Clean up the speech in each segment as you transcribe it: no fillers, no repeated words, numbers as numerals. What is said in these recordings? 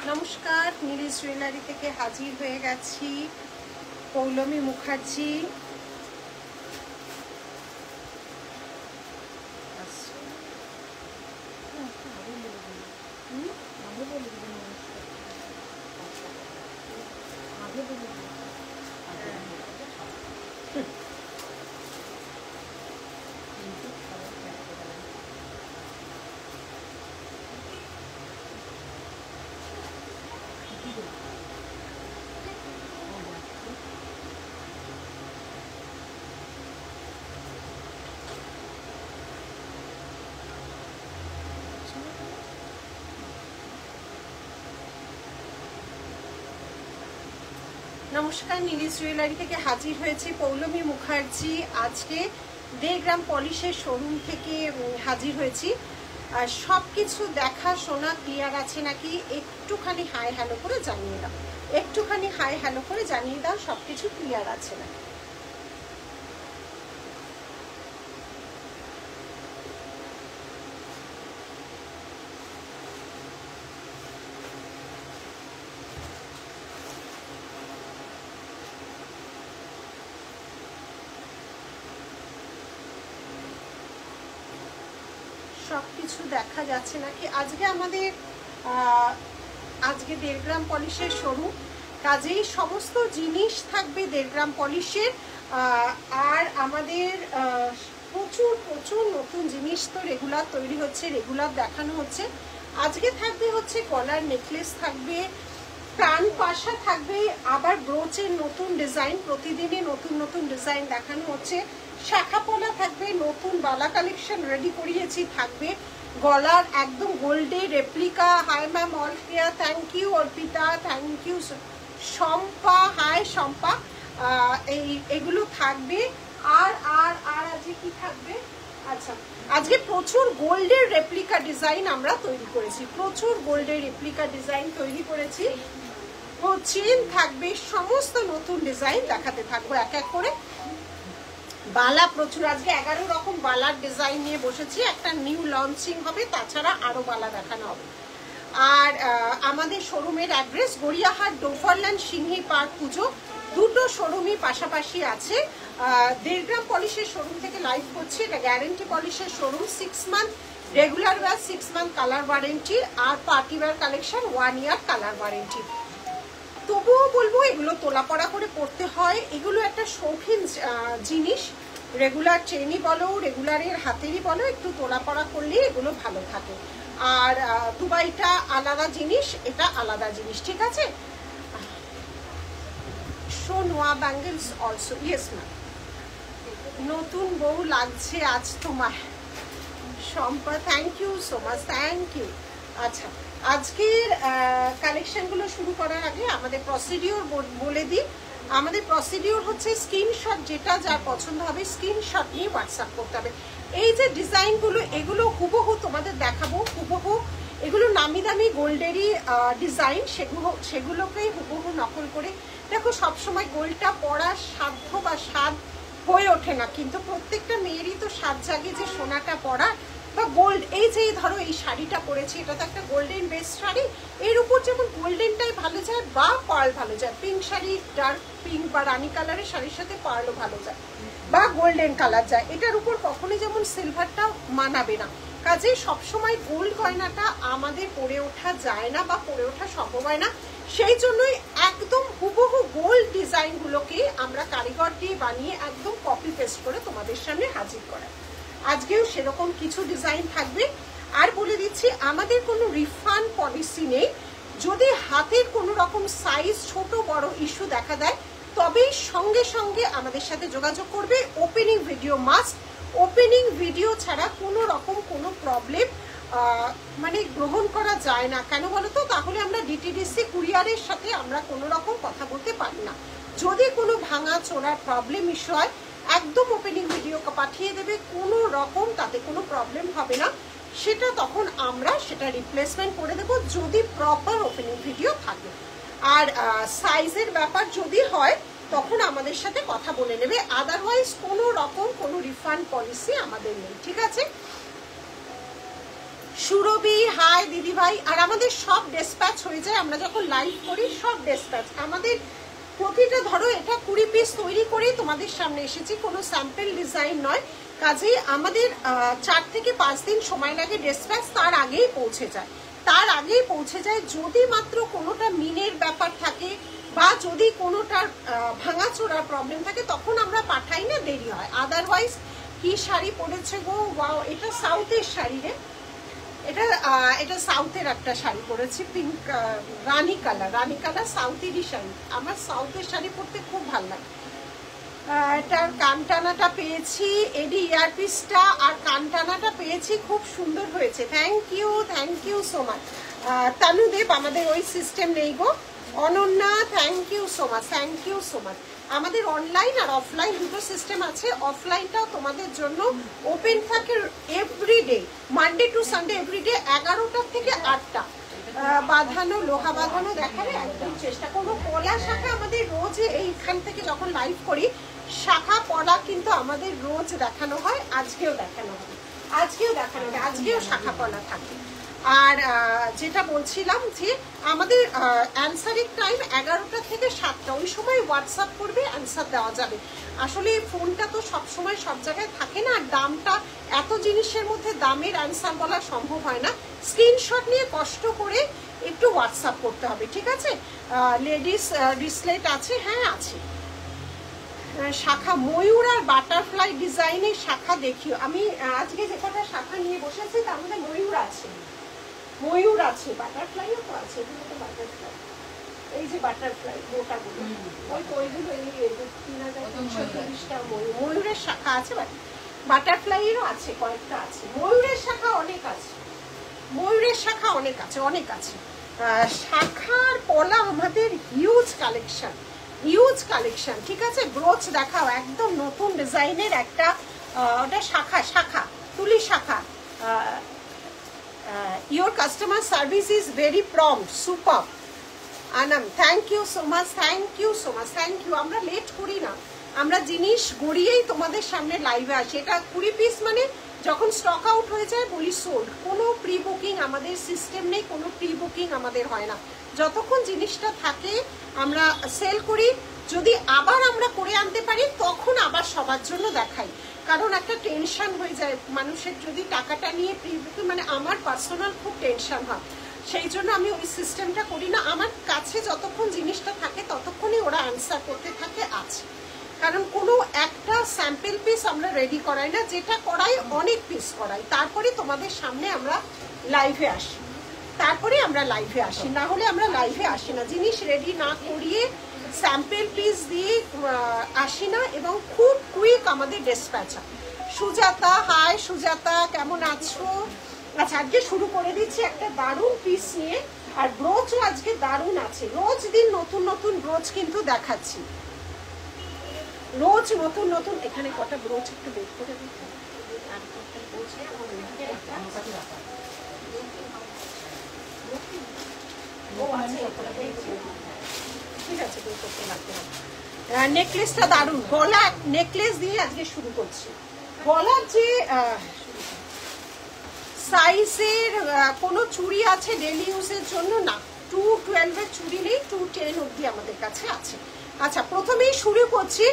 নমস্কার, নীলিশ জুয়েলারি থেকে হাজির হয়ে গেছি পৌলমী মুখার্জি। নমস্কার, নীলিশ জুয়েলারি থেকে হাজির হয়েছে পৌলমী মুখার্জি। আজকে 1.5 গ্রাম পলিশের শোরুম থেকে হাজির হয়েছি। আর সব কিছু দেখা শোনা ক্লিয়ার আছে নাকি একটুখানি হাই হ্যালো করে জানিয়ে দাও, একটুখানি হাই হ্যালো করে জানিয়ে দাও সব কিছু ক্লিয়ার আছে নাকি। সবকিছু দেখা যাচ্ছে নাকি। আজকে আমাদের আজকে 1.5 গ্রাম পলিশের শোরুম, কাজেই সমস্ত জিনিস থাকবে 1.5 গ্রাম পলিশের। আর আমাদের প্রচুর প্রচুর নতুন জিনিস তো রেগুলার তৈরি হচ্ছে, রেগুলার দেখানো হচ্ছে। আজকে থাকবে হচ্ছে গলার নেকলেস থাকবে, কান পাশা থাকবে, আবার ব্রোচের নতুন ডিজাইন, প্রতিদিনই নতুন নতুন ডিজাইন দেখানো হচ্ছে। শাখা পলা থাকবে, নতুন বালা কালেকশন রেডি করিয়েছি থাকবে। গলার একদম গোল্ডের replica. Hi ma'am, all clear, thank you Arpita, thank you Shampa, hi Shampa. এগুলো থাকবে। আর আর আর আজকে কি থাকবে? আচ্ছা, আজকে প্রচুর গোল্ডের রেপ্লিকা ডিজাইন আমরা তৈরি করেছি, প্রচুর গোল্ডের রেপ্লিকা ডিজাইন তৈরি করেছি। চেন থাকবে, সমস্ত নতুন ডিজাইন দেখাতে থাকবো এক এক করে। বালা প্রচুর, আজকে 11 রকম বালার ডিজাইন নিয়ে বসেছি। একটা নিউ লঞ্চিং হবে, তাছাড়া আরো বালা দেখানো হবে। আর আমাদের শোরুমের অ্যাড্রেস গড়িয়াহাট, ডোফারল্যান্ড, সিংহি পার্ক, পুজো, দুটো শোরুমই পাশাপাশি আছে। 1.5 গ্রাম পলিশের শোরুম থেকে লাইভ করছি। এটা গ্যারেন্টি পলিশের showroom, 6 month regular wear, 6 month colour warranty, আর party wear collection 1 year colour warranty. তবুও বলবো এগুলো তোলা পড়া করে পড়তে হয়, এগুলো একটা শৌখিন জিনিস। রেগুলার চেনই বলো, রেগুলারের হাতেরই বলো, একটু তোলা পড়া করলে এগুলো ভালো থাকে। আর দুবাইটা আলাদা জিনিস, এটা আলাদা জিনিস, ঠিক আছে। শো নোয়া ব্যাঙ্গেলস অলসো, ইয়েস ম্যাম। নতুন বউ লাগছে আজ তোমার, Shampa, thank you so much, thank you. আচ্ছা, আজকের কালেকশনগুলো শুরু করার আগে আমাদের প্রসিডিওর বলে দিই। আমাদের প্রসিডিওর হচ্ছে স্ক্রিনশট, যেটা যার পছন্দ হবে স্ক্রিনশট নিয়ে হোয়াটসঅ্যাপ করতে হবে। এই যে ডিজাইনগুলো, এগুলো হুবহু তোমাদের দেখাবো, হুবহু এগুলো নামি দামি গোল্ডেরই ডিজাইন, সেগুলোকেই হুবহু নকল করে। দেখো, সবসময় গোল্ডটা পরার সাধ্য বা স্বাদ হয়ে ওঠে না, কিন্তু প্রত্যেকটা মেয়েরই তো স্বাদ জাগে যে সোনাটা পরা বা গোল্ড। এই যে ধরো এই শাড়িটা পরেছি, এটা তো একটা গোল্ডেন বেস শাড়ি, এর উপর যেমন গোল্ডেনটাই ভালো যায় বা পার্ল ভালো যায়। পিঙ্ক শাড়ি, ডার্ক পিঙ্ক বা রানী কালারের শাড়ির সাথে পার্লও ভালো যায় বা গোল্ডেন কালার যায়। এটার উপর কখনোই যেমন সিলভারটা মানাবে না। কাজে সবসময় গোল্ড গয়নাটা আমাদের পরে ওঠা যায় না বা পরে ওঠা সম্ভব হয় না। সেই জন্যই একদম হুবহু গোল্ড ডিজাইনগুলোকে আমরা কারিগর দিয়ে বানিয়ে একদম কপি পেস্ট করে তোমাদের সামনে হাজির করা। আজকেও সেরকম কিছু ডিজাইন থাকবে। আর বলে দিচ্ছি, আমাদের কোনো রিফান্ড পলিসি নেই। যদি হাতের কোনো রকম সাইজ ছোট বড় ইস্যু দেখা দেয়, তবেই সঙ্গে সঙ্গে আমাদের সাথে যোগাযোগ করবে। Opening video must, opening video ছাড়া কোনো রকম কোনো প্রবলেম মানে গ্রহণ করা যায় না। কেন বলো তো? তাহলে আমরা ডিটিডিসি কুরিয়ারের সাথে আমরা কোনো রকম কথা বলতে পারি না। যদি কোনো ভাঙা চোরার প্রবলেম ইস্যু হয়, একদম ওপেনিং ভিডিও পাঠিয়ে দেবে, কোনো রকম তাতে কোনো প্রবলেম হবে না। সেটা তখন আমরা সেটা রিপ্লেসমেন্ট করে দেবো, যদি প্রপার ওপেনিং ভিডিও থাকে। আর সাইজের ব্যাপার যদি হয়, তখন আমাদের সাথে কথা বলে নেবে। আদারওয়াইজ কোনো রকম কোনো রিফান্ড পলিসি আমাদের নেই, ঠিক আছে। সুরভি, হাই দিদি ভাই। আর আমাদের আমাদের সব ডিসপ্যাচ হয়ে যায়, আমরা যখন লাইভ করি সব ডিসপ্যাচ আমাদের প্রতিটা, ধরো এটা 20 পিস তৈরি করে তোমাদের সামনে এসেছি, কোনো স্যাম্পল ডিজাইন নয়, কাজেই আমাদের 4 থেকে 5 দিন সময় লাগে ডিসপ্যাচ, তার আগেই পৌঁছে যায়। যদি মাত্র কোনোটা মিনের ব্যাপার থাকে বা যদি কোনোটার ভাঙাচোরার প্রবলেম থাকে তখন আমরা পাঠাই না, দেরি হয়। আদারওয়াইজ কি শাড়ি পরেছে গো, ওয়াও, এটা সাউথের শাড়ি রে, এটা সাউথের একটা শাড়ি পরেছি, পিঙ্ক রানী কালার সাউথেরই শাড়ি। আমার সাউথের শাড়ি পরতে খুব ভালো লাগে। এটার কানটানাটা পেয়েছি, এডি ইয়ারপিসটা আর কানটানাটা পেয়েছি, খুব সুন্দর হয়েছে। Thank you so much. Tanudeb, আমাদের ওই সিস্টেম নেই গো। Ananya, thank you so much. আমাদের অনলাইন আর অফলাইন দুটো সিস্টেম আছে। অফলাইনটাও তোমাদের জন্য ওপেন থাকে everyday, Monday to Sunday everyday 11টা থেকে 8টা। বাঁধানো, লোহা বাঁধানো দেখাবে একদম চেষ্টা করবো। পলা শাখা আমাদের রোজ এইখান থেকে যখন লাইভ করি, শাখা পলা কিন্তু আমাদের রোজ দেখানো হয়, আজকেও দেখানো হবে, আজকেও শাখা পলা থাকে। আর যেটা বলছিলাম যে আমাদের অ্যান্সারিং টাইম 11টা থেকে 7টা, ওই সময় হোয়াটসঅ্যাপ করবে, অ্যান্সার দেওয়া যাবে। আসলে ফোনটা তো সবসময় সব জায়গায় থাকে না, দামটা এত জিনিসের মধ্যে দামের অ্যান্সার বলা সম্ভব হয় না। স্ক্রিনশট নিয়ে কষ্ট করে একটু হোয়াটসঅ্যাপ করতে হবে, ঠিক আছে? লেডিস রিসলেট আছে, হ্যাঁ আছে। শাখা ময়ূর আর বাটারফ্লাই ডিজাইনের শাখা দেখিও। আমি আজকে যে কটা শাখা নিয়ে বসেছি তার মধ্যে ময়ূর আছে, বাটারফ্লাইও তো আছে। এগুলো তো বাটারফ্লাই, এই যে বাটারফ্লাই গোটাগুলো, ওইগুলো এই 3330টা ময়ূরের শাখা আছে, বাটারফ্লাইয়েরও আছে, কয়েকটা আছে। ময়ূরের শাখা অনেক আছে। শাখার পলা আমাদের হিউজ কালেকশন, ঠিক আছে? ব্রোচ দেখাও, একদম নতুন ডিজাইনের একটা, ওটা শাখা তুলি শাখা। Your customer service is very prompt, superb. Anam, thank you so much. আমরা লেট করি না, আমরা জিনিস গড়িয়েই তোমাদের সামনে লাইভে আসি। এটা 20 পিস মানে যখন স্টক আউট হয়ে যায় বলি সোল্ড। কোনো প্রি বুকিং আমাদের সিস্টেম নেই, কোনো প্রি বুকিং আমাদের হয় না। যতক্ষণ জিনিসটা থাকে আমরা সেল করি, যদি আবার আমরা করে আনতে পারি তখন আবার সবার জন্য দেখাই, কারণ একটা টেনশন হয়ে যায় মানুষের যদি টাকাটা নিয়ে প্রি বুকিং, মানে আমার পার্সোনাল খুব টেনশন হয়, সেই জন্য আমি ওই সিস্টেমটা করি না। আমার কাছে যতক্ষণ জিনিসটা থাকে ততক্ষণই ওরা অ্যান্সার করতে থাকে আছে, কারণ কোনো একটা স্যাম্পল পিস আমরা রেডি করাই না, যেটা করাই অনেক পিস করাই, তারপরে তোমাদের সামনে আমরা লাইভে আসি, না হলে আমরা লাইভে আসি না। জিনিস রেডি না করিয়ে স্যাম্পল পিস দিয়ে আসি না, এবং খুব কুইক আমাদের ডিসপ্যাচ হয়। সুজাতা, হাই সুজাতা, কেমন আছো? আচ্ছা, আজকে শুরু করে দিচ্ছি একটা দারুণ পিস নিয়ে, আর ব্রোচও আজকে দারুণ আছে। রোজ দিন নতুন ব্রোচ কিন্তু দেখাচ্ছি, রোজ নতুন। এখানে কটা ব্রোচ একটু বের করে দিতে, ঠিক আছে, বের করতে লাগতে হবে। নেকলেসটা দারুণ, গলা নেকলেস দিয়ে আজকে শুরু করছি। গলার যে সাইজের কোনো চুড়ি আছে ডেলি ইউজের জন্য না, 212 এর চুড়ি নেই, 210 অবধি আমাদের কাছে আছে। আচ্ছা, প্রথমেই শুরু করছি।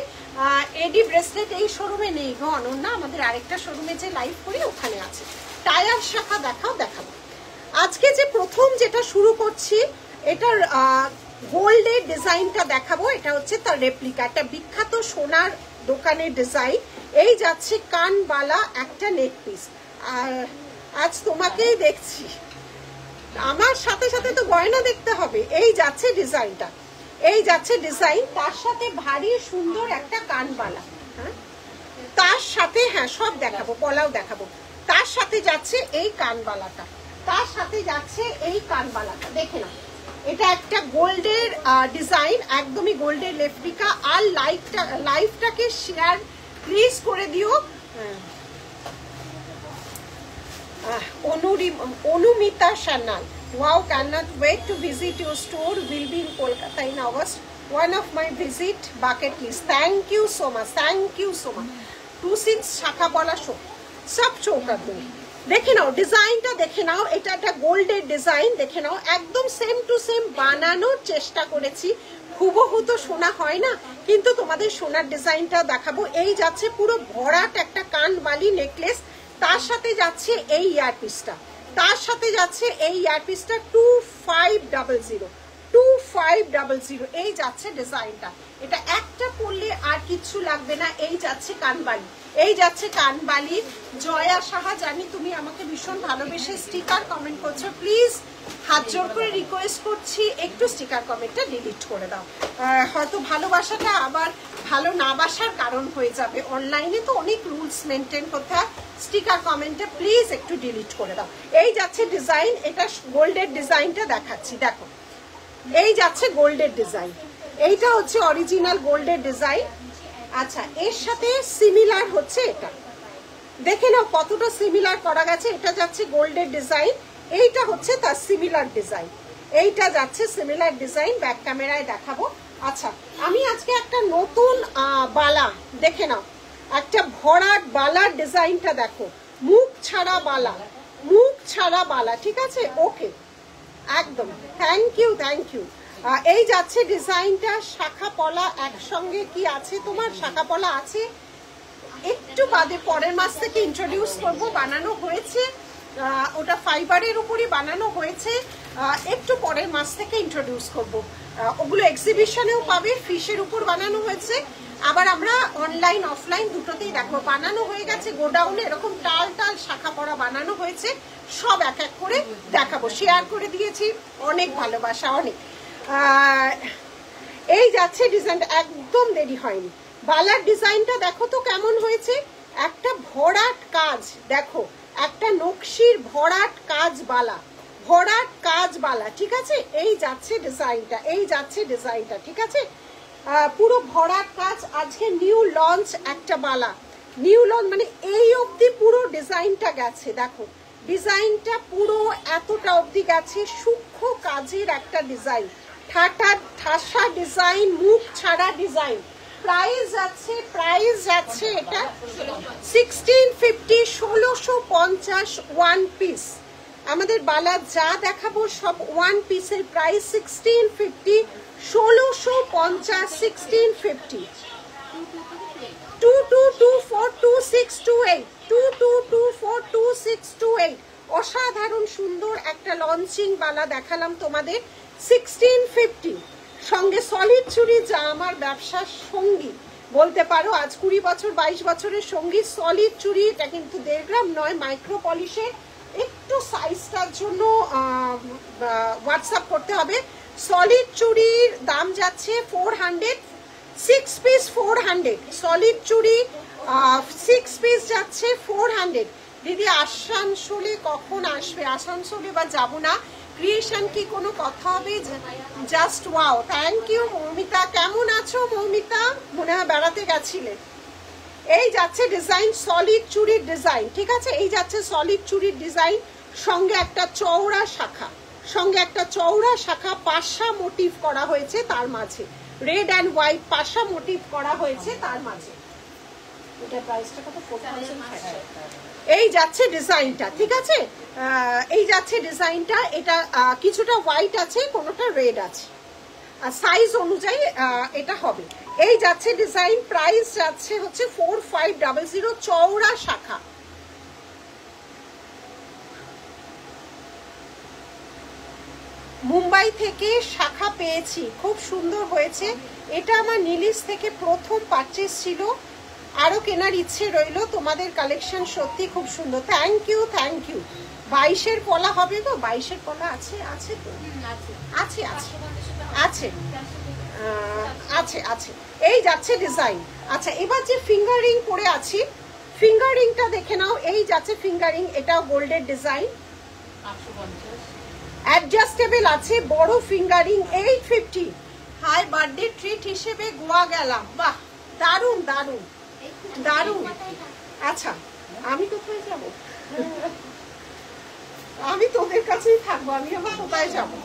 এডি ব্রেসলেট এই শোরুমে নেই গো অনন্যা, আমাদের আরেকটা শোরুমে যে লাইভ করি ওখানে আছে। টায়ার শাখা দেখাবো। আজকে যে প্রথম যেটা শুরু করছি, এটার গোল্ডের ডিজাইনটা দেখাবো। এটা হচ্ছে তার রেপ্লিকা, একটা বিখ্যাত সোনার দোকানের ডিজাইন। এই যাচ্ছে কানবালা একটা নেক পিস। আর আজ তোমাকেই দেখছি, আমার সাথে সাথে তো গয়না দেখতে হবে। এই যাচ্ছে ডিজাইনটা, তার সাথে ভারী সুন্দর একটা কানবালা, হ্যাঁ তার সাথে, হ্যাঁ সব দেখাবো, পলাও দেখাবো। তার সাথে যাচ্ছে এই কানবালাটা, দেখে না, এটা একটা গোল্ডের ডিজাইন, একদমই গোল্ডের রেপ্লিকা। আর লাইভটাকে শেয়ার প্লিজ করে দিও। Anumita Sanyal, wow, cannot wait to visit your store, will be in Kolkata in August, one of my visit bucket list. Thank you so much. 2 since শাখা বলা সব চৌকার দুই, দেখে নাও ডিজাইনটা, দেখে নাও, এটা একটা গোল্ডের ডিজাইন, দেখে নাও একদম সেম টু সেম বানানোর চেষ্টা করেছি। হুবহু তো সোনা হয় না, কিন্তু তোমাদের সোনার ডিজাইনটা দেখাবো। এই যাচ্ছে পুরো ভরাট একটা কানবালি নেকলেস, তার সাথে যাচ্ছে এই ইয়ারপিসটা, তার সাথে যাচ্ছে এই ইয়ারপিসটা 2500 2500 এই যাচ্ছে ডিজাইনটা। এটা একটা পরলে আর কিচ্ছু লাগবে না। এই যাচ্ছে কানবালি, এই যাচ্ছে কানবালি। জয়া সাহা, জানি তুমি আমাকে ভীষণ ভালোবেসে স্টিকার কমেন্ট করছো, প্লিজ হাত জোর করে রিকোয়েস্ট করছি একটু স্টিকার কমেন্টটা ডিলিট করে দাও। হয়তো ভালোবাসাটা আবার ভালো না বাসার কারণ হয়ে যাবে। অনলাইনে তো অনেক রুলস মেনটেন করতে হয়, স্টিকার কমেন্টটা প্লিজ একটু ডিলিট করে দাও। এই যাচ্ছে ডিজাইন, এটা গোল্ডের ডিজাইনটা দেখাচ্ছি, দেখো এই যাচ্ছে গোল্ডের ডিজাইন, এইটা হচ্ছে অরিজিনাল গোল্ডের ডিজাইন। আচ্ছা, এর সাথে সিমিলার হচ্ছে এটা, দেখে নাও কতটা সিমিলার করা গেছে। এটা যাচ্ছে গোল্ডের ডিজাইন, এইটা হচ্ছে তার সিমিলার ডিজাইন, এইটা যাচ্ছে সিমিলার ডিজাইন। ব্যাক ক্যামেরায় দেখাবো। আচ্ছা, আমি আজকে একটা নতুন বালা, দেখে নাও একটা ভরাট বালার ডিজাইনটা দেখো, মুখ ছাড়া বালা, মুখ ছাড়া বালা, ঠিক আছে? ওকে, একদম, থ্যাংক ইউ থ্যাংক ইউ। এই যাচ্ছে ডিজাইনটা, শাখা পলা একসঙ্গে কি আছে তোমার? শাখা পলা আছে, একটু বাদে পরের মাস থেকে ইন্ট্রোডিউস করবো। বানানো হয়েছে, ওটা ফাইবারের উপরই বানানো হয়েছে, একটু পরের মাস থেকে ইন্ট্রোডিউস করবো। ওগুলো এক্সিবিশনেও পাবে, ফিশের উপর বানানো হয়েছে। আবার আমরা অনলাইন অফলাইন দুটোতেই দেখবো। বানানো হয়ে গেছে গোডাউনে, এরকম টাল টাল শাখা পড়া বানানো হয়েছে, সব এক এক করে দেখাবো। শেয়ার করে দিয়েছি, অনেক ভালোবাসা, অনেক। এই যাচ্ছে ডিজাইনটা, একদম দেরি হয়নি। বালার ডিজাইনটা দেখো তো কেমন হয়েছে, একটা ভরাট কাজ, দেখো একটা নকশির ভরাট কাজ বালা, ভরাট কাজ বালা, ঠিক আছে? এই যাচ্ছে ডিজাইনটা, এই যাচ্ছে ডিজাইনটা, ঠিক আছে? পুরো ভরাট কাজ। আজকে নিউ লঞ্চ একটা বালা, নিউ লঞ্চ মানে এই অবধি পুরো ডিজাইনটা গেছে, দেখো ডিজাইনটা পুরো এতটা অবধি গেছে। সূক্ষ্ম কাজের একটা ডিজাইন, ঠাসা ডিজাইন, মুখ ছাড়া ডিজাইন। প্রাইস যাচ্ছে এটা 1650, 1650 ওয়ান পিস। আমাদের বালা যা দেখাবো সব ওয়ান পিসের প্রাইস 1650, 1650, 1650। 22242628, 22242628। অসাধারণ সুন্দর একটা লঞ্চিং বালা দেখালাম তোমাদের 1650। সঙ্গে সলিড চুড়ি, যা আমার ব্যবসার সঙ্গী বলতে পারো, আজ 20 বছর 22 বছরের সঙ্গী সলিড চুড়ি। এটা কিন্তু 1.5 গ্রাম নয়, মাইক্রো পলিশের। একটু সাইজটার জন্য হোয়াটসঅ্যাপ করতে হবে। সলিড চুড়ির দাম যাচ্ছে 400, 6 পিস 400। সলিড চুড়ি 6 পিস যাচ্ছে 400। দিদি আসানসোলে কখন আসবে? আসানসোলে বা যাবো না, ক্রিয়েশন কি কোনো কথা হবে? Just wow, thank you Moumita. কেমন আছো মৌমিতা? মনে হয় বেড়াতে গেছিলে। এই যাচ্ছে ডিজাইন, সলিড চুড়ির ডিজাইন, ঠিক আছে? এই যাচ্ছে সলিড চুড়ির ডিজাইন, সঙ্গে একটা চওড়া শাখা, সঙ্গে একটা চওড়া শাখা, পাশা মোটিভ করা হয়েছে তার মাঝে, রেড অ্যান্ড হোয়াইট পাশা মোটিভ করা হয়েছে তার মাঝে। এটা প্রাইসটা কত? 4000। এই যাচ্ছে ডিজাইনটা, ঠিক আছে? এই যাচ্ছে ডিজাইনটা। এটা কিছুটা হোয়াইট আছে, কোনোটা রেড আছে, আর সাইজ অনুযায়ী এটা হবে। এই যাচ্ছে ডিজাইন, প্রাইস যাচ্ছে হচ্ছে 4500, চওড়া শাখা। মুম্বাই থেকে শাখা পেয়েছি, খুব সুন্দর হয়েছে। এটা আমার নিলিশ থেকে প্রথম পারচেস ছিল, আরো কেনার ইচ্ছে রইল। তোমাদের কালেকশন সত্যি খুব সুন্দর, থ্যাংক ইউ থ্যাংক ইউ। 22-এর পলা হবে তো? 22-এর পলা আছে? আছে তো, আছে আছে আছে আছে আছে। এই যাচ্ছে ডিজাইন। আচ্ছা, এবার যে ফিঙ্গার রিং পরে আছি, ফিঙ্গার রিংটা দেখে নাও। এই যাচ্ছে ফিঙ্গার রিং, এটাও গোল্ডের ডিজাইন, অ্যাডজাস্টেবল আছে, বড় finger ring 850। Hi, birthday treat হিসেবে গোয়া গেলাম। বাহ, দারুণ দারুণ দারুণ। আচ্ছা, আমি কোথায় যাব? আমি তোদের কাছেই থাকবো, আমি আবার কোথায় যাবো?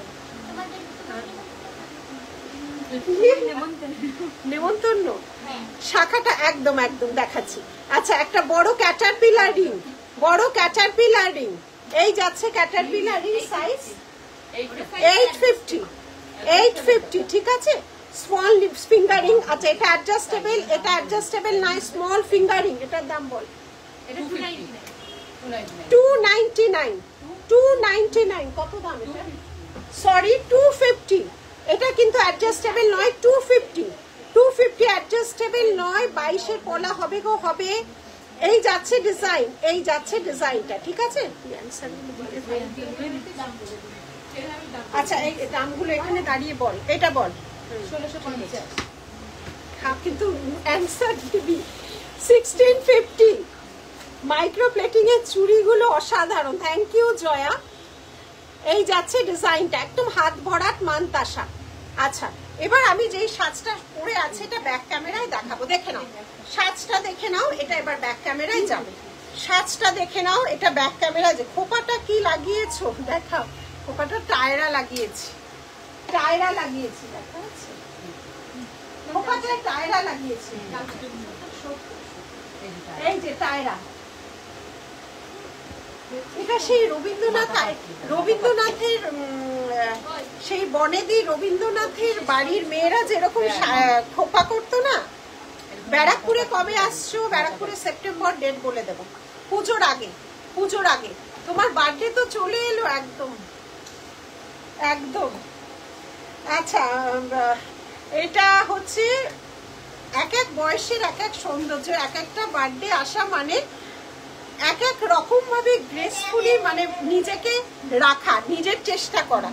নেমন্তন্ন শাখাটা একদম একদম দেখাচ্ছি। আচ্ছা, একটা বড় ক্যাটারপিলার রিং, বড় ক্যাটারপিলার রিং, এই যাচ্ছে ক্যাটারপিলার রিং সাইজ 850, 850 ঠিক আছে। স্মল ফিঙ্গারিং, আচ্ছা এটা অ্যাডজাস্টেবল, এটা অ্যাডজাস্টেবল নয়, স্মল ফিঙ্গারিং, এটার দাম বল। 299, 299 কত দাম এটা? সরি 250, এটা কিন্তু অ্যাডজাস্টেবল নয়, 250, 250 অ্যাডজাস্টেবল নয়, 22-এর পলা হবে গো হবে। এই যাচ্ছে ডিজাইন, এই যাচ্ছে ডিজাইনটা ঠিক আছে। আচ্ছা এই দামগুলো এখানে দাঁড়িয়ে বল, এটা বল। 1650, হ্যাঁ কিন্তু অ্যান্সার দিবি। 1650 মাইক্রো প্লেটিং এর চুড়িগুলো অসাধারণ, থ্যাংক ইউ জয়া। এই যাচ্ছে ডিজাইনটা, একদম হাত ভরাট মানতাসা। আচ্ছা এবার আমি যেই সাজটা পরে আছে এটা ব্যাক ক্যামেরায় দেখাবো, দেখে নাও সাজটা, দেখে নাও এটা এবার ব্যাক ক্যামেরায় যাবে। সাজটা দেখে নাও, এটা ব্যাক ক্যামেরায় যে খোপাটা কি লাগিয়েছো দেখাও, খোপাটা টায়রা লাগিয়েছি, টায়রা লাগিয়েছি, দেখা যাচ্ছে খোপাটা টায়রা লাগিয়েছি, এই যে টায়রা। এটা সেই রবীন্দ্রনাথের সেই বনেদি রবীন্দ্রনাথের বাড়ির মেয়েরা যেরকম খোপা করতো না। ব্যারাকপুরে কবে আসছো? ব্যারাকপুরে সেপ্টেম্বর, ডেট বলে দেবো, পুজোর আগে, পুজোর আগে। তোমার বার্থডে তো চলে এলো একদম একদম। আচ্ছা এটা হচ্ছে এক এক বয়সের এক এক সৌন্দর্য, এক একটা বার্থডে আসা মানে এক এক রকম ভাবে গ্রেসফুলি মানে নিজেকে রাখা, নিজের চেষ্টা করা।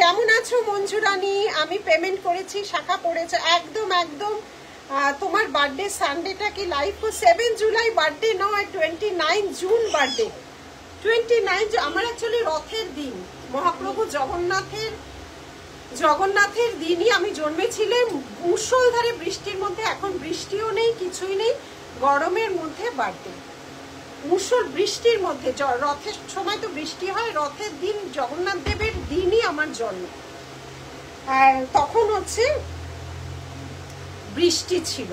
কেমন আছো মঞ্জুরানি? আমি পেমেন্ট করেছি, শাখা পড়েছে, একদম একদম। তোমার বার্থডে সানডেটা কি লাইভ? 7 জুলাই বার্থডে নয়, 29 জুন বার্থডে। 29 আমার অ্যাকচুয়ালি রথের দিন, মহাপ্রভু জগন্নাথের দিনই আমি জন্মেছিলাম। মুষলধারে বৃষ্টির মধ্যে, এখন বৃষ্টিও নেই, কিছুই নেই, গরমের মধ্যে বার্থডে, মুষল বৃষ্টির মধ্যে। রথের সময় তো বৃষ্টি হয়, রথের দিন জগন্নাথ দেবের দিনই আমার জন্ম। আর তখন হচ্ছে বৃষ্টি ছিল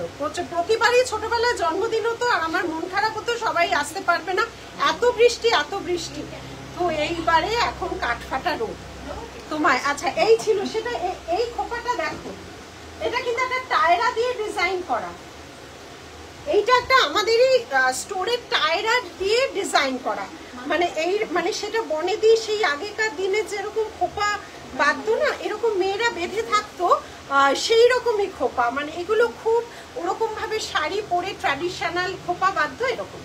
প্রতিবারই, ছোটবেলায় জন্মদিন হতো আর আমার মন খারাপ হতো, সবাই আসতে পারবে না, এত বৃষ্টি এত বৃষ্টি। তো এইবারে এখন কাঠফাটা রোদ তোমায়। আচ্ছা এই ছিল সেটা। এই খোপাটা দেখো, এটা কিন্তু একটা টায়রা দিয়ে ডিজাইন করা, এইটা একটা আমাদেরই স্টোরের টায়রা দিয়ে ডিজাইন করা, মানে এই মানে সেটা বনেদি সেই আগেকার দিনে যেরকম খোপা বাঁধতো না, এরকম মেয়েরা বেঁধে থাকতো, সেই রকমই খোপা, মানে এগুলো খুব ওরকম ভাবে শাড়ি পরে ট্র্যাডিশনাল খোপা বাঁধতো এরকম।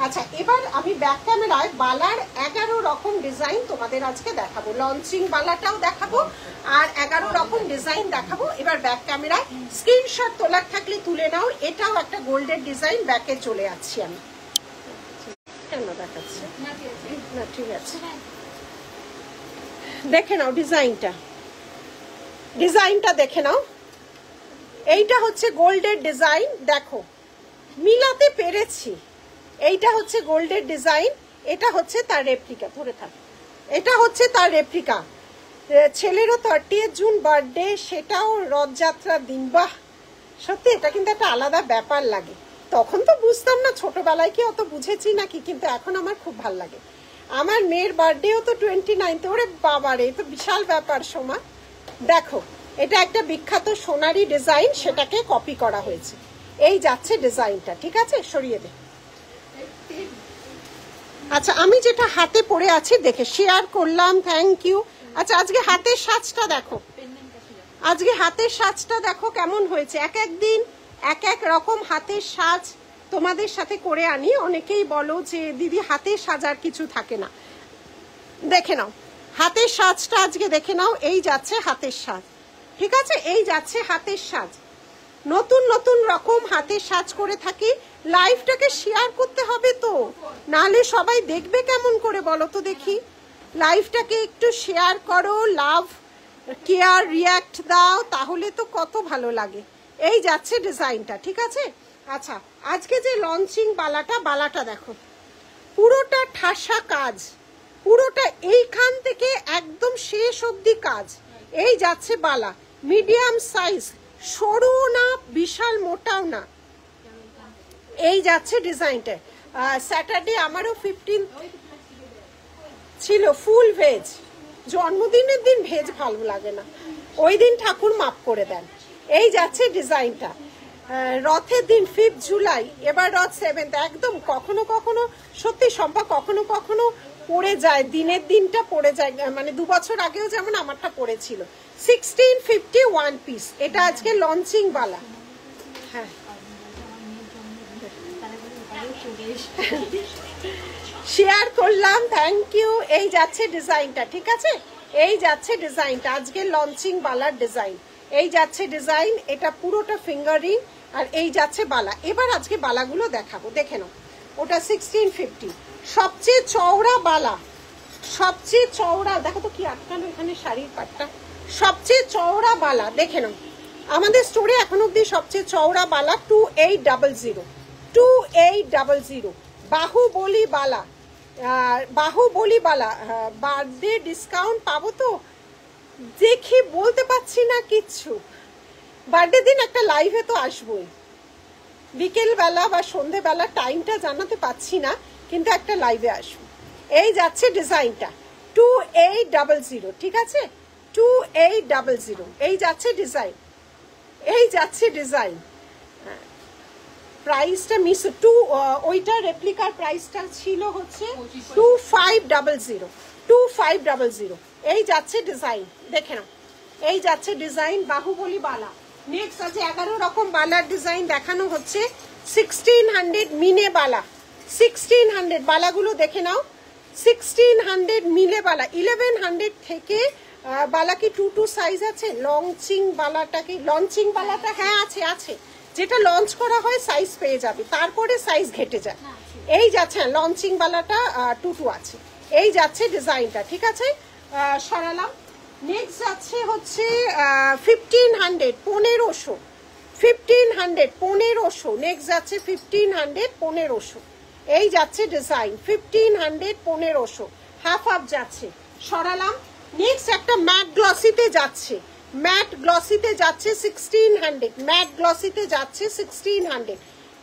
আচ্ছা এবার আমি ব্যাক ক্যামেরায় বালার 11 রকম ডিজাইন তোমাদের আজকে দেখাবো, লঞ্চিং বালাটাও দেখাবো আর 11 রকম ডিজাইন দেখাবো। এবার ব্যাক ক্যামেরায় স্ক্রিনশট তোলার থাকলে তুলে নাও, এটাও একটা গোল্ডের ডিজাইন, ব্যাকে চলে যাচ্ছি আমি। কেন দেখাচ্ছে না? ঠিক আছে, দেখে নাও ডিজাইনটা, ডিজাইনটা দেখে নাও। এইটা হচ্ছে গোল্ডের ডিজাইন, দেখো মিলাতে পেরেছি। এইটা হচ্ছে গোল্ডের ডিজাইন, এটা হচ্ছে তার রেপ্লিকা, ধরে থাক, এটা হচ্ছে তার রেপ্লিকা। ছেলেরও 30 জুন বার্থডে, সেটাও রথযাত্রার দিন। বাহ, সত্যি এটা কিন্তু একটা আলাদা ব্যাপার লাগে। তখন তো বুঝতাম না, ছোটবেলায় কি অত বুঝেছি নাকি, কিন্তু এখন আমার খুব ভাল লাগে। আমার মেয়ের বার্থডেও তো 29, ওরে বাবারে, তো বিশাল ব্যাপার সময়। দেখো এটা একটা বিখ্যাত সোনারি ডিজাইন, সেটাকে কপি করা হয়েছে। এই যাচ্ছে ডিজাইনটা, ঠিক আছে, সরিয়ে দে। আচ্ছা আমি যেটা হাতে পরে আছি দেখে শেয়ার করলাম, থ্যাংক ইউ। আচ্ছা আজকে হাতের সাজটা দেখো, আজকে হাতের সাজটা দেখো কেমন হয়েছে। এক এক দিন এক এক রকম হাতের সাজ তোমাদের সাথে করে আনি। অনেকেই বলো যে দিদি হাতের সাজার কিছু থাকে না, দেখে নাও হাতের সাজটা আজকে দেখে নাও। এই যাচ্ছে হাতের সাজ, ঠিক আছে, এই যাচ্ছে হাতের সাজ। নতুন নতুন রকম হাতের সাজ করে থাকি। লাইভটাকে শেয়ার করতে হবে তো, নাহলে সবাই দেখবে কেমন করে বলো তো দেখি। লাইভটাকে একটু শেয়ার করো, লাভ কেয়ার রিয়াক্ট দাও, তাহলে তো কত ভালো লাগে। এই যাচ্ছে ডিজাইনটা, ঠিক আছে। আচ্ছা আজকে যে লঞ্চিং বালাটা দেখো, পুরোটা ঠাসা কাজ, পুরোটা এইখান থেকে একদম শেষ অবধি কাজ। এই যাচ্ছে বালা, মিডিয়াম সাইজ, সরু না বিশাল মোটাও না। এই যাচ্ছে ডিজাইনটা, স্যাটারডে আমারও 15 ছিল ফুল ভেজ। জন্মদিনের দিন ভেজ ভালো লাগে না, ওই দিন ঠাকুর মাফ করে দেন। এই যাচ্ছে ডিজাইনটা। রথের দিন 5 জুলাই, এবার রথ 7th। একদম কখনো কখনো সত্যি সম্পা কখনো কখনো পড়ে যায়, দিনের দিনটা পড়ে যায়, মানে 2 বছর আগেও যেমন আমারটা পড়েছিল। 1650 ওয়ান পিস, এটা আজকে লঞ্চিং বালা। হ্যাঁ শেয়ার করলাম, থ্যাংক ইউ। এই যাচ্ছে ডিজাইনটা, ঠিক আছে, এই যাচ্ছে ডিজাইনটা আজকে লঞ্চিং বালার ডিজাইন। এই যাচ্ছে ডিজাইন, এটা পুরোটা ফিঙ্গারিং, আর এই যাচ্ছে বালা। এবার আজকে বালাগুলো দেখাবো, দেখে নাও। ওটা 1650, সবচেয়ে চওড়া বালা, সবচেয়ে চওড়া। দেখো তো কি আটকানো এখানে শাড়ির পাটটা, সবচেয়ে চওড়া বালা দেখে নাও। আমাদের স্টোরে এখন অব্দি সবচেয়ে চওড়া বালা 2800, 2800 বাহুবলী বালা। বাহুবলী বালা, বার্থডে ডিসকাউন্ট পাবো তো দেখি, বলতে পারছি না কিচ্ছু। বার্থডে দিন একটা লাইভে তো আসবোই, বিকেলবেলা বা সন্ধেবেলা, টাইমটা জানাতে পারছি না, কিন্তু একটা লাইভে আসবো। এই যাচ্ছে ডিজাইনটা 2800, ঠিক আছে, 2800। এই যাচ্ছে ডিজাইন, এই যাচ্ছে ডিজাইন। প্রাইসটা মিস ওইটা রেপ্লিকার প্রাইসটা ছিল হচ্ছে 2500, 2500। এই যাচ্ছে ডিজাইন, দেখে নাও। এই যাচ্ছে ডিজাইন বাহুবলী বালা। নেক্সট আছে 11 রকম বালার ডিজাইন দেখানো হচ্ছে। 1600 মিনে বালা, 1600 বালাগুলো দেখে নাও। 1600 মিলে বালা, 1100 থেকে বালা কি 2 সাইজ আছে। লঞ্চিং বালাটাকে, লঞ্চিং বালাটা হ্যাঁ আছে, আছে, যেটা লঞ্চ করা হয় সাইজ পেয়ে যাবে, তারপরে সাইজ ঘেটে যায়। এই যাচ্ছে লঞ্চিং বালাটা 2 আছে। এই যাচ্ছে ডিজাইনটা, ঠিক আছে, সরালাম। নেক্সট যাচ্ছে হচ্ছে 1500, 1500, 1500, 1500। নেক্সট যাচ্ছে 1500, 1500। এই যাচ্ছে ডিজাইন 1500, 1500, হাফ হাফ যাচ্ছে, সরালাম। নেক্সট একটা ম্যাট গ্লসিতে যাচ্ছে, ম্যাট গ্লসিতে যাচ্ছে 1600, ম্যাট গ্লসিতে যাচ্ছে 1600।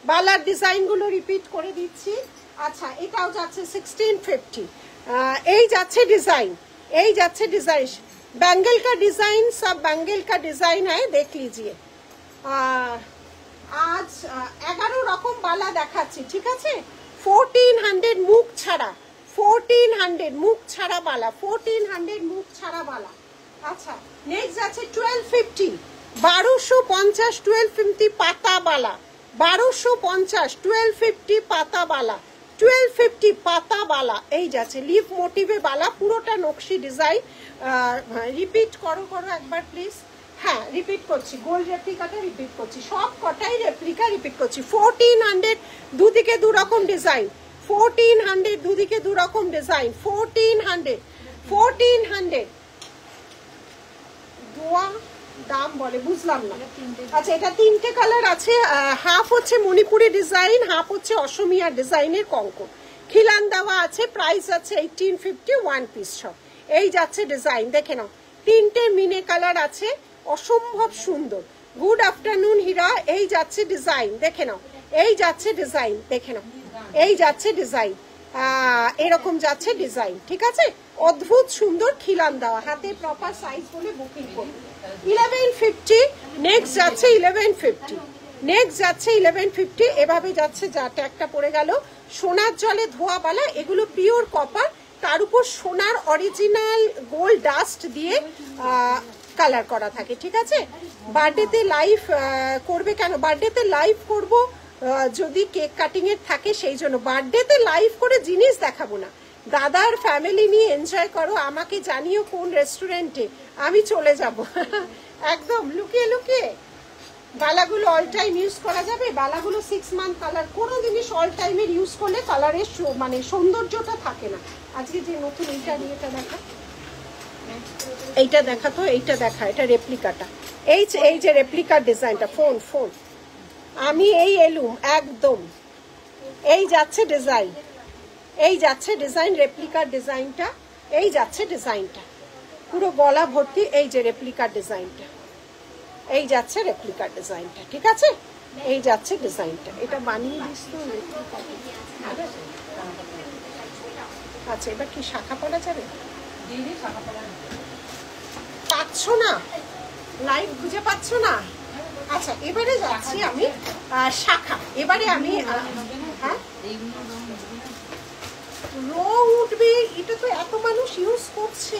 বালার ডিজাইনগুলো রিপিট করে দিচ্ছি। আচ্ছা, এটাও যাচ্ছে 1650। এই যাচ্ছে ডিজাইন, এই যাচ্ছে ডিজাইন। बैंगल का डिजाइन सब बैंगल का डिजाइन है, देख लीजिए। आज 11 রকম বালা দেখাচ্ছি, ঠিক আছে। 1400 মুখ ছাড়া, 1400 মুখ ছাড়া বালা, 1400 মুখ ছাড়া বালা। আচ্ছা, নেক্সট আছে 1250, 1250, 1250 পাতা বালা, 1250, 1250 পাতা বালা, 1250 পাতা বালা। এই যাচ্ছে লিভ মোটিভে বালা, পুরোটা নকশি ডিজাইন। রিপিট করো করো একবার প্লিজ। হ্যাঁ রিপিট করছি, গোল্ড রেপ্লিকাটা রিপিট করছি, সব কটাই রেপ্লিকা রিপিট করছি। 1400 দুদিকে 2 রকম ডিজাইন, 1400 দুদিকে 2 রকম ডিজাইন, 1400, 1400। দোয়া দাম বলে বুঝলাম না। আচ্ছা, এটা 3টে কালার আছে। হাফ হচ্ছে মণিপুরি ডিজাইন, হাফ হচ্ছে অসমিয়া ডিজাইনের কঙ্কন, খিলান দেওয়া আছে। প্রাইস আছে 1850 ওয়ান পিস সব। এই যাচ্ছে ডিজাইন, দেখে নাও। 3টে মিনে কালার আছে, অসম্ভব সুন্দর। গুড আফটারনুন হীরা। এই যাচ্ছে ডিজাইন, দেখে নাও। এই যাচ্ছে ডিজাইন, দেখে নাও। এই যাচ্ছে ডিজাইন, এরকম যাচ্ছে ডিজাইন, ঠিক আছে, অদ্ভুত সুন্দর খিলান দেওয়া, হাতে প্রপার সাইজ বলে বুকিং করুন। 1150। নেক্সট যাচ্ছে 1150, নেক্সট যাচ্ছে 1150। এভাবে যাচ্ছে, যাটা একটা পড়ে গেল সোনার জলে ধোয়া বালা। এগুলো পিওর কপার, তার উপর সোনার অরিজিনাল গোল্ড ডাস্ট দিয়ে কালার করা থাকে, ঠিক আছে। বার্থডেতে লাইভ করবে কেন? বার্থডেতে লাইভ করব যদি কেক কাটিং এর থাকে, সেই জন্য। বার্থডেতে লাইভ করে জিনিস দেখাবো না, দাদার ফ্যামিলি নিয়ে এনজয় করো। আমাকে জানিও কোন রেস্টুরেন্টে, আমি চলে যাব। একদম লুকিয়ে লুকিয়ে। বালাগুলো অল টাইম ইউজ করা যাবে, বালাগুলো 6 মান্থ কালার। কোনো জিনিস অল টাইমের ইউজ করলে কালারের মানে সৌন্দর্যটা থাকে না। আজকে যে নতুন এইটা নিয়ে এটা দেখা, এইটা দেখা তো, এইটা দেখা, এটা রেপ্লিকাটা। এই যে রেপ্লিকার ডিজাইনটা, ফোন ফোন আমি এই এলুম একদম। এই যাচ্ছে ডিজাইন, এই যাচ্ছে ডিজাইন, রেপ্লিকার ডিজাইনটা। এই যাচ্ছে ডিজাইনটা পুরো গলা ভর্তি। এই যে রেপ্লিকার ডিজাইনটা, এই যাচ্ছে রেপ্লিকার ডিজাইনটা, ঠিক আছে। এই যাচ্ছে ডিজাইনটা, এটা বানিয়ে দিস তো। আচ্ছা, এবার কি শাখা পলা যাবে? পাচ্ছ না, লাইভ খুঁজে পাচ্ছ না? আচ্ছা, এবারে যাচ্ছি আমি শাখা। এবারে আমি হ্যাঁ রং উঠবে, এটা তো এত মানুষ ইউজ করছে।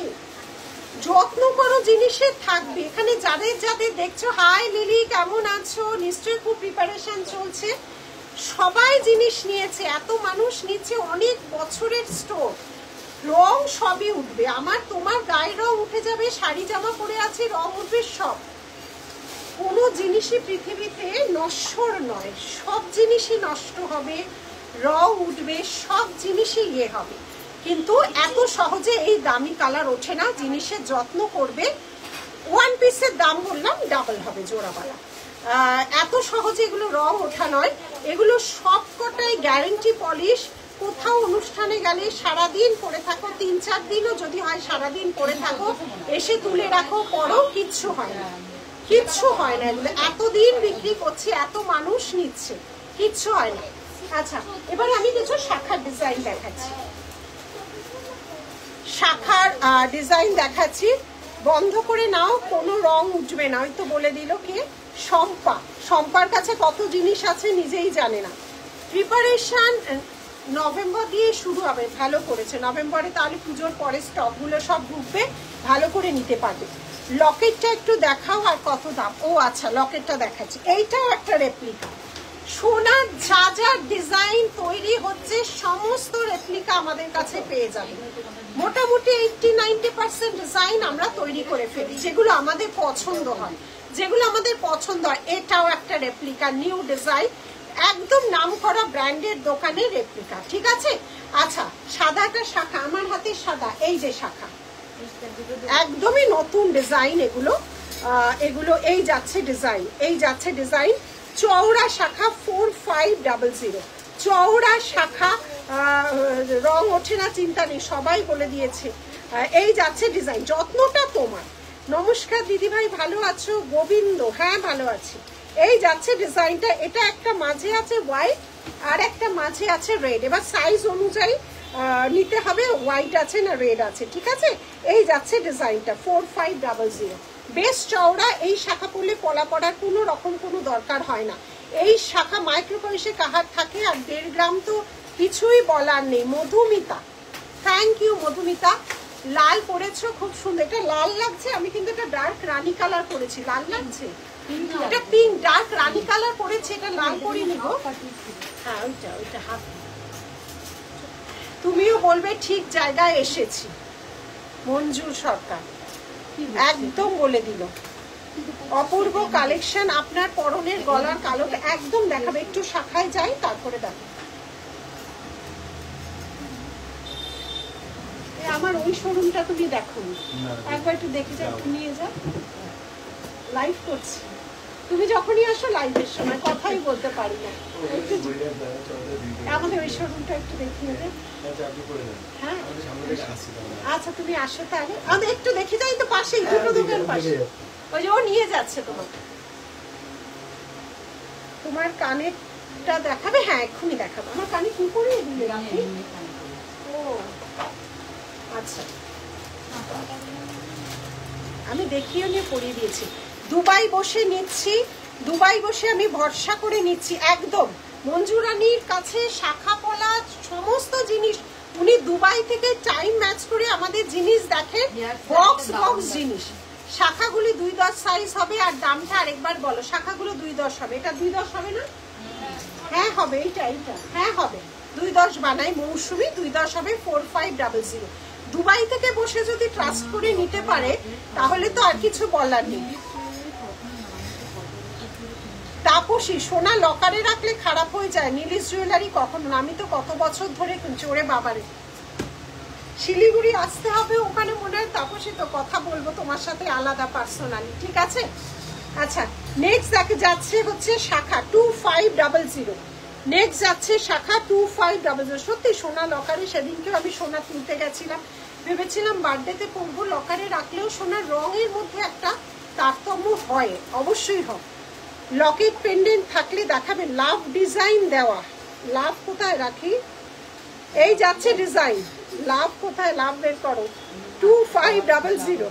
যত্ন করো জিনিসের থাকবে। এখানে যাদের যাদের দেখছো, হাই লিলি, কেমন আছো? নিশ্চয়ই খুব প্রিপারেশন চলছে, সবাই জিনিস নিয়েছে, এত মানুষ নিচ্ছে, অনেক বছরের স্টোর। রং সবই উঠবে, আমার তোমার গায়ের রং উঠে যাবে, শাড়ি জামা পরে আছে, রং উঠবে সব। কোনো জিনিসই পৃথিবীতে নশ্বর নয়, সব জিনিসই নষ্ট হবে, রং উঠবে, সব জিনিসই ইয়ে হবে। কিন্তু এত সহজে এই দামি কালার ওঠে না, জিনিসের যত্ন করবে। ওয়ান পিসের দাম বললাম ডাবল হবে জোড়াওয়ালা। এত সহজে এগুলো রং ওঠা নয়, এগুলো সবকটাই গ্যারেন্টি পলিশ। কোথাও অনুষ্ঠানে গেলে সারাদিন পরে থাকো, 3-4 দিনও যদি হয় সারাদিন পরে থাকো, এসে তুলে রাখো, পরও কিচ্ছু হয় না, কিচ্ছু হয় না। এগুলো এতদিন বিক্রি করছি, এত মানুষ নিচ্ছে, কিচ্ছু হয় না। আচ্ছা, এবার আমি কিছু শাখার ডিজাইন দেখাচ্ছি, শাখার ডিজাইন দেখাচ্ছি। বন্ধ করে নাও, কোনো রং উঠবে না। ওই তো বলে দিল কে, শম্পা। শম্পার কাছে কত জিনিস আছে নিজেই জানে না। প্রিপারেশন নভেম্বর দিয়ে শুরু হবে, ভালো করেছে নভেম্বরে, তাহলে পুজোর পরে স্টকগুলো সব ঢুকবে, ভালো করে নিতে পারবে। লকেটটা একটু দেখাও, আর কত দাম? ও আচ্ছা, লকেটটা দেখাচ্ছি, এইটাও একটা রেপ্লিকা। সোনার যা যা ডিজাইন তৈরি হচ্ছে সমস্ত রেপ্লিকা আমাদের কাছে পেয়ে যাবে। মোটামুটি 80-90% ডিজাইন আমরা তৈরি করে ফেলি, যেগুলো আমাদের পছন্দ হয়, যেগুলো আমাদের পছন্দ হয়। এটাও একটা রেপ্লিকা, নিউ ডিজাইন, একদম নামকরা ব্র্যান্ডের দোকানের রেপ্লিকা, ঠিক আছে? আচ্ছা, সাদাটা শাখা, আমার হাতে সাদা, এই যে শাখা, একদমই নতুন ডিজাইন এগুলো। এগুলো এই যাচ্ছে ডিজাইন, এই যাচ্ছে ডিজাইন। চওড়া শাখা 4500, চওড়া শাখা, রং ওঠে না, চিন্তা নেই, সবাই বলে দিয়েছে। এই যাচ্ছে ডিজাইন, যত্নটা তোমার। নমস্কার দিদিভাই, ভালো আছো? গোবিন্দ, হ্যাঁ ভালো আছি। এই যাচ্ছে ডিজাইনটা, এটা একটা মাঝে আছে হোয়াইট, আর একটা মাঝে আছে রেড। এবার সাইজ অনুযায়ী নিতে হবে, হোয়াইট আছে না রেড আছে, ঠিক আছে? এই যাচ্ছে ডিজাইনটা 4500, বেশ চওড়া। এই শাখা পরলে পলা পড়ার কোনো রকম কোনো দরকার হয় না। এই শাখা মাইক্রোপয়সে কাহার থাকে, আর 1.5 গ্রাম তো কিছুই বলার নেই। Madhumita, thank you Madhumita. লাল পরেছো, খুব সুন্দর, এটা লাল লাগছে। আমি কিন্তু এটা ডার্ক রানী কালার পরেছি, লাল লাগছে? এটা পিঙ্ক, ডার্ক রানী কালার পরেছে, এটা লাল পরিনি গো। হ্যাঁ, ওইটা ওইটা হাত। তুমিও বলবে ঠিক জায়গায় এসেছি। মঞ্জুর সরকার একদম বলে দিল। অপূর্ব কালেকশন, আপনার পরনের গলার কালোটা একদম দেখাবে। একটু শাখায় যাই, তারপরে দেখো। আমার ওই শোরুমটা তুমি দেখো, একবার একটু দেখে যাও, নিয়ে যাও। লাইভ করছি, তুমি যখনই আসো লাইভের সময় কথাই বলতে পারি না। আমাদের ওই শোরুমটা একটু দেখিয়ে দে। হ্যাঁ আচ্ছা, তুমি আসো তাহলে, আমি একটু দেখে যাই তো, পাশেই দুটো দোকান পাশে। ওই যে ও নিয়ে যাচ্ছে তোমাকে। তোমার কানেরটা দেখাবে? হ্যাঁ এক্ষুনি দেখাবো। আমার কানে কি পরিয়ে দিলে? ও আচ্ছা, আমি দেখিয়ে নিয়ে পরিয়ে দিয়েছি। দুবাই বসে নিচ্ছি, দুবাই বসে আমি ভরসা করে নিচ্ছি একদম। মঞ্জুরানির কাছে শাখা পলা সমস্ত জিনিস, উনি দুবাই থেকে টাইম ম্যাচ করে আমাদের জিনিস দেখেন, বক্স বক্স জিনিস। শাখাগুলি 2-10 সাইজ হবে। আর দামটা আরেকবার বলো। শাখাগুলো 2-10 হবে, এটা 2-10 হবে না? হ্যাঁ হবে, এইটা এইটা, হ্যাঁ হবে। 2-10 বানাই মৌসুমি, 2-10 হবে 4500। দুবাই থেকে বসে যদি ট্রাস্ট করে নিতে পারে, তাহলে তো আর কিছু বলার নেই। তাপসী, সোনা লকারে রাখলে খারাপ হয়ে যায়, নীলিশ জুয়েলারি কখনো না। আমি তো কত বছর ধরে চোরে বাবারে। শিলিগুড়ি আসতে হবে, ওখানে মনে হয় তাপসী তো কথা বলবো তোমার সাথে আলাদা পার্সোনালি, ঠিক আছে? আচ্ছা, নেক্সট দেখে যাচ্ছে হচ্ছে শাখা 2500। নেক্সট যাচ্ছে শাখা 2500। সত্যি সোনা লকারে, সেদিনকেও আমি সোনা তুলতে গেছিলাম, ভেবেছিলাম বার্থডেতে পরবো, লকারে রাখলেও সোনার রঙের মধ্যে একটা তারতম্য হয়, অবশ্যই হয়। লকেট পেন্ডেন্ট থাকলে দেখাবেন। লাভ ডিজাইন দেওয়া, লাভ কোথায় রাখি? এই যাচ্ছে ডিজাইন, লাভ কোথায়? লাভ বের করো। 2500,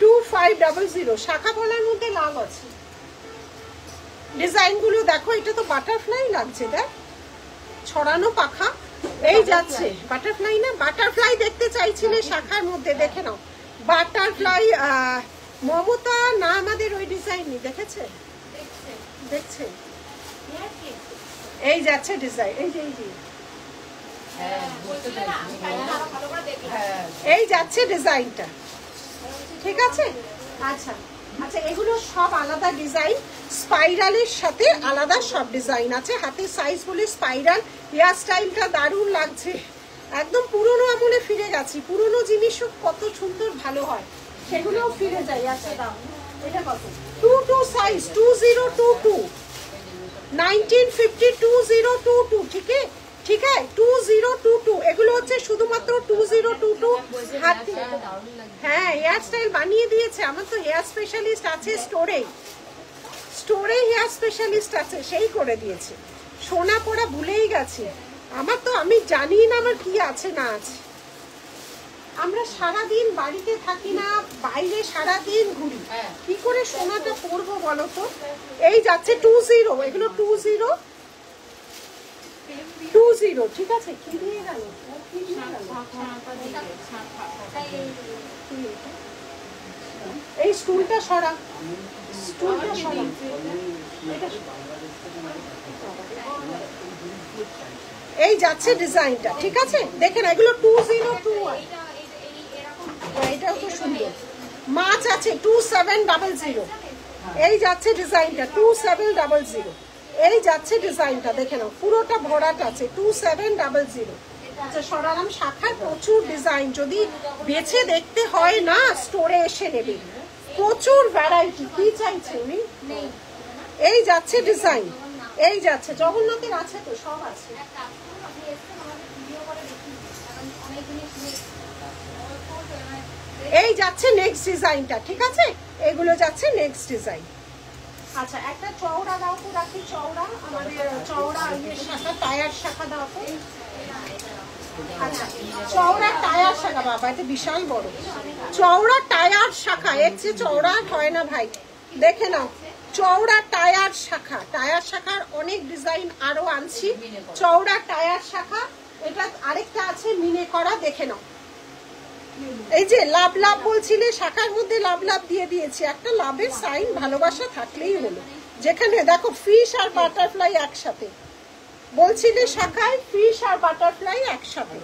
2500 শাখা বলার মধ্যে লাভ আছে। ডিজাইনগুলো দেখো, এটা তো বাটারফ্লাই লাগছে, দেখ ছড়ানো পাখা। এই যাচ্ছে বাটারফ্লাই না, বাটারফ্লাই দেখতে চাইছিলে শাখার মধ্যে, দেখে নাও বাটারফ্লাই। মমতা না আমাদের ওই ডিজাইন দেখেছে, দেখছে। এই যাচ্ছে ডিজাইন, এই যে এই যাচ্ছে ডিজাইনটা, ঠিক আছে। আচ্ছা আচ্ছা, এগুলো সব আলাদা ডিজাইন, স্পাইরালের সাথে আলাদা সব ডিজাইন আছে। হাতের সাইজ বলে স্পাইরাল। হেয়ার স্টাইলটা দারুণ লাগছে, একদম পুরনো আমলে ফিরে গেছি। পুরনো জিনিসও কত সুন্দর ভালো হয়, সেগুলোও ফিরে যাই। আচ্ছা দাও, এটা কত? 22 সাইজ, 2022, 1950, 2022, ঠিক আছে ঠিক আছে, 2022। এগুলো হচ্ছে শুধুমাত্র 2022 হাতে। হ্যাঁ, হেয়ার স্টাইল বানিয়ে দিয়েছে। আমার তো হেয়ার স্পেশালিস্ট আছে স্টোরে, স্টোরে হেয়ার স্পেশালিস্ট আছে, সেই করে দিয়েছে। সোনা পড়া ভুলেই গেছে আমার, তো আমি জানি না আমার কি আছে না আছে। আমরা সারাদিন বাড়িতে থাকি না, বাইরে সারাদিন ঘুরি, কি করে সোনাটা পরবো বলো তো? এই যাচ্ছে 20, এগুলো 20, ঠিক আছে। কি দিয়ে গেল? এই স্টুলটা সরা, স্টুলটা সরা। এই যাচ্ছে ডিজাইনটা, ঠিক আছে। দেখেন এগুলো 2021, এটাও তো সুন্দর। মাছ আছে 2700। এই যাচ্ছে ডিজাইনটা 2700। এই যাচ্ছে ডিজাইনটা, দেখে নাও পুরোটা ভরাট আছে 2700। আচ্ছা সরালাম। শাখার প্রচুর ডিজাইন, যদি বেছে দেখতে হয় না স্টোরে এসে নেবে, প্রচুর ভ্যারাইটি। কি চাইছে উনি? এই যাচ্ছে ডিজাইন, এই যাচ্ছে জগন্নাথের আছে তো, সব আছে। এই যাচ্ছে নেক্সট ডিজাইনটা, ঠিক আছে। এগুলো যাচ্ছে নেক্সট ডিজাইন। আচ্ছা একটা চওড়া দাও তো, রাখি চওড়া, আমাদের চওড়া ইয়ে শাখা, টায়ার শাখা দাও তো। আচ্ছা চওড়া টায়ার শাখা, বাবা এটা বিশাল বড় চওড়া টায়ার শাখা। এর চেয়ে চওড়া হয় না ভাই, দেখে নাও চওড়া টায়ার শাখা। টায়ার শাখার অনেক ডিজাইন আরো আনছি। চওড়া টায়ার শাখা, এটা আরেকটা আছে মিনে করা, দেখে নাও। এই যে লাভ লাভ বলছিলে, শাখার মধ্যে লাভ লাভ দিয়ে দিয়েছি। একটা লাভের সাইন, ভালোবাসা থাকলেই হলো। যেখানে দেখো ফিশ আর বাটারফ্লাই একসাথে, বলছিলে শাখায় ফিশ আর বাটারফ্লাই একসাথে,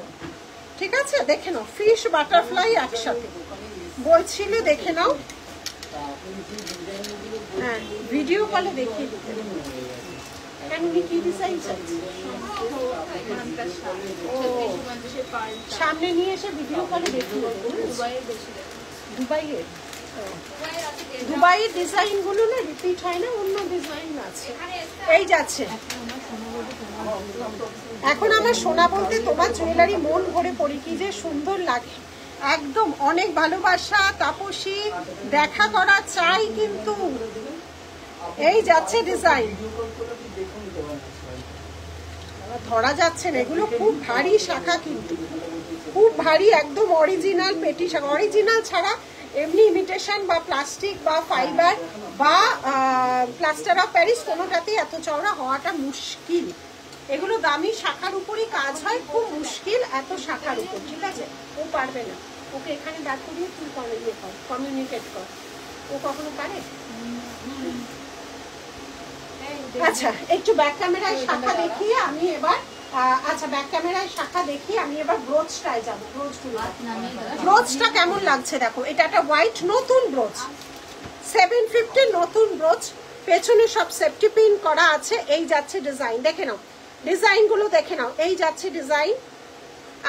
ঠিক আছে। দেখে নাও ফিশ বাটারফ্লাই একসাথে বলছিলে, দেখে নাও। হ্যাঁ ভিডিও কলে দেখিয়ে দিতে। কি ডিজাইন চাইছে? সামনে নিয়ে এসে ভিডিও কলে দেখিয়ে দুবাইয়ের, দুবাইয়ের ডিজাইন গুলো না রিপিট হয় না, অন্য ডিজাইন আছে। এই যাচ্ছে। এখন আমার সোনা বলতে তোমার জুয়েলারি মন ভরে পড়ি, কি যে সুন্দর লাগে, একদম অনেক ভালোবাসা। তাপসী দেখা করা চাই কিন্তু। এই যাচ্ছে ডিজাইন, ধরা যাচ্ছে না, এগুলো খুব ভারী শাখা কিন্তু, খুব ভারী, একদম অরিজিনাল পেটি শাখা। অরিজিনাল ছাড়া এমনি ইমিটেশন বা প্লাস্টিক বা ফাইবার বা প্লাস্টার অফ প্যারিস কোনোটাতেই এত চওড়া হওয়াটা মুশকিল। এগুলো দামি শাখার উপরই কাজ হয়, খুব মুশকিল এত শাখার উপর, ঠিক আছে। ও পারবে না, ওকে এখানে দাঁড় করিয়ে তুই ইয়ে কর, কমিউনিকেট কর। ও কখনো পারে? আচ্ছা একটু ব্যাক ক্যামেরায় শাখা দেখিয়ে আমি এবার, আচ্ছা ব্যাক ক্যামেরায় শাখা দেখিয়ে আমি এবার ব্রোচটায় যাবো। ব্রোচগুলো, ব্রোচটা কেমন লাগছে দেখো। এটা একটা হোয়াইট নতুন ব্রোচ, 750 নতুন ব্রোচ, পেছনে সব সেফটি পিন করা আছে। এই যাচ্ছে ডিজাইন, দেখে নাও ডিজাইনগুলো, দেখে নাও। এই যাচ্ছে ডিজাইন।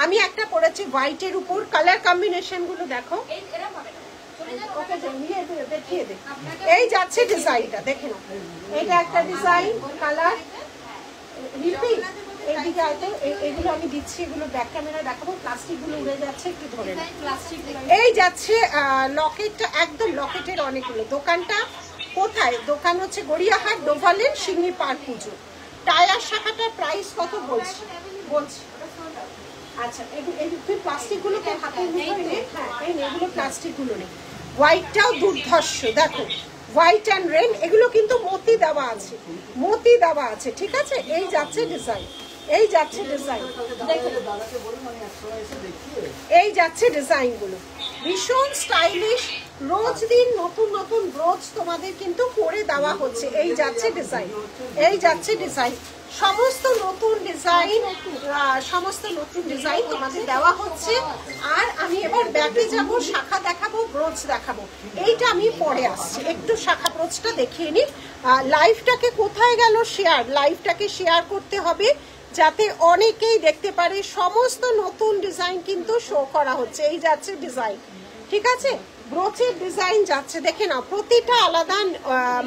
আমি একটা পরেছি হোয়াইটের উপর, কালার কম্বিনেশন গুলো দেখো। দেখিয়ে দে। এই যাচ্ছে ডিজাইনটা, দেখে নাও। এটা একটা ডিজাইন, কালার রিপিট। এইদিকে আইতে এগুলো আমি দিচ্ছি, এগুলো ব্যাক ক্যামেরা দেখাবো। প্লাস্টিক গুলো উড়ে যাচ্ছে, একটু ধরে নাও। এই যাচ্ছে লকেটটা, একদম লকেটের অনেকগুলো। দোকানটা কোথায়? দোকান হচ্ছে গড়িয়াহাট, ডোভালেন, সিংড়ি পার্ক পুজো। টায়ার শাখাটার প্রাইস কত বলছি? আচ্ছা, তুই প্লাস্টিকগুলো তো হাতের মুঠোয় নে। হ্যাঁ, এগুলো প্লাস্টিকগুলো নেই। হোয়াইটটাও দুর্ধর্ষ, দেখো হোয়াইট অ্যান্ড রেড, এগুলো কিন্তু মতি দেওয়া আছে, মতি দেওয়া আছে, ঠিক আছে? এই যাচ্ছে ডিজাইন, এই যাচ্ছে ডিজাইন, এই যাচ্ছে ডিজাইনগুলো, ভীষণ স্টাইলিশ। রোজ দিন নতুন নতুন ব্রোচ তোমাদের কিন্তু করে দেওয়া হচ্ছে। এই যাচ্ছে ডিজাইন, এই যাচ্ছে ডিজাইন, সমস্ত নতুন ডিজাইন, সমস্ত নতুন ডিজাইন তোমাদের দেওয়া হচ্ছে। আর আমি এবার ব্যাকে যাব, শাখা দেখাবো, ব্রোচ দেখাবো। এইটা আমি পরে আসছি, একটু শাখা ব্রোচটা দেখিয়ে নিই। লাইভটাকে কোথায় গেল শেয়ার? লাইভটাকে শেয়ার করতে হবে যাতে অনেকেই দেখতে পারে। সমস্ত নতুন ডিজাইন কিন্তু শো করা হচ্ছে। এই যাচ্ছে ডিজাইন, ঠিক আছে? ব্রোচের ডিজাইন যাচ্ছে, দেখে নাও, প্রতিটা আলাদা,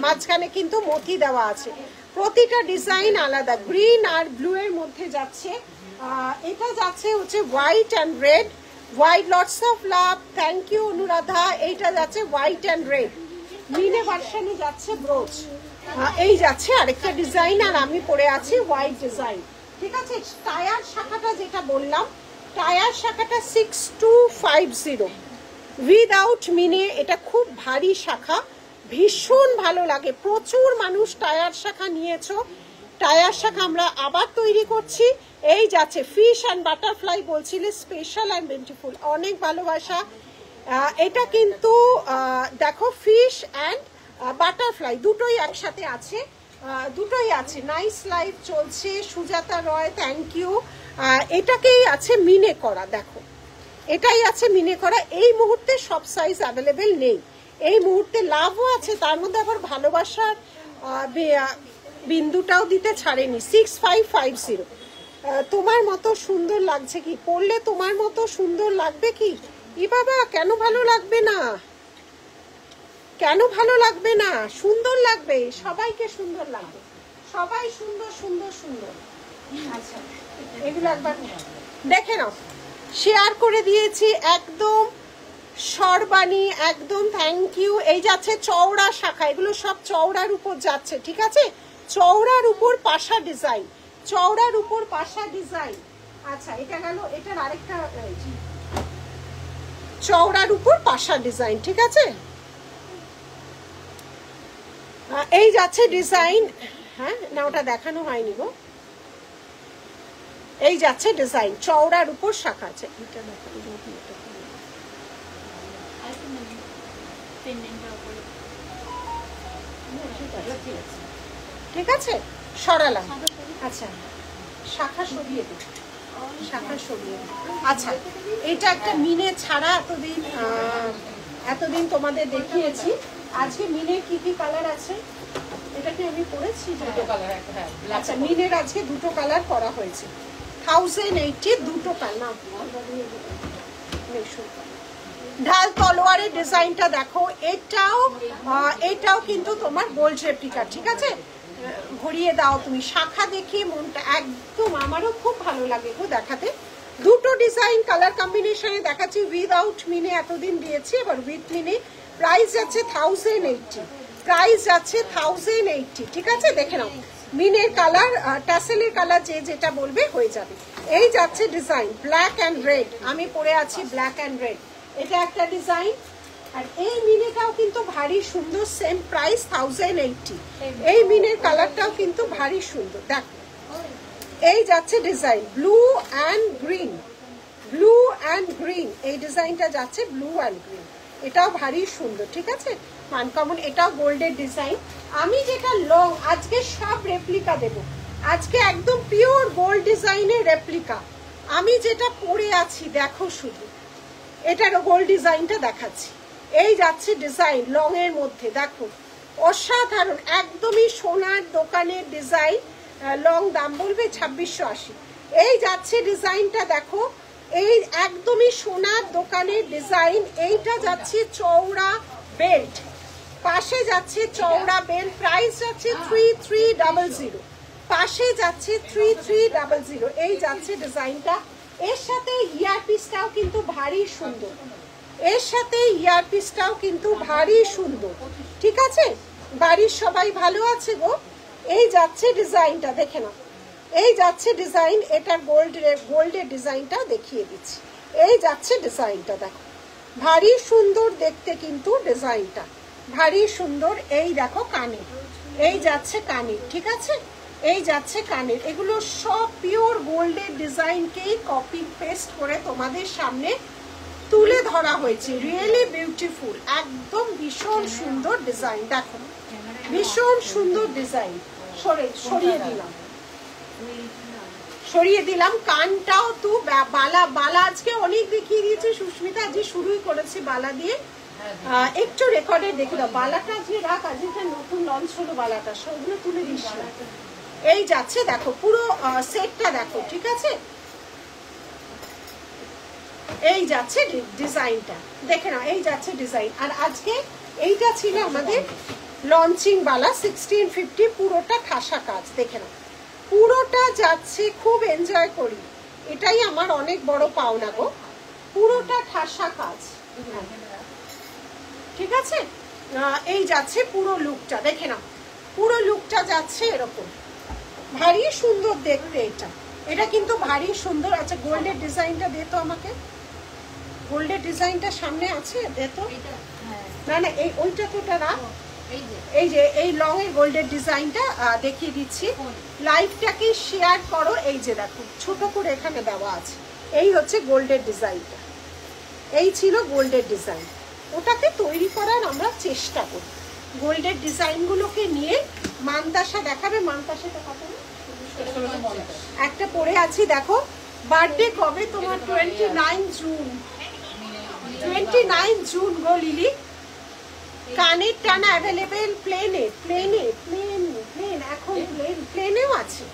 মাঝখানে কিন্তু মতি দেওয়া আছে, প্রতিটা ডিজাইন আলাদা। গ্রিন আর ব্লু এর মধ্যে যাচ্ছে। এটা যাচ্ছে হচ্ছে white and red, white, lots of love, thank you Anuradha. এইটা যাচ্ছে হোয়াইট অ্যান্ড রেড, মিনে ভার্সনে যাচ্ছে ব্রোচ। এই যাচ্ছে আরেকটা ডিজাইন, আর আমি পরে আছি হোয়াইট ডিজাইন, ঠিক আছে? টায়ার শাখাটা যেটা বললাম, টায়ার শাখাটা 6250 উইদাউট মিনে। এটা খুব ভারী শাখা, ভীষণ ভালো লাগে, প্রচুর মানুষ টায়ার শাখা নিয়েছো। টায়ার শাখা আমরা আবার তৈরি করছি। এই যাচ্ছে ফিশ অ্যান্ড বাটারফ্লাই, বলছিলে স্পেশাল অ্যান্ড বিউটিফুল, অনেক ভালোবাসা। এটা কিন্তু দেখো ফিশ অ্যান্ড বাটারফ্লাই দুটোই একসাথে আছে, দুটোই আছে। নাইস লাইফ চলছে, সুজাতা রয়, থ্যাংক ইউ। এটাকেই আছে মিনে করা, দেখো এটাই আছে মিনে করা। এই মুহূর্তে সব সাইজ অ্যাভেলেবেল নেই, এই মুহূর্তে লাভও আছে, তার মধ্যে আবার ভালোবাসার বিন্দুটাও দিতে ছাড়েনি। 6550। তোমার মতো সুন্দর লাগছে কি? পরলে তোমার মতো সুন্দর লাগবে কি? ই বাবা, কেন ভালো লাগবে না? কেন ভালো লাগবে না? সুন্দর লাগবে, সবাইকে সুন্দর লাগবে, সবাই সুন্দর সুন্দর সুন্দর। আচ্ছা, এগুলো একবার দেখে নাও, শেয়ার করে দিয়েছি একদম। সর্বাণী একদম থ্যাংক ইউ। এই যাচ্ছে চওড়া শাখা, এগুলো সব চওড়ার উপর যাচ্ছে, ঠিক আছে? চওড়ার উপর পাশা ডিজাইন, চওড়ার উপর পাশা ডিজাইন। আচ্ছা, এটা গেল, এটার আরেকটা চওড়ার উপর পাশা ডিজাইন, ঠিক আছে? এই যাচ্ছে ডিজাইন। হ্যাঁ না, ওটা দেখানো হয়নি গো। এই যাচ্ছে ডিজাইন, চওড়ার উপর শাখা আছে। এটা ঠিক আছে, সরালাম। আচ্ছা, শাখা সরিয়ে দিই, শাখা সরিয়ে দিই। আচ্ছা, এটা একটা মিনে ছাড়া এতদিন তোমাদের দেখিয়েছি। আজকে মিনের কি কি কালার আছে এটা কি আমি পড়েছি? আচ্ছা, মিনের আজকে দুটো কালার করা হয়েছে। 1080 দুটো কালার। ঢাল তলোয়ারের ডিজাইনটা দেখো, এটাও কিন্তু তোমার গোল্ড রেপ্লিকা, ঠিক আছে? ঘুরিয়ে দাও তুমি, শাখা দেখি মনটা একদম, আমারও খুব ভালো লাগে গো দেখাতে। দুটো ডিজাইন কালার কম্বিনেশনে দেখাচ্ছি। উইদাউট মিনে এতদিন দিয়েছি, এবার উইথ মিনে। প্রাইস যাচ্ছে 1080, প্রাইস যাচ্ছে 1080, ঠিক আছে? দেখে নাও, মিনের কালার, টাসেলের কালার যে যেটা বলবে হয়ে যাবে। এই যাচ্ছে ডিজাইন ব্ল্যাক অ্যান্ড রেড, আমি পরে আছি ব্ল্যাক অ্যান্ড রেড। এটা একটা ডিজাইন, আর এই মিনেটাও কিন্তু ভারী সুন্দর, সেম প্রাইস 1080। এই মিনের কালারটাও কিন্তু ভারী সুন্দর, দেখো। এই যাচ্ছে design blue and green, blue and green, এই ডিজাইনটা যাচ্ছে ব্লু অ্যান্ড গ্রিন, এটাও ভারী সুন্দর, ঠিক আছে? আনকমন, এটাও গোল্ডের ডিজাইন। আমি যেটা লং, আজকে সব রেপ্লিকা দেব, আজকে একদম পিওর গোল্ড ডিজাইনের রেপ্লিকা। আমি যেটা পরে আছি দেখো শুধু, এটারও গোল্ড ডিজাইনটা দেখাচ্ছি। এই যাচ্ছে ডিজাইন লং এর মধ্যে, দেখো অসাধারণ, একদমই সোনার দোকানের ডিজাইন। লং দাম বলবে 2680। এই যাচ্ছে ডিজাইনটা দেখো, এই একদমই সোনার দোকানের ডিজাইন। এইটা যাচ্ছে চওড়া বেল্ট, পাশে যাচ্ছে চওড়া বেল্ট, প্রাইস যাচ্ছে 3300, পাশে যাচ্ছে 3300। এই যাচ্ছে ডিজাইনটা। এর সাথে ইয়ারপিসটাও কিন্তু ভারী সুন্দর, এর সাথে ইয়ারপিসটাও কিন্তু ভারী সুন্দর, ঠিক আছে? বাড়ির সবাই ভালো আছে গো? এই যাচ্ছে ডিজাইনটা, দেখে নাও। এই যাচ্ছে ডিজাইন, এটার গোল্ডের ডিজাইনটা দেখিয়ে দিচ্ছি। এই যাচ্ছে ডিজাইনটা, দেখো ভারী সুন্দর দেখতে, কিন্তু ডিজাইনটা ভারী সুন্দর। এই দেখো কানের, এই যাচ্ছে কানের, ঠিক আছে? এই যাচ্ছে কানের। এগুলো সব পিওর গোল্ডের ডিজাইনকেই কপি পেস্ট করে তোমাদের সামনে তুলে ধরা হয়েছে। রিয়েলি বিউটিফুল, একদম ভীষণ সুন্দর ডিজাইন। দেখো ভীষণ সুন্দর ডিজাইন। সরিয়ে দিলাম কানটাও তো। বালা বালা আজকে অনেক দেখিয়ে দিয়েছে সুস্মিতা, আজকে শুরুই করেছি বালা দিয়ে। একটু রেকর্ডে দেখে দাও বালাটা, আজকে রাখ, আজকে নতুন লঞ্চ হলো বালাটা, সবগুলো তুলে দিস না। এই যাচ্ছে দেখো পুরো সেটটা দেখো, ঠিক আছে? এই যাচ্ছে ডিজাইনটা, দেখে নাও। এই যাচ্ছে ডিজাইন। আর আজকে এইটা ছিল আমাদের লঞ্চিং বালা 1650, পুরোটা ঠাসা কাজ, দেখে নাও পুরোটা যাচ্ছে। খুব এনজয় করি, এটাই আমার অনেক বড় পাওনা গো। পুরোটা ঠাসা কাজ, ঠিক আছে? এই যাচ্ছে পুরো লুকটা, দেখে নাও পুরো লুকটা যাচ্ছে এরকম। ভারী সুন্দর দেখতে এটা, এটা কিন্তু ভারী সুন্দর। আচ্ছা গোল্ডের ডিজাইনটা দে তো আমাকে, গোল্ডের ডিজাইনটা সামনে আছে, দে তো। না না, এই ওইটা তোটা রাখ। এই যে এই লং এর গোল্ডের ডিজাইনটা দেখিয়ে দিচ্ছি। লাইভটাকে শেয়ার করো। এই যে দেখো ছোট করে এখানে দেওয়া আছে। এই হচ্ছে গোল্ডের ডিজাইনটা, এই ছিল গোল্ডের ডিজাইন। ওটাকে তৈরি করার আমরা চেষ্টা করি। গোল্ডের ডিজাইনগুলোকে নিয়ে মানতাসা দেখাবে। মানতাসাটা কত? একটা পরে আছি, দেখো। বার্থডে কবে তোমার? 29 জুন। 29 জুন গো লিলি। কানের টানা অ্যাভেলেবেল প্লেনে, এখন প্লেনেও আছে।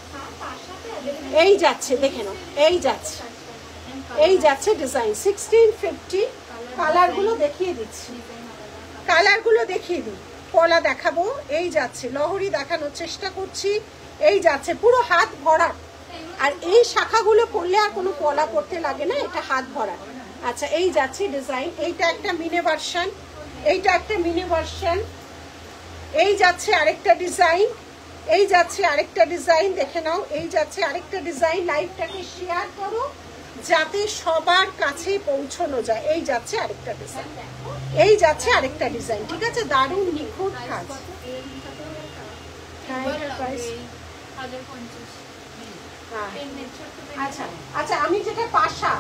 এই যাচ্ছে, দেখে নাও এই যাচ্ছে, এই যাচ্ছে ডিজাইন 1650। কালারগুলো দেখিয়ে দিচ্ছি, কালারগুলো দেখিয়ে দিই। পলা দেখাবো, এই যাচ্ছে লহরি দেখানোর চেষ্টা করছি। এই যাচ্ছে পুরো হাত ভরা। আর এই শাখাগুলো পরলে আর কোনো পলা পরতে লাগে না, এটা হাত ভরা। আচ্ছা এই যাচ্ছে ডিজাইন। এইটা একটা মিনি ভার্সন, এইটা একটা মিনি ভার্সন। এই যাচ্ছে আরেকটা ডিজাইন, এই যাচ্ছে আরেকটা ডিজাইন, দেখে নাও। এই যাচ্ছে আরেকটা ডিজাইন। লাইভটাকে শেয়ার করো যাতে সবার কাছে পৌঁছানো যায়। এই যাচ্ছে আরেকটা ডিজাইন, এই যাচ্ছে আরেকটা ডিজাইন, ঠিক আছে? দারুণ নিখুঁত কাজ। আচ্ছা আচ্ছা, আমি যেটা পাশা,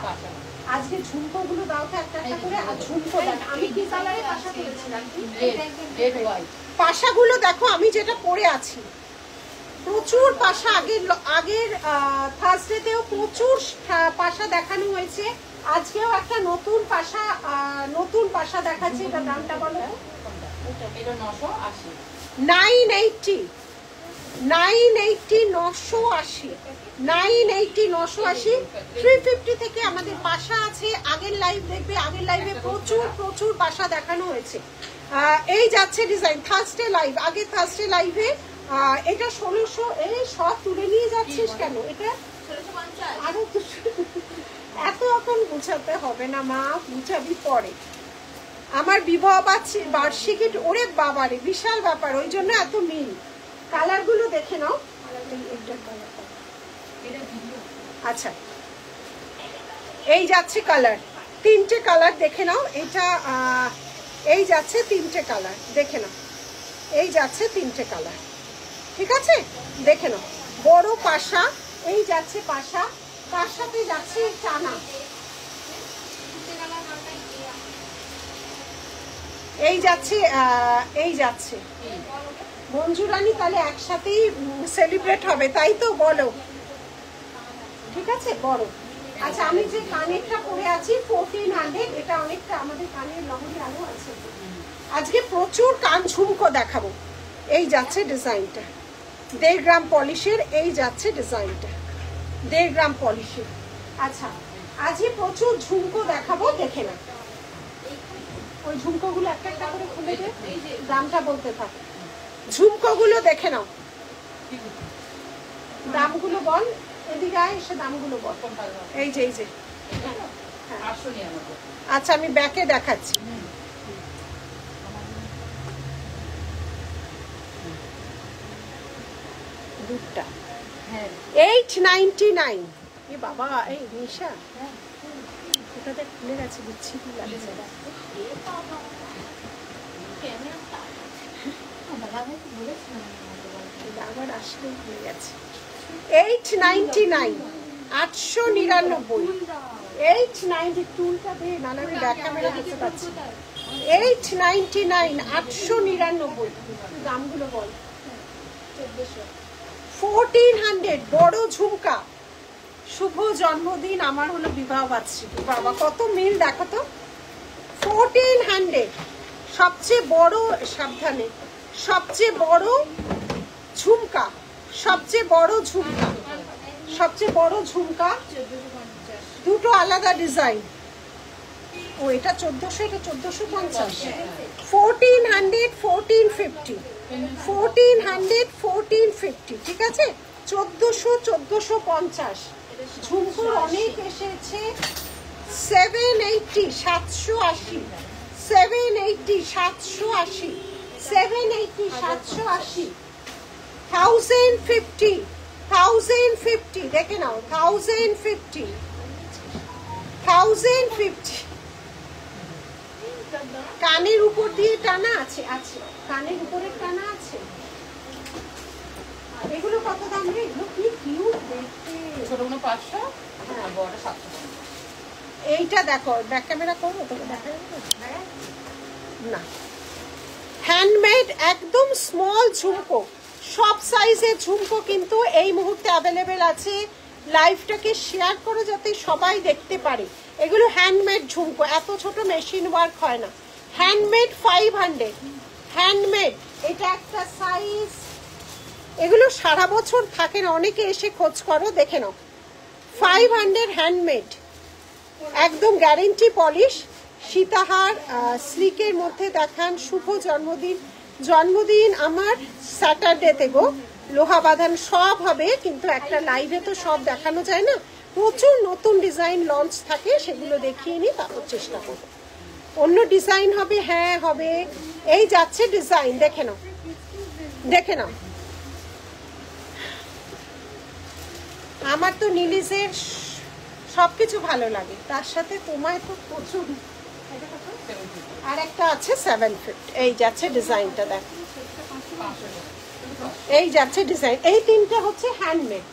আজকে ঝুমকো গুলো দাও তো একটা একটা করে। আর ঝুমকো আমি কি কালারে পাশা করেছিলাম? পাশাগুলো দেখো আমি যেটা পরে আছি, প্রচুর পাশা। আগের থার্সডেতেও প্রচুর পাশা দেখানো হয়েছে। আজকেও একটা নতুন পাশা দেখাচ্ছি। এটার দামটা বলো। এটা 980, 980, 980, 980, 980, 980। 350 থেকে আমাদের পাশা আছে। আগের লাইভ দেখবে, আগের লাইভে প্রচুর পাশা দেখানো হয়েছে। এই যাচ্ছে ডিজাইন থার্সডে লাইভ, আগের থার্সডে লাইভে। এটা 1600। এই সব তুলে নিয়ে যাচ্ছিস কেন? এটা আরো এত এখন বুঝাতে হবে না মা, বুঝাবি পরে। আমার বিবাহ বার্ষিকী, ওরে বাবারে বিশাল ব্যাপার, ওই জন্য এত মিল। কালারগুলো দেখে নাও। আচ্ছা এই যাচ্ছে কালার, 3টে কালার দেখে নাও। এটা এই যাচ্ছে 3টে কালার, দেখে নাও। এই যাচ্ছে 3টে কালার, ঠিক আছে? দেখে নাও বড় পাশা। এই যাচ্ছে পাশা, তার সাথে যাচ্ছে টানা। এই যাচ্ছে এই যাচ্ছে মঞ্জুরানী। তাহলে একসাথেই সেলিব্রেট হবে, তাই তো? বলো, ঠিক আছে বড়। আচ্ছা আমি যে কানেরটা পরে আছি 1400, এটা অনেকটা আমাদের কানের লহরি আলো আছে। আজকে প্রচুর কান ঝুমকো দেখাবো। এই যাচ্ছে ডিজাইনটা 1.5 গ্রাম পলিশের। এই যাচ্ছে ডিজাইনটা 1.5 গ্রাম পলিশের। আচ্ছা আজকে প্রচুর ঝুমকো দেখাবো, দেখে না। ওই ঝুমকোগুলো একটা একটা করে খুলে দে, দামটা বলতে থাকে। ঝুমকোগুলো দেখে নাও, দামগুলো বল। এদিকে আয়, এসে দামগুলো বল। এই যে এই যে, আচ্ছা আমি ব্যাকে দেখাচ্ছি। দুধটা 899। এ বাবা, এই নিশা ওটাতে খুলে গেছে, বিচ্ছিরি লাগছে। আবার আসলেই খুলে গেছে। 899, 899। 890, টুলটা দে, নাহলে আমি ব্যাক ক্যামেরা দেখতে পাচ্ছি। 899, 899। দামগুলো বল। 1400, বড় ঝুমকা। শুভ জন্মদিন, আমার হলো বিবাহ বার্ষিকী। বাবা কত মিল দেখো তো। 1400, সবচেয়ে বড়, সাবধানে, সবচেয়ে বড় ঝুমকা, সবচেয়ে বড় ঝুমকা, সবচেয়ে বড় ঝুমকা। দুটো আলাদা ডিজাইন। ও এটা 1400, এটা 1450। 1400, 1450, 1400, 1450, ঠিক আছে। 1400, 1450। ঝুমকুর অনেক এসেছে। 780, 780, 780, 780, 780, 780, 1050, 1050, দেখে নাও, 1050, 1050। কানের উপর দিয়ে টানা আছে, আছে কানের উপরে টানা আছে। এগুলো কত দাম রে? এগুলো কি কিউট দেখতে। ছোটগুলো 500 আর বড়টা 700। এইটা দেখো, ব্যাক ক্যামেরা করবো তোকে দেখা যাবে না। হ্যান্ডমেড, একদম স্মল ঝুমকো, সব সাইজের ঝুমকো কিন্তু এই মুহূর্তে অ্যাভেলেবেল আছে। লাইভটাকে শেয়ার করো যাতে সবাই দেখতে পারে। এগুলো হ্যান্ডমেড ঝুমকো, এত ছোট মেশিন ওয়ার্ক হয় না। Handmade 500, handmade. এটা একটা সাইজ। এগুলো সারা বছর থাকে না, অনেকে এসে খোঁজ করো, দেখে নাও। 500, হ্যান্ডমেড, একদম গ্যারেন্টি পলিশ। সীতাহার স্লিকের মধ্যে দেখান। শুভ জন্মদিন। জন্মদিন আমার স্যাটারডেতে গো, লোহা বাঁধান সব হবে, কিন্তু একটা লাইভে তো সব দেখানো যায় না। প্রচুর নতুন ডিজাইন লঞ্চ থাকে, সেগুলো দেখিয়ে নিই, তারপর চেষ্টা করব। অন্য ডিজাইন হবে, হ্যাঁ হবে। এই যাচ্ছে ডিজাইন, দেখে নাও, দেখে নাও। আমার তো নিলিজের সবকিছু ভালো লাগে, তার সাথে তোমায় তো প্রচুর। আর একটা আছে 750। এই যাচ্ছে ডিজাইনটা, দেখ, এই যাচ্ছে ডিজাইন। এই তিনটে হচ্ছে হ্যান্ডমেড।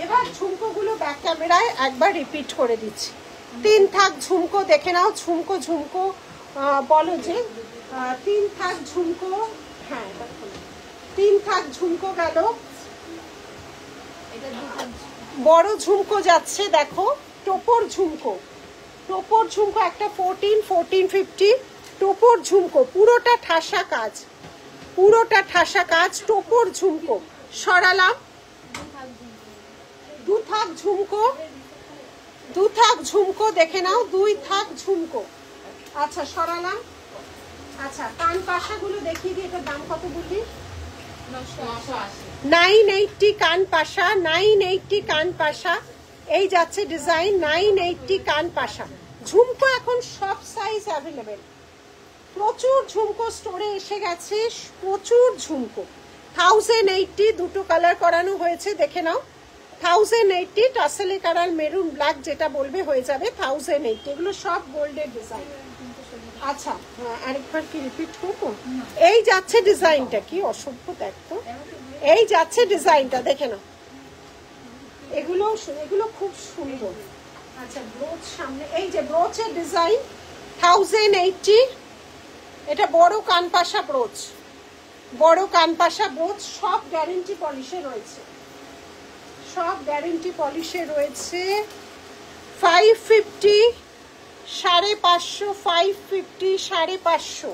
এবার ঝুমকোগুলো ব্যাক ক্যামেরায় একবার রিপিট করে দিচ্ছি। 3 থাক ঝুমকো, দেখে নাও। ঝুমকো, ঝুমকো বলো যে 3 থাক ঝুমকো। হ্যাঁ, 3 থাক ঝুমকো গেল। বড় ঝুমকো যাচ্ছে, দেখো, টোপর ঝুমকো। টোপর ঝুমকো একটা 14, 1450। টোপর ঝুমকো, পুরোটা ঠাসা কাজ, পুরোটা ঠাসা কাজ। টোপর ঝুমকো সরালাম। 2 থাক ঝুমকো, 2 থাক ঝুমকো, দেখে নাও, 2 থাক ঝুমকো। আচ্ছা, সরালাম। আচ্ছা, কান পাশাগুলো দেখিয়ে দিই। এটার দাম কত বললি? 980 কান পাশা, 980 কান পাশা। এই যাচ্ছে ডিজাইন, 980 কান পাশা। ঝুমকো এখন সব সাইজ অ্যাভেলেবেল। প্রচুর ঝুমকো স্টোরে এসে গেছে, প্রচুর ঝুমকো। 1080, দুটো কালার করানো হয়েছে, দেখে নাও। 1080, টাসেলে কালার, মেরুন ব্ল্যাক, যেটা বলবে হয়ে যাবে 1080। এগুলো সব গোল্ডের ডিজাইন। আচ্ছা, আরেকবার কি রিপিট করবো? এই যাচ্ছে ডিজাইনটা, কি অসভ্য দেখতো। এই যাচ্ছে ডিজাইনটা, দেখে নাও। এগুলো এগুলো খুব সুন্দর। আচ্ছা, ব্রোচ সামনে, এই যে ব্রোচের ডিজাইন 1080। এটা বড় কানপাশা ব্রোচ, বড় কানপাশা ব্রোচ। সব গ্যারেন্টি পলিশে রয়েছে, সব গ্যারেন্টি পলিশে রয়েছে। 550, 550, 550, 550।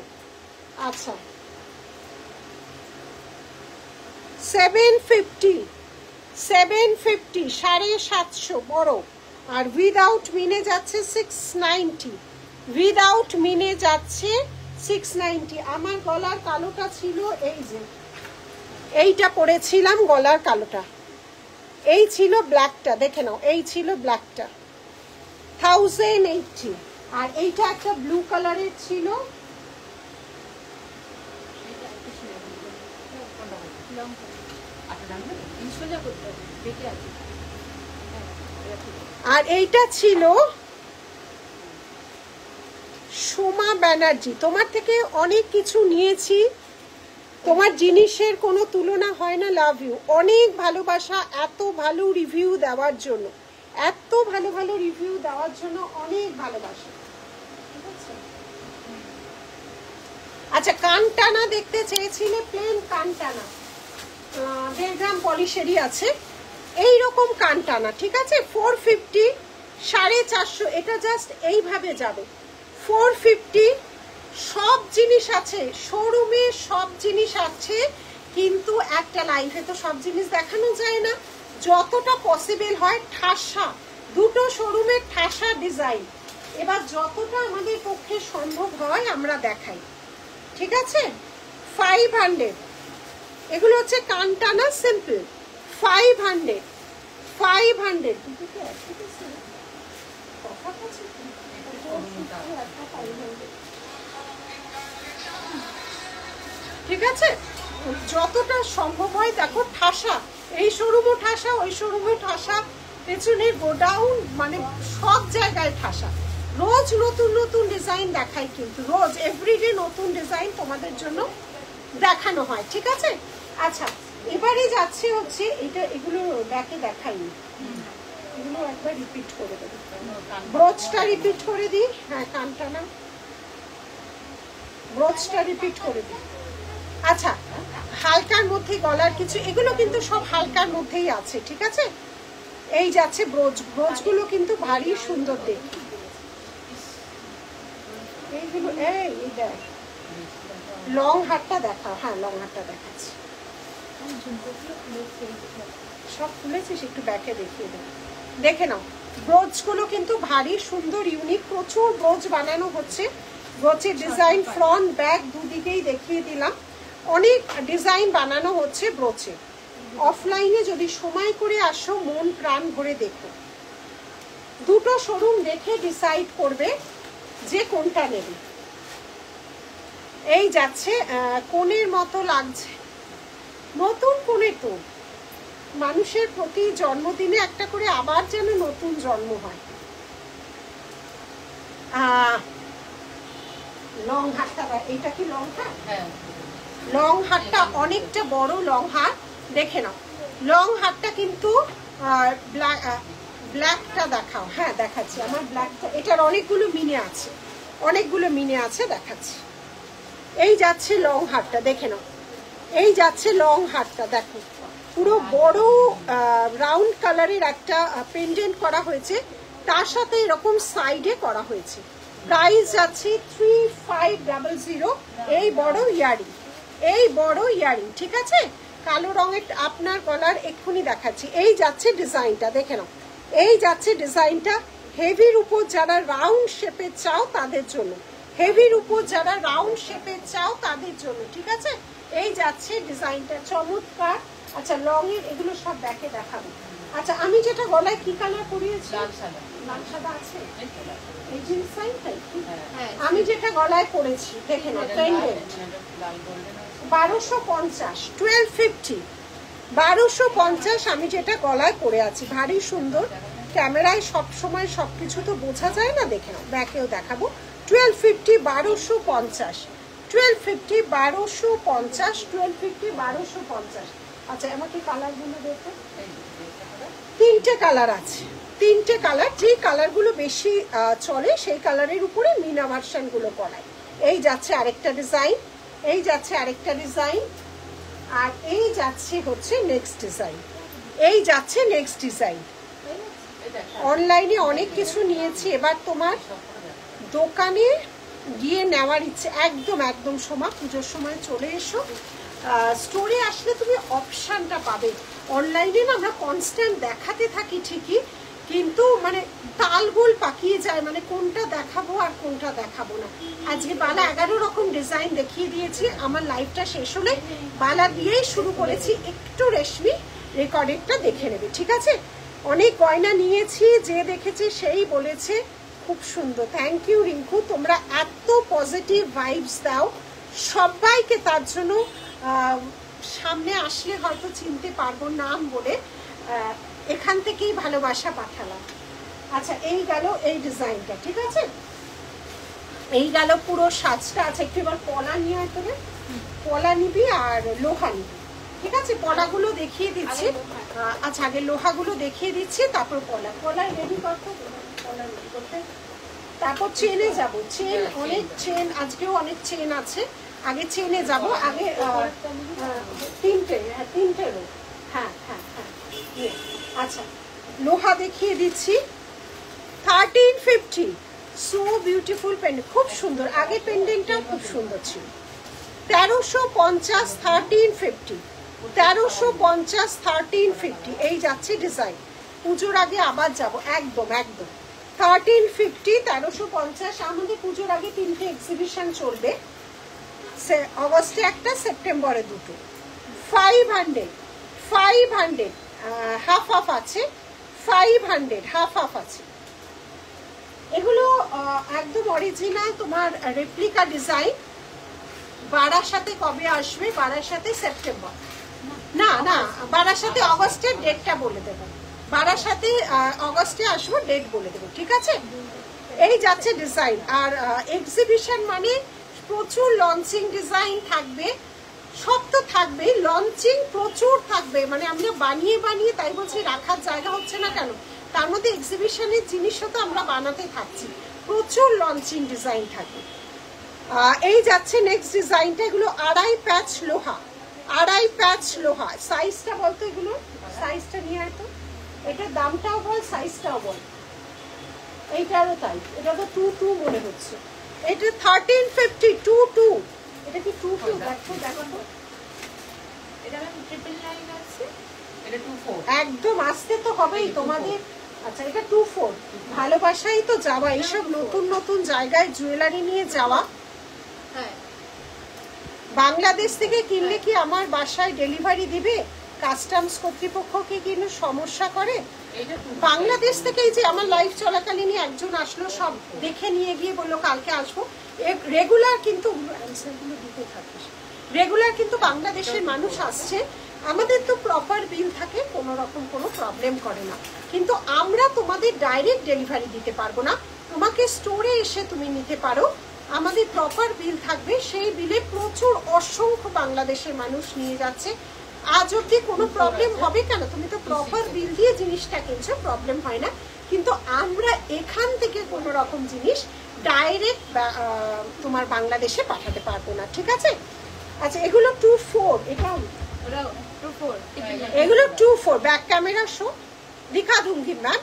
আচ্ছা, 750, 750, 750 বড়। আর উইদাউট মিনে যাচ্ছে 690, উইদাউট মিনে যাচ্ছে 690। আমার গলার কালোটা ছিল এই যে, এইটা পরেছিলাম গলার কালোটা। এই ছিল ব্ল্যাকটা, দেখে নাও, এই ছিল ব্ল্যাকটা 1080। আর এইটা একটা ব্লু কালারের ছিল, আর এইটা ছিল সোমা ব্যানার্জি, তোমার থেকে অনেক কিছু নিয়েছি, তোমার জিনিসের কোনো তুলনা হয় না, লাভ ইউ, অনেক ভালোবাসা, এত ভালো রিভিউ দেওয়ার জন্য, এত ভালো ভালো রিভিউ দেওয়ার জন্য অনেক ভালোবাসা। আচ্ছা, কানটানা দেখতে চেয়েছিলে, প্লেন কানটানা 1.5 গ্রাম পলিশেরই আছে, এইরকম কানটানা, ঠিক আছে, 450, 450, এটা জাস্ট এইভাবে যাবে 450। সব জিনিস আছে শোরুমে, সব জিনিস আছে, কিন্তু একটা লাইভে তো সব জিনিস দেখানো যায় না, যতটা পসিবল হয় ঠাসা, দুটো শোরুমের ঠাসা ডিজাইন এবার যতটা আমাদের পক্ষে সম্ভব হয় আমরা দেখাই, ঠিক আছে। 500, এগুলো হচ্ছে কানটানা সিম্পল, 500, 500, ঠিক আছে, যতটা সম্ভব হয় দেখো ঠাসা, এই শোরুমও ঠাসা, ওই শোরুমও ঠাসা, পেছনের গোডাউন, মানে সব জায়গায় ঠাসা। রোজ নতুন নতুন ডিজাইন দেখাই, কিন্তু রোজ এভরিডে নতুন ডিজাইন তোমাদের জন্য দেখানো হয়, ঠিক আছে। আচ্ছা, এবারে যাচ্ছে হচ্ছে এটা, এগুলো ব্যাকে দেখাইনি, এগুলো একবার রিপিট করে দেবো, ব্রোচটা রিপিট করে দিই, হ্যাঁ কানটানা ব্রোচটা রিপিট করে দিই। আচ্ছা, হালকার মধ্যে গলার কিছু, এগুলো কিন্তু সব হালকার মধ্যেই আছে, ঠিক আছে। এই যাচ্ছে ব্রোচ, ব্রোচগুলো কিন্তু ভারী সুন্দর দেখি, এইগুলো, এই দেখ, লং হারটা দেখা, হ্যাঁ লং হারটা দেখাচ্ছি, সব খুলেছিস, একটু ব্যাকে দেখিয়ে দেব, দেখে নাও, ব্রোচগুলো কিন্তু ভারী সুন্দর ইউনিক, প্রচুর ব্রোচ বানানো হচ্ছে, ব্রোচের ডিজাইন ফ্রন্ট ব্যাক দুদিকেই দেখিয়ে দিলাম, অনেক ডিজাইন বানানো হচ্ছে ব্রোচে। অফলাইনে যদি সময় করে আসো, মন প্রাণ ভরে দেখো, দুটো শোরুম দেখে ডিসাইড করবে যে কোনটা নেবে। এই যাচ্ছে, কোণের মতো লাগছে, নতুন কোণে তো মানুষের প্রতি জন্মদিনে একটা করে আবার যেন নতুন জন্ম হয়। লং হারটা, এইটা কি লং হার? লং হারটা অনেকটা বড় লং হার, দেখে নাও, লং হারটা কিন্তু ব্ল্যাকটা দেখাও, হ্যাঁ দেখাচ্ছি, আমার ব্ল্যাকটা, এটার অনেকগুলো মিনে আছে, অনেকগুলো মিনে আছে, দেখাচ্ছি। এই যাচ্ছে লং হারটা, দেখে নাও, এই যাচ্ছে লং হারটা, দেখো পুরো বড় রাউন্ড কালারের একটা পেন্ডেন্ট করা হয়েছে, তার সাথে এরকম সাইডে করা হয়েছে। প্রাইস যাচ্ছে 3500, এই বড় ইয়ারিং, এই বড় ইয়ারিং, ঠিক আছে, কালো রঙের আপনার গলার, এক্ষুনি দেখাচ্ছি। এই যাচ্ছে ডিজাইনটা, দেখে নাও, এই যাচ্ছে ডিজাইনটা, হেভির উপর যারা রাউন্ড শেপে চাও তাদের জন্য, হেভির উপর যারা রাউন্ড শেপে চাও তাদের জন্য, ঠিক আছে। এই যাচ্ছে ডিজাইনটা, চমৎকার। আচ্ছা, লং এর এগুলো সব ব্যাকে দেখাবো। আচ্ছা, আমি যেটা গলায় কি কালার পরিয়েছি, লাল সাদা আছে, এই ডিজাইনটাই আমি যেটা গলায় পরেছি, দেখে নাও, 1250, 1250, 1250 আমি যেটা গলায় পরে আছি, ভারী সুন্দর, ক্যামেরায় সব সময় সবকিছু তো বোঝা যায় না, দেখে নাও, ব্যাকেও দেখাবো, 1250, 1250, 1250, 1250, 1250, 1250। আচ্ছা, আমাকে কালারগুলো দেখো, তিনটে কালার আছে, তিনটে কালার, যে কালারগুলো বেশি চলে সেই কালারের উপরে মিনা ভার্সনগুলো করায়। এই যাচ্ছে আরেকটা ডিজাইন, এই যাচ্ছে আরেকটা ডিজাইন, আর এই যাচ্ছে হচ্ছে নেক্সট ডিজাইন, এই যাচ্ছে নেক্সট ডিজাইন। অনলাইনে অনেক কিছু নিয়েছি, এবার তোমার দোকানে গিয়ে নেওয়ার ইচ্ছে, একদম একদম সোমা, পুজোর সময় চলে এসো, স্টোরে আসলে তুমি অপশানটা পাবে। অনলাইনে না আমরা কনস্ট্যান্ট দেখাতে থাকি ঠিকই, কিন্তু মানে তালগোল পাকিয়ে যায়, মানে কোনটা দেখাবো আর কোনটা দেখাবো না। আজকে বালা 11 রকম ডিজাইন দেখিয়ে দিয়েছি, আমার লাইভটা শেষ হলে বালা দিয়েই শুরু করেছি, একটু রেশমি রেকর্ডেডটা দেখে নেবে, ঠিক আছে। অনেক গয়না নিয়েছি, যে দেখেছে সেই বলেছে খুব সুন্দর। থ্যাংক ইউ রিঙ্কু, তোমরা এত পজিটিভ ভাইবস দাও সবাইকে, তার জন্য সামনে আসলে হয়তো চিনতে পারবো নাম বলে এখান থেকেই ভালোবাসা পাঠালাম। আচ্ছা এই গেল এই ডিজাইনটা, ঠিক আছে, এই গেল পুরো সাজটা। আচ্ছা একটু এবার পলা নিয়ে আসতে হবে, পলা নিবি আর লোহা নিবি, ঠিক আছে। পলাগুলো দেখিয়ে দিচ্ছি, আচ্ছা আগে লোহাগুলো দেখিয়ে দিচ্ছি তারপর পলা। পলা রেডি করতে, পলা রেডি করতে, তারপর চেনে যাব। চেন অনেক চেন, আজকেও অনেক চেন আছে, আগে চেনে যাব। আগে তিনটে, হ্যাঁ তিনটে রো, হ্যাঁ হ্যাঁ হ্যাঁ। আচ্ছা লোহা দেখিয়ে দিচ্ছি, 1350, সো বিউটিফুল পেন্ডেন্ট, খুব সুন্দর। আগে পেন্ডেন্টটাও খুব সুন্দর ছিল। 1350, 1350, 1350, 1350, এই যাচ্ছে ডিজাইন। পুজোর আগে আবার যাব, একদম একদম 1350, 1350। আমাদের পুজোর আগে তিনটে এক্সিবিশন চলবে, অগস্টে একটা, সেপ্টেম্বরে দুটো। 500, 500 হাফ হাফ আছে, 500 হাফ হাফ আছে। এগুলো একদম অরিজিনাল তোমার রেপ্লিকা ডিজাইন। বারাসাতে কবে আসবে? বারাসাতে সেপ্টেম্বর, না না বারাসাতে অগস্টের ডেটটা বলে দেবো, বারাসাতে অগস্টে আসবো, ডেট বলে দেবো, ঠিক আছে। এই যাচ্ছে ডিজাইন। আর এক্সিবিশন মানে প্রচুর লঞ্চিং ডিজাইন থাকবে, সব তো থাকবে, লঞ্চিং প্রচুর থাকবে। মানে আমরা বানিয়ে বানিয়ে, তাই বলছি রাখার জায়গা হচ্ছে না কেন, তার মধ্যে এক্সিবিশনের জিনিসও তো আমরা বানাতে থাকছি, প্রচুর লঞ্চিং ডিজাইন থাকবে। এই যাচ্ছে নেক্সট ডিজাইনটা। এগুলো আড়াই প্যাচ লোহা, আড়াই প্যাচ লোহা। সাইজটা বলতো, এগুলো সাইজটা নিয়ে আয় তো, এটার দামটাও বল, সাইজটাও বল। এইটারও তাই, এটা তো 22 মনে হচ্ছে। এটা 1350, 22, এটা কি 22? দেখো দেখো তো, এটা ট্রিপল লাইন আছে, এটা 24, একদম আসতে তো হবেই তোমাদের। আচ্ছা এটা 24, ভালোবাসাই তো যাওয়া, এইসব নতুন নতুন জায়গায় জুয়েলারি নিয়ে যাওয়া। হ্যাঁ বাংলাদেশ থেকে কিনলে কি আমার বাসায় ডেলিভারি দিবে? কাস্টমস কর্তৃপক্ষ কি কোনো সমস্যা করে? বাংলাদেশ থেকে এই যে আমার লাইফ চলাকালীনই একজন আসলো, সব দেখে নিয়ে গিয়ে বললো কালকে আসবো। রেগুলার কিন্তু রেগুলার কিন্তু বাংলাদেশের মানুষ আসছে, আমাদের তো প্রপার বিল থাকে, কোনো রকম কোনো প্রবলেম করে না। কিন্তু আমরা তোমাদের ডাইরেক্ট ডেলিভারি দিতে পারবো না, তোমাকে স্টোরে এসে তুমি নিতে পারো, আমাদের প্রপার বিল থাকবে, সেই বিলে প্রচুর অসংখ্য বাংলাদেশের মানুষ নিয়ে যাচ্ছে। আজ অব্দি কোনো প্রবলেম হবে কেন? তুমি তো প্রপার বিল দিয়ে জিনিসটা কিনছো, প্রবলেম হয় না। কিন্তু আমরা এখান থেকে কোনো রকম জিনিস ডাইরেক্ট তোমার বাংলাদেশে পাঠাতে পারবো না, ঠিক আছে। আচ্ছা এগুলো 24, এটা এগুলো 24, ব্যাক ক্যামেরা শো দিখা दूंगी मैम।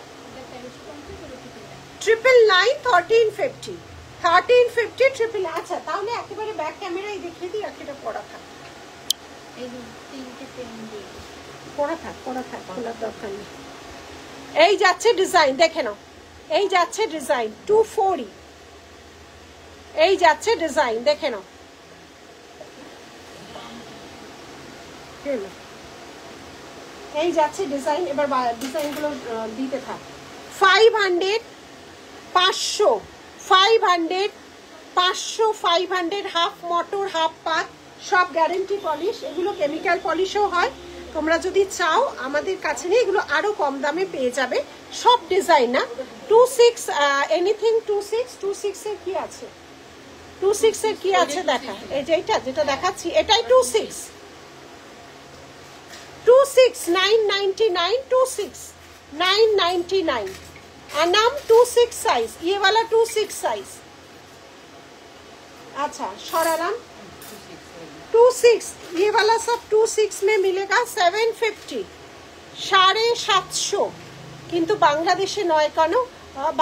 999, 1350, 1350, 999। আচ্ছা তাহলে একেবারে ব্যাক ক্যামেরাই দেখিয়ে দিই, এটা পড়া থাক, পড়া থাক, পড়া থাক, খোলার দরকার নেই। এই যাচ্ছে ডিজাইন, দেখে নাও, এই যাচ্ছে ডিজাইন 240, এই যাচ্ছে ডিজাইন, দেখে নাও। এই যাচ্ছে ডিজাইন, এবার ডিজাইনগুলো দিতে থাক। 500, 500, 500, 500, 500, হাফ মোটর হাফ পাত, সব গ্যারেন্টি পলিশ। এগুলো কেমিক্যাল পলিশও হয়, তোমরা যদি চাও আমাদের কাছে নিয়ে এগুলো আরো কম দামে পেয়ে যাবে। সব ডিজাইন না 26, এনিথিং 26, 26 এর কি আছে, 26 এর কি আছে দেখা, এই যে এটা যেটা দেখাচ্ছি এটাই 26, 26, 999, 26, 999। अनाम 26 साइज, ये वाला 26 साइज। अच्छा शौराराम 26, ये वाला सब 26 में मिलेगा 750, 750। কিন্তু বাংলাদেশে নয় কেন,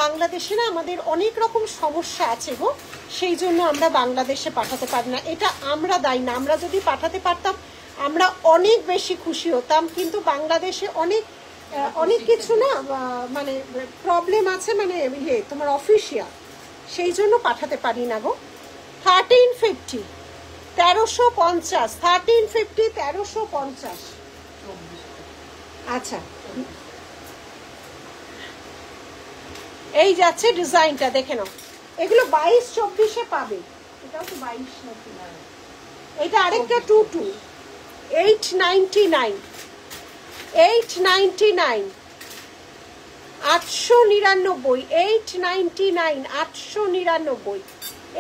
বাংলাদেশে না আমাদের অনেক রকম সমস্যা আছে গো, সেই জন্য আমরা বাংলাদেশে পাঠাতে পারি না। এটা আমরা দায়ী না, আমরা যদি পাঠাতে পারতাম আমরা অনেক বেশি খুশি হতাম। কিন্তু বাংলাদেশে অনেক অনেক কিছু না মানে প্রবলেম আছে, মানে ইয়ে তোমার অফিসিয়াল, সেই জন্য পাঠাতে পারি না গো। 1350, 1350, 1350, 1350। আচ্ছা এই যাচ্ছে ডিজাইনটা, দেখে নাও। এগুলো 22-24 পাবে, এটাও তো 22 নাকি, এটা আরেকটা 22, 899, 899, 899, 899, 899,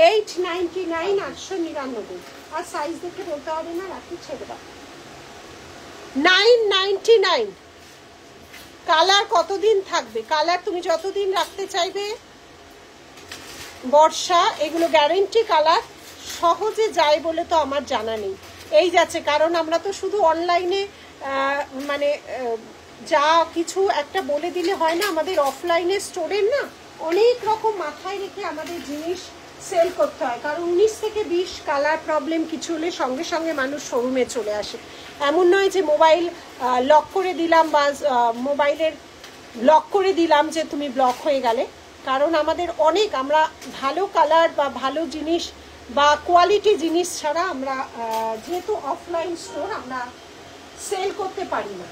899, 899। আর সাইজ দেখে বলতে হবে না, রাখি ছেড়ে দাও। 999। কালার কতদিন থাকবে? কালার তুমি যতদিন রাখতে চাইবে। বর্ষা, এগুলো গ্যারেন্টি কালার, সহজে যায় বলে তো আমার জানা নেই। এই যাচ্ছে, কারণ আমরা তো শুধু অনলাইনে মানে যা কিছু একটা বলে দিলে হয় না, আমাদের অফলাইনে স্টোরের না অনেক রকম মাথায় রেখে আমাদের জিনিস সেল করতে হয়। কারণ 19 থেকে 20 কালার প্রবলেম কিছু হলে সঙ্গে সঙ্গে মানুষ শোরুমে চলে আসে। এমন নয় যে মোবাইল লক করে দিলাম বা মোবাইলের ব্লক করে দিলাম যে তুমি ব্লক হয়ে গেলে। কারণ আমাদের অনেক, আমরা ভালো কালার বা ভালো জিনিস বা কোয়ালিটি জিনিস ছাড়া আমরা যেহেতু অফলাইন স্টোর আমরা সেল করতে পারি না।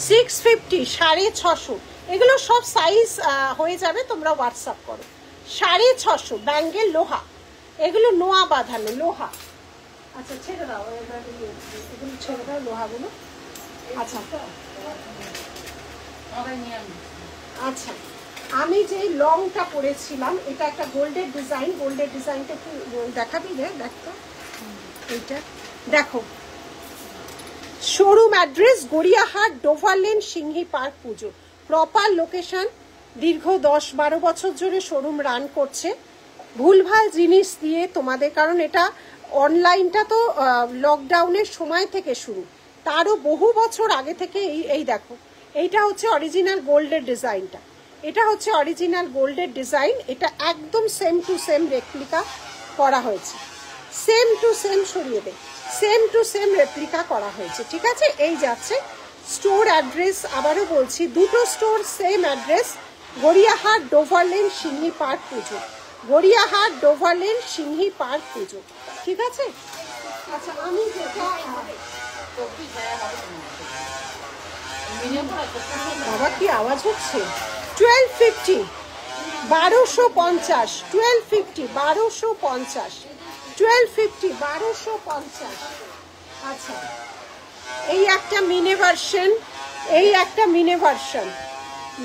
650, 650, এগুলো সব সাইজ হয়ে যাবে, তোমরা হোয়াটসঅ্যাপ করো। 650 ব্যাঙ্গেল লোহা, এগুলো নোয়া বাঁধানো লোহা। আচ্ছা ছেড়ে দাও, এগুলো ছেড়ে দাও লোহাগুলো। আচ্ছা আচ্ছা, আমি যে লংটা পরেছিলাম এটা একটা গোল্ডের ডিজাইন। গোল্ডের ডিজাইনটা একটু দেখাবি রে, দেখতো এইটা দেখো। Showroom address Gariahat, Dover Lane, Singhi Park, puja. Proper location. দীর্ঘ 10-12 বছর ধরে শোরুম রান করছে ভুলভাল জিনিস দিয়ে তোমাদের, কারণ এটা অনলাইনটা তো লকডাউনের সময় থেকে শুরু, তারও বহু বছর আগে থেকে। এই দেখো, এইটা হচ্ছে অরিজিনাল গোল্ডের ডিজাইনটা, এটা হচ্ছে অরিজিনাল গোল্ডের ডিজাইন। এটা একদম সেম টু সেম রেপ্লিকা করা হয়েছে, সেম টু সেম, সরিয়ে দে, সেম টু সেম রেপ্লিকা করা হয়েছে, ঠিক আছে। এই যাচ্ছে স্টোর অ্যাড্রেস, আবারও বলছি, দুটো store same address, Gariahat, Dover Lane, Singhi Park, puja. Gariahat, Dover Lane, Singhi Park, puja, ঠিক আছে। আচ্ছা আমি যেটা, বাবা কি আওয়াজ হচ্ছে, 1250, 1250, 1250, 1250, 1250, 1250। আচ্ছা এই একটা মিনি ভার্সন, এই একটা মিনি ভার্সন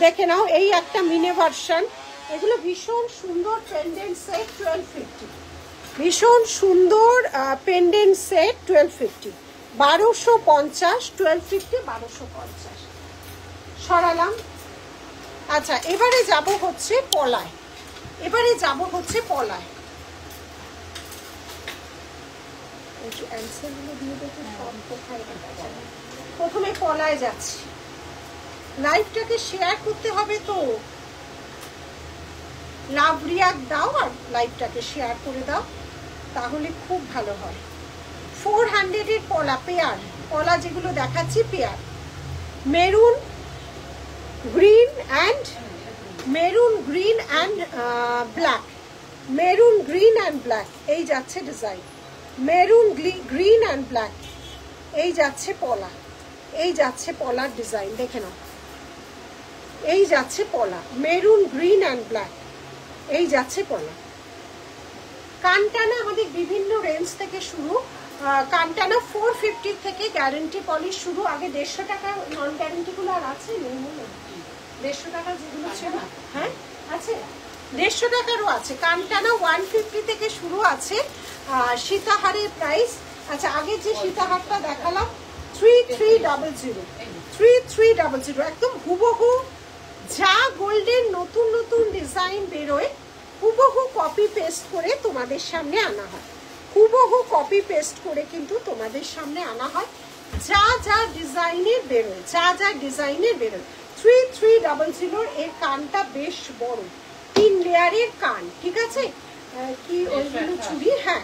দেখে নাও, এই একটা মিনি ভার্সন। এগুলো ভীষণ সুন্দর পেন্ডেন্ট সেট, 1250, ভীষণ সুন্দর পেন্ডেন্ট সেট, 1250, 1250, 1250, 1250 সরালাম। আচ্ছা এবারে যাব হচ্ছে পলায়, এবারে যাব হচ্ছে পলায়। প্রথমে পলায় যাচ্ছি, লাইভটাকে শেয়ার করতে হবে তো, লাভ রিয়াক্ট দাও আর লাইভটাকে শেয়ার করে দাও, তাহলে খুব ভালো হয়। 400 এর পলা, পেয়ার পলা যেগুলো দেখাচ্ছি pair, maroon green and, maroon green and black, maroon green and black, এই যাচ্ছে design, maroon green and black, এই যাচ্ছে পলা, এই যাচ্ছে পলার ডিজাইন দেখে নাও, এই যাচ্ছে পলা, মেরুন গ্রিন অ্যান্ড ব্ল্যাক, এই যাচ্ছে পলা। কানটানা আমাদের বিভিন্ন রেঞ্জ থেকে শুরু, কানটানা 450 থেকে গ্যারেন্টি পলিশ শুরু। আগে 150 টাকা নন গ্যারেন্টিগুলো আর আছে, 150 টাকা যেগুলো ছিল, হ্যাঁ আছে, 150 টাকারও আছে। কানটানা 150 থেকে শুরু আছে। সীতাহারের প্রাইস, আচ্ছা আগে যে সীতাহারটা দেখালাম 3300, 3300, একদম হুবহু যা গোল্ডের নতুন নতুন ডিজাইন বেরোয় হুবহু কপি পেস্ট করে তোমাদের সামনে আনা হয়, হুবহু কপি পেস্ট করে কিন্তু তোমাদের সামনে আনা হয়। যা যা ডিজাইনের বেরোয়, যা যা ডিজাইনের বেরোয়। 3300 এর কানটা বেশ বড়, 3 লেয়ারের কান, ঠিক আছে। কি ওইগুলো চুড়ি, হ্যাঁ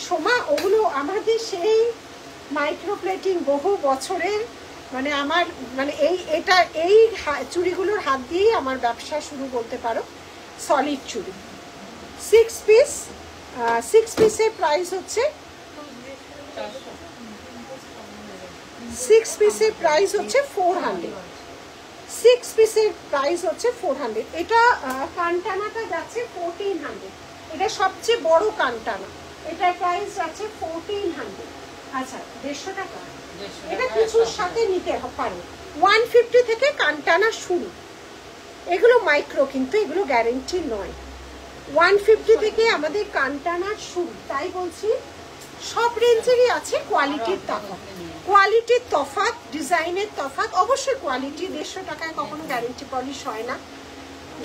সোমা, ওগুলো আমাদের সেই মাইক্রোপ্লেটিং বহু বছরের, মানে আমার মানে এটা এই চুড়িগুলোর হাত দিয়েই আমার ব্যবসা শুরু বলতে পারো। সলিড চুড়ি 6 পিস, 6 পিসের প্রাইস হচ্ছে, 6 পিসের প্রাইস হচ্ছে 400, 6 পিসের প্রাইস হচ্ছে 400। এটা কানটানাটা যাচ্ছে 1400, এটা সবচেয়ে বড় কানটানা, এটার প্রাইস আছে 1400। আচ্ছা 150 টাকা, এটা কিছুর সাথে নিতে পারো। 150 থেকে কানটানা শুরু, এগুলো মাইক্রো কিন্তু এগুলো গ্যারেন্টি নয়। 150 থেকে আমাদের কানটানার শুরু, তাই বলছি সব রেঞ্জেরই আছে কোয়ালিটির তফাৎ, কোয়ালিটির তফাৎ, ডিজাইনের তফাৎ, অবশ্যই কোয়ালিটি। 150 টাকায় কখনো গ্যারেন্টি পলিশ হয় না।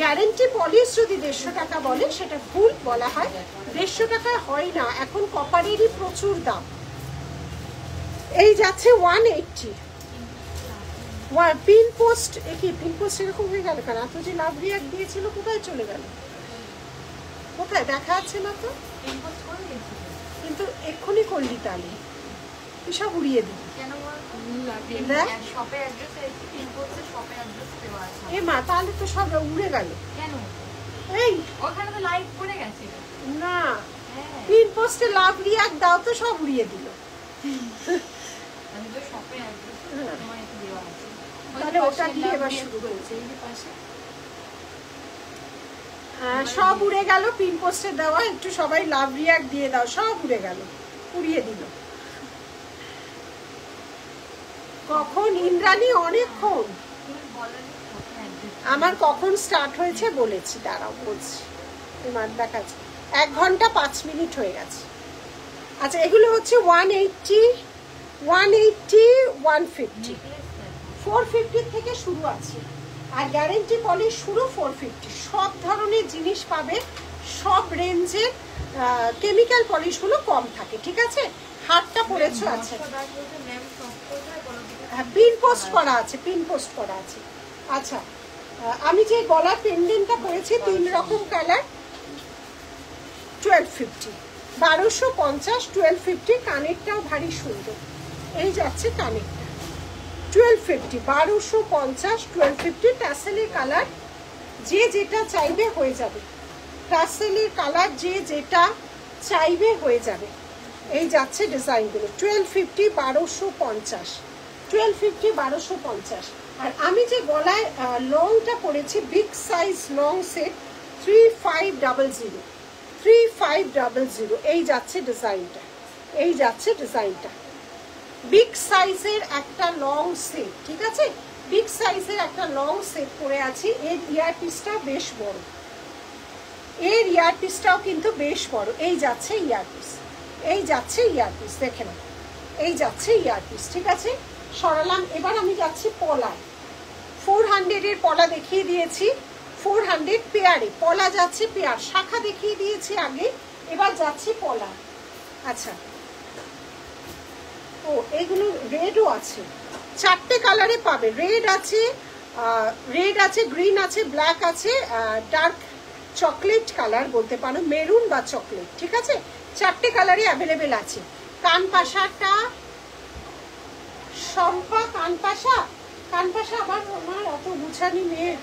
গ্যারেন্টি পলিশ যদি 150 টাকা বলে সেটা ভুল বলা হয়, 150 টাকায় হয় না। এখন কপারেরই প্রচুর দাম। এই যাচ্ছে 180। পিন পোস্ট, কি পিন পোস্ট এরকম হয়ে গেল কেন? এত যে লাভ রিয়াক্ট দিয়েছিল কোথায় চলে গেল? কোথায় দেখা যাচ্ছে না তো, কিন্তু এক্ষুনি করলি তাহলে সব উড়িয়ে দিবি। এ মা তাহলে তো সব উড়ে গেল। এই ওখানে তো লাইভ পড়ে গেছে না, পিন পোস্টে লাভ রিয়াক্ট দাও তো সব উড়িয়ে দিল। আমি তো শপে অ্যাড্রেস তোমায় দেওয়া আছে, তাহলে ওটা দিয়ে এবার শুরু করেছে। সব উড়ে গেল, পিন পোস্টে দেওয়া, একটু সবাই লাভ রিয়াক্ট দিয়ে দাও, সব উড়ে গেল, উড়িয়ে দিল। কখন ইন্দ্রাণী? অনেকক্ষণ। আমার কখন স্টার্ট হয়েছে বলেছি, দাঁড়াও বলছি, তোমার দেখাচ্ছি 1 ঘন্টা 5 মিনিট হয়ে গেছে। আচ্ছা এগুলো হচ্ছে 180, 150, 450 থেকে শুরু আছে। আর গ্যারেন্টি পলিশ শুরু 450। সব ধরনের জিনিস পাবে, সব রেঞ্জের। কেমিক্যাল পলিশগুলো কম থাকে, ঠিক আছে? হাতটা পড়েছো? আচ্ছা পিন পোস্ট করা আছে, পিন পোস্ট করা আছে। আচ্ছা আমি যে গলার পেন্ডেন্টটা পরেছি 3 রকম কালার, 1250, 1250, 1250। কানেরটাও ভারী সুন্দর, এই যাচ্ছে কানেরটা 1250, 1250, 1250। টাসেলের কালার যে যেটা চাইবে হয়ে যাবে, টাসেলের কালার যে যেটা চাইবে হয়ে যাবে। এই যাচ্ছে ডিজাইনগুলো 1250, 1250, 1250, 1250। আর আমি যে গলায় লংটা পরেছি বিগ সাইজ লং সেট 3500, 3500। এই যাচ্ছে ডিজাইনটা, এই যাচ্ছে ডিজাইনটা। বিগ সাইজের একটা লং সেট, ঠিক আছে? বিগ সাইজের একটা লং সেট পরে আছি। এর ইয়ারপিসটাও বেশ বড়, এর ইয়ারপিসটাও কিন্তু বেশ বড়। এই যাচ্ছে ইয়ারপিস, এই যাচ্ছে ইয়ারপিস, দেখে না, এই যাচ্ছে ইয়ারপিস, ঠিক আছে? সরালাম। এবার আমি যাচ্ছি পলায়। 400 এর পলা দেখিয়ে দিয়েছি, 400 পেয়ারে পলা যাচ্ছে, পেয়ার শাখা দেখিয়ে দিয়েছি আগে, এবার যাচ্ছি পলা। আচ্ছা ও এগুলো রেডও আছে, 4টে কালারে পাবে। রেড আছে, গ্রিন আছে, ব্ল্যাক আছে, ডার্ক চকলেট কালার বলতে পারো, মেরুন বা চকলেট, ঠিক আছে? 4টে কালারে অ্যাভেলেবেল আছে। কানপাশাটা শম্পা, কানপাশা, কানপাশা আবার আমার অত গুছানি মেয়ে।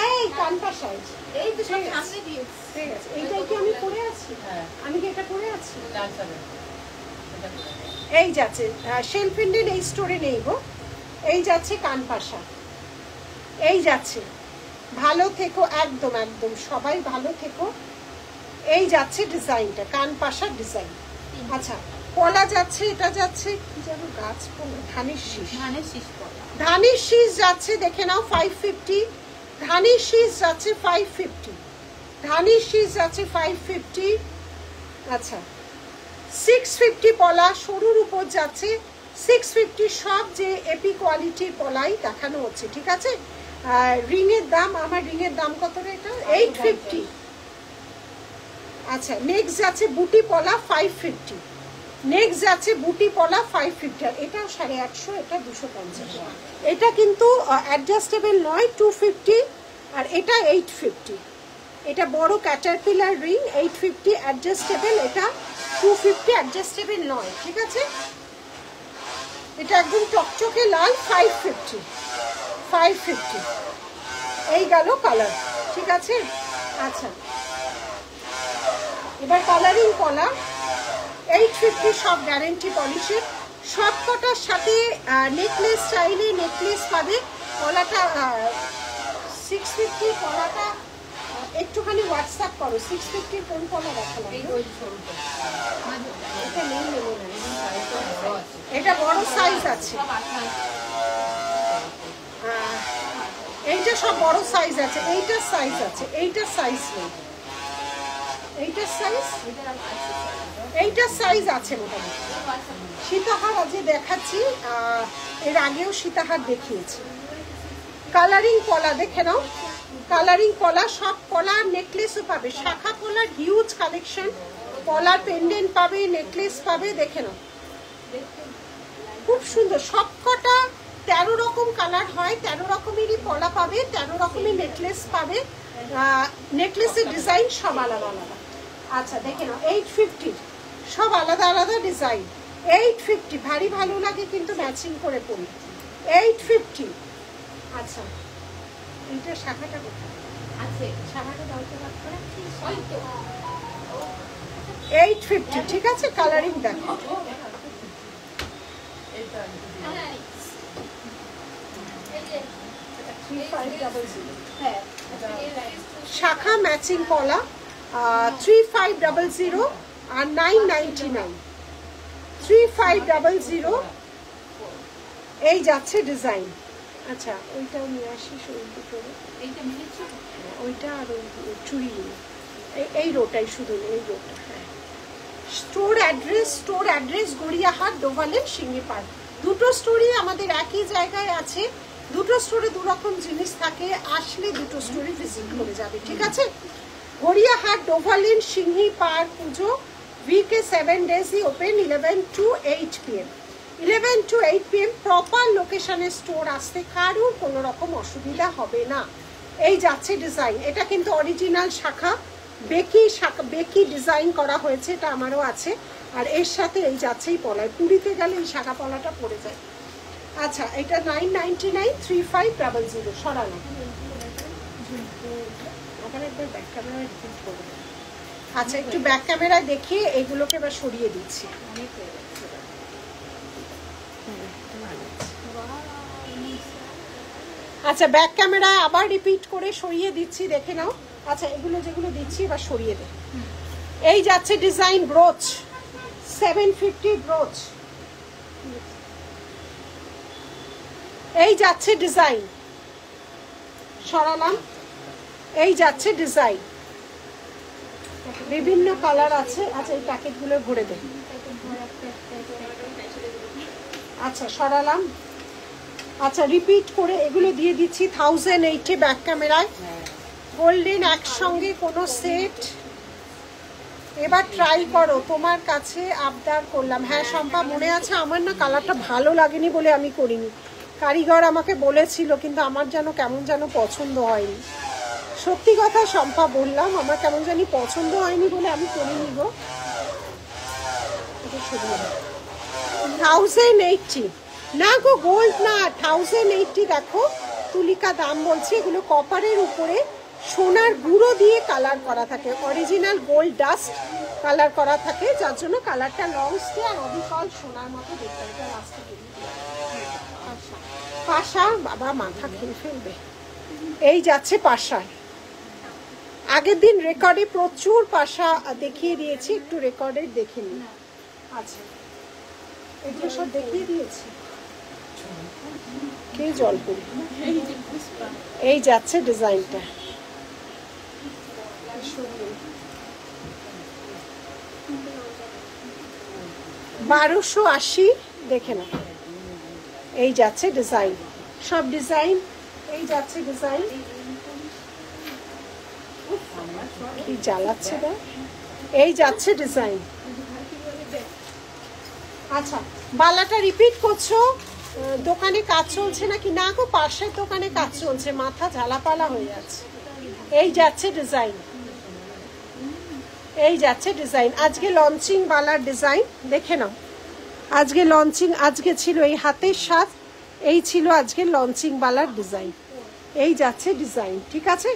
এই কানপাশা এই তো সামনে দিয়ে, ঠিক আছে? এইটাই কি আমি পরে আছি? আমি কি এটা পরে আছি? এই যাচ্ছে শেলফ ইন্ডিয়ান, এই স্টোরে নেই গো। এই যাচ্ছে কানপাশা, এই যাচ্ছে। ভালো থেকো, একদম একদম সবাই ভালো থেকো। এই যাচ্ছে ডিজাইনটা, কানপাশার ডিজাইন। আচ্ছা পলা যাচ্ছে, এটা যাচ্ছে কি যেন গাছ, ধানের শীষ, ধানের শীষ যাচ্ছে, দেখে নাও 550। ধানের শীষ যাচ্ছে 550, ধানের শীষ যাচ্ছে 550। আচ্ছা 650 পলা সরুর উপর যাচ্ছে, 650। সব যে এপি কোয়ালিটির পলাই দেখানো হচ্ছে, ঠিক আছে? রিংয়ের দাম, আমার রিংয়ের দাম কত রে? এটা 850। আচ্ছা নেক্সট যাচ্ছে বুটি পলা 550, নেক্সট যাচ্ছে বুটি পলা 550। আর এটাও 850, এটা 250। এটা কিন্তু অ্যাডজাস্টেবল নয়, 250। আর এটা 850। এটা বড় ক্যাটারপিলার রিং, 850 অ্যাডজাস্টেবল, এটা 250 অ্যাডজাস্টেবল নয়, ঠিক আছে? এটা একদম চকচকে লাল, 550, 550। এই গেল কালার, ঠিক আছে? আচ্ছা এবার কালারিং পলা 850, সব গ্যারেন্টি পলিশের। সব কটার সাথে নেকলেস চাইলে নেকলেস পাবে। পলাটা 650, পলাটা একটুখানি হোয়াটসঅ্যাপ করো 650 কোন পলা দেখালাম এটা বড় সাইজ আছে এইটা সব বড় সাইজ আছে এইটার সাইজ আছে এইটার সাইজ নেই এইটার সাইজ আছে মোটামুটি সীতাহার আজকে দেখাচ্ছি এর আগেও সীতাহার দেখিয়েছি কালারিং পলা দেখে নাও কালারিং পলা সব পলা নেকলেসও পাবে শাখা পলার হিউজ কালেকশন পলার পেন্ডেন্ট পাবে নেকলেস পাবে দেখে নাও খুব সুন্দর সবকটা 13 রকম কালার হয় 13 রকমেরই পলা পাবে 13 রকমের নেকলেস পাবে নেকলেসের ডিজাইন সব আলাদা আলাদা আচ্ছা দেখে নাও 850 সব আলাদা আলাদা ডিজাইন 850 ভারী ভালো লাগে কিন্তু ম্যাচিং করে পরি 850 আচ্ছা এইটা শাখাটা কোথায় আছে শাখাটা দাওতে রাখতে ওই তো 850 ঠিক আছে কালারিং দেখো এটা শাখা ম্যাচিং পলা 3500 আর 999 3500 এই যাচ্ছে ডিজাইন আচ্ছা ওইটাও নিয়ে আসি শুরু করে ওইটা আর ওই চুড়ি এই রোটাই শুধু এই রোটা হ্যাঁ স্টোর অ্যাড্রেস গড়িয়াহাট ডোভালেন সিঙ্গিপাড় দুটো স্টোরি আমাদের একই জায়গায় আছে দুটো স্টোরে দু রকম জিনিস থাকে আসলে দুটো স্টোরি ভিজিট করে যাবে ঠিক আছে গড়িয়াহাট ডোভালেন সিঙ্গিপাড় পুজো উইকে 7 days open 11 to 8 PM 11 to 8 PM proper লোকেশনে স্টোর আসতে কারোর কোনো রকম অসুবিধা হবে না এই যাচ্ছে ডিজাইন এটা কিন্তু অরিজিনাল শাখা বেকি ডিজাইন করা হয়েছে এটা আমারও আছে আর এর সাথে এই যাচ্ছেই পলায় পুরীতে গেলে এই শাখা পলাটা পড়ে যায় আচ্ছা এটা 999 3500 সরানো ওখানে একবার ব্যাক ক্যামেরায় রিপিট করব আচ্ছা একটু ব্যাক ক্যামেরায় দেখিয়ে এগুলোকে এবার সরিয়ে দিচ্ছি আচ্ছা ব্যাক ক্যামেরায় আবার রিপিট করে সরিয়ে দিচ্ছি দেখে নাও আচ্ছা এগুলো যেগুলো দিচ্ছি এবার সরিয়ে দে এই যাচ্ছে ডিজাইন ব্রোচ 750 ব্রোচ এই যাচ্ছে ডিজাইন সরালাম এই যাচ্ছে ডিজাইন বিভিন্ন কালার আছে আচ্ছা এই প্যাকেটগুলো ভরে দে আচ্ছা সরালাম আচ্ছা রিপিট করে এগুলো দিয়ে দিচ্ছি 1080 ব্যাক ক্যামেরায় গোল্ডেন একসঙ্গে কোনো সেট এবার ট্রাই করো তোমার কাছে আবদার করলাম হ্যাঁ শম্পা মনে আছে আমার না কালারটা ভালো লাগেনি বলে আমি করিনি কারিগর আমাকে বলেছিল কিন্তু আমার যেন কেমন যেন পছন্দ হয়নি সত্যি কথা শম্পা বললাম আমার কেমন জানি পছন্দ হয়নি বলে আমি করিনি গো 1080 না গো গোল্ড না 1080 দেখো তুলিকা দাম বলছে এগুলো কপারের উপরে সোনার গুঁড়ো দিয়ে কালার করা থাকে অরিজিনাল গোল্ড ডাস্ট কালার করা থাকে যার জন্য কালারটা লং স্টে আর অবিকল সোনার মতো দেখতে এটা লাস্টে আচ্ছা পাশা বাবা মাথা খেয়ে ফেলবে এই যাচ্ছে পাশায় আগের দিন রেকর্ডে প্রচুর পাশা দেখিয়ে দিয়েছি একটু রেকর্ডে দেখে নিন আচ্ছা এগুলো সব দেখিয়ে দিয়েছি কে জল পড়ি এই যাচ্ছে ডিজাইনটা 1280 দেখে না এই যাচ্ছে ডিজাইন সব ডিজাইন এই যাচ্ছে ডিজাইন কি জ্বালাচ্ছে না এই যাচ্ছে ডিজাইন আচ্ছা বালাটা রিপিট করছো দোকানে কাজ চলছে নাকি না গো পাশের দোকানে কাজ চলছে মাথা ঝালাপালা হয়ে যাচ্ছে এই যাচ্ছে ডিজাইন এই যাচ্ছে ডিজাইন আজকে লঞ্চিং বালার ডিজাইন দেখে নাও আজকে লঞ্চিং আজকে ছিল এই হাতের সাজ এই ছিল আজকে লঞ্চিং বালার ডিজাইন এই যাচ্ছে ডিজাইন ঠিক আছে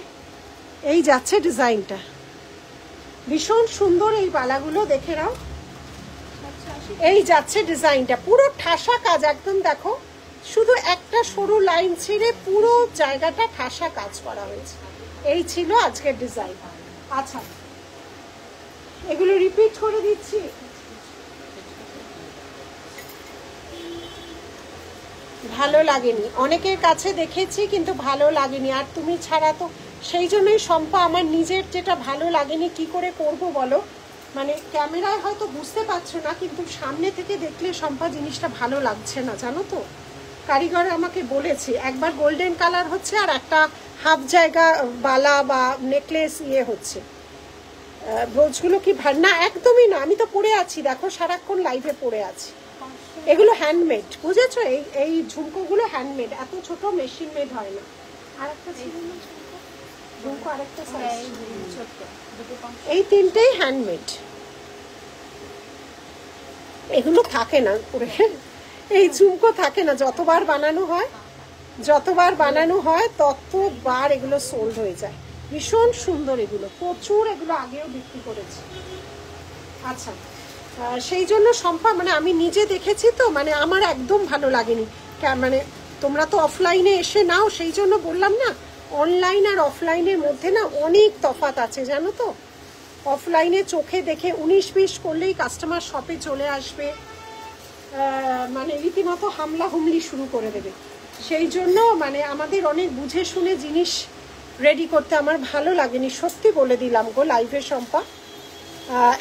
এই যাচ্ছে ডিজাইনটা ভীষণ সুন্দর এই বালাগুলো দেখে নাও এই যাচ্ছে ডিজাইনটা পুরো ঠাসা কাজ একদম দেখো শুধু একটা সরু লাইন ছেড়ে পুরো জায়গাটা ঠাসা কাজ করা হয়েছে এই ছিল আজকের ডিজাইন। আচ্ছা, এগুলো রিপিট করে দিচ্ছি। ভালো লাগেনি, অনেকের কাছে দেখেছি কিন্তু ভালো লাগেনি, আর তুমি ছাড়া তো, সেই জন্যই শম্পা আমার নিজের যেটা ভালো লাগেনি কি করে করব বলো, মানে ক্যামেরায় হয়তো বুঝতে পারছো না, কিন্তু সামনে থেকে দেখলে শম্পা জিনিসটা ভালো লাগছে না, জানো তো। কারিগর আমাকে বলেছে, একবার গোল্ডেন কালার হচ্ছে আর একটা হাফ জায়গা বালা বা নেকলেস ইয়ে হচ্ছে। ব্রোচগুলো কি না, একদমই না, আমি তো পরে আছি দেখো, সারাক্ষণ লাইভে পরে আছি। এগুলো হ্যান্ডমেড, বুঝেছো, এই ঝুমকোগুলো হ্যান্ডমেড, এত ছোট মেশিন মেড হয় না। আর একটা ছিল না ঝুমকো, আরেকটা এই তিনটেই হ্যান্ডমেড। এগুলো থাকে না পরে, এই ঝুমকো থাকে না, যতবার বানানো হয় ততবার এগুলো সোল্ড হয়ে যায়। ভীষণ সুন্দর এগুলো, প্রচুর এগুলো আগেও বিক্রি করেছি। আচ্ছা, সেই জন্য শম্পা, মানে আমি নিজে দেখেছি তো, মানে আমার একদম ভালো লাগেনি। মানে তোমরা তো অফলাইনে এসে নাও, সেই জন্য বললাম না, অনলাইন আর অফলাইনের মধ্যে না অনেক তফাৎ আছে, জানো তো। অফলাইনে চোখে দেখে 19-20 করলেই কাস্টমার শপে চলে আসবে, মানে রীতিমতো হামলা হুমলি শুরু করে দেবে। সেই জন্য মানে আমাদের অনেক বুঝে শুনে জিনিস রেডি করতে আমার ভালো লাগেনি, সত্যি বলে দিলাম গো লাইভে শম্পা।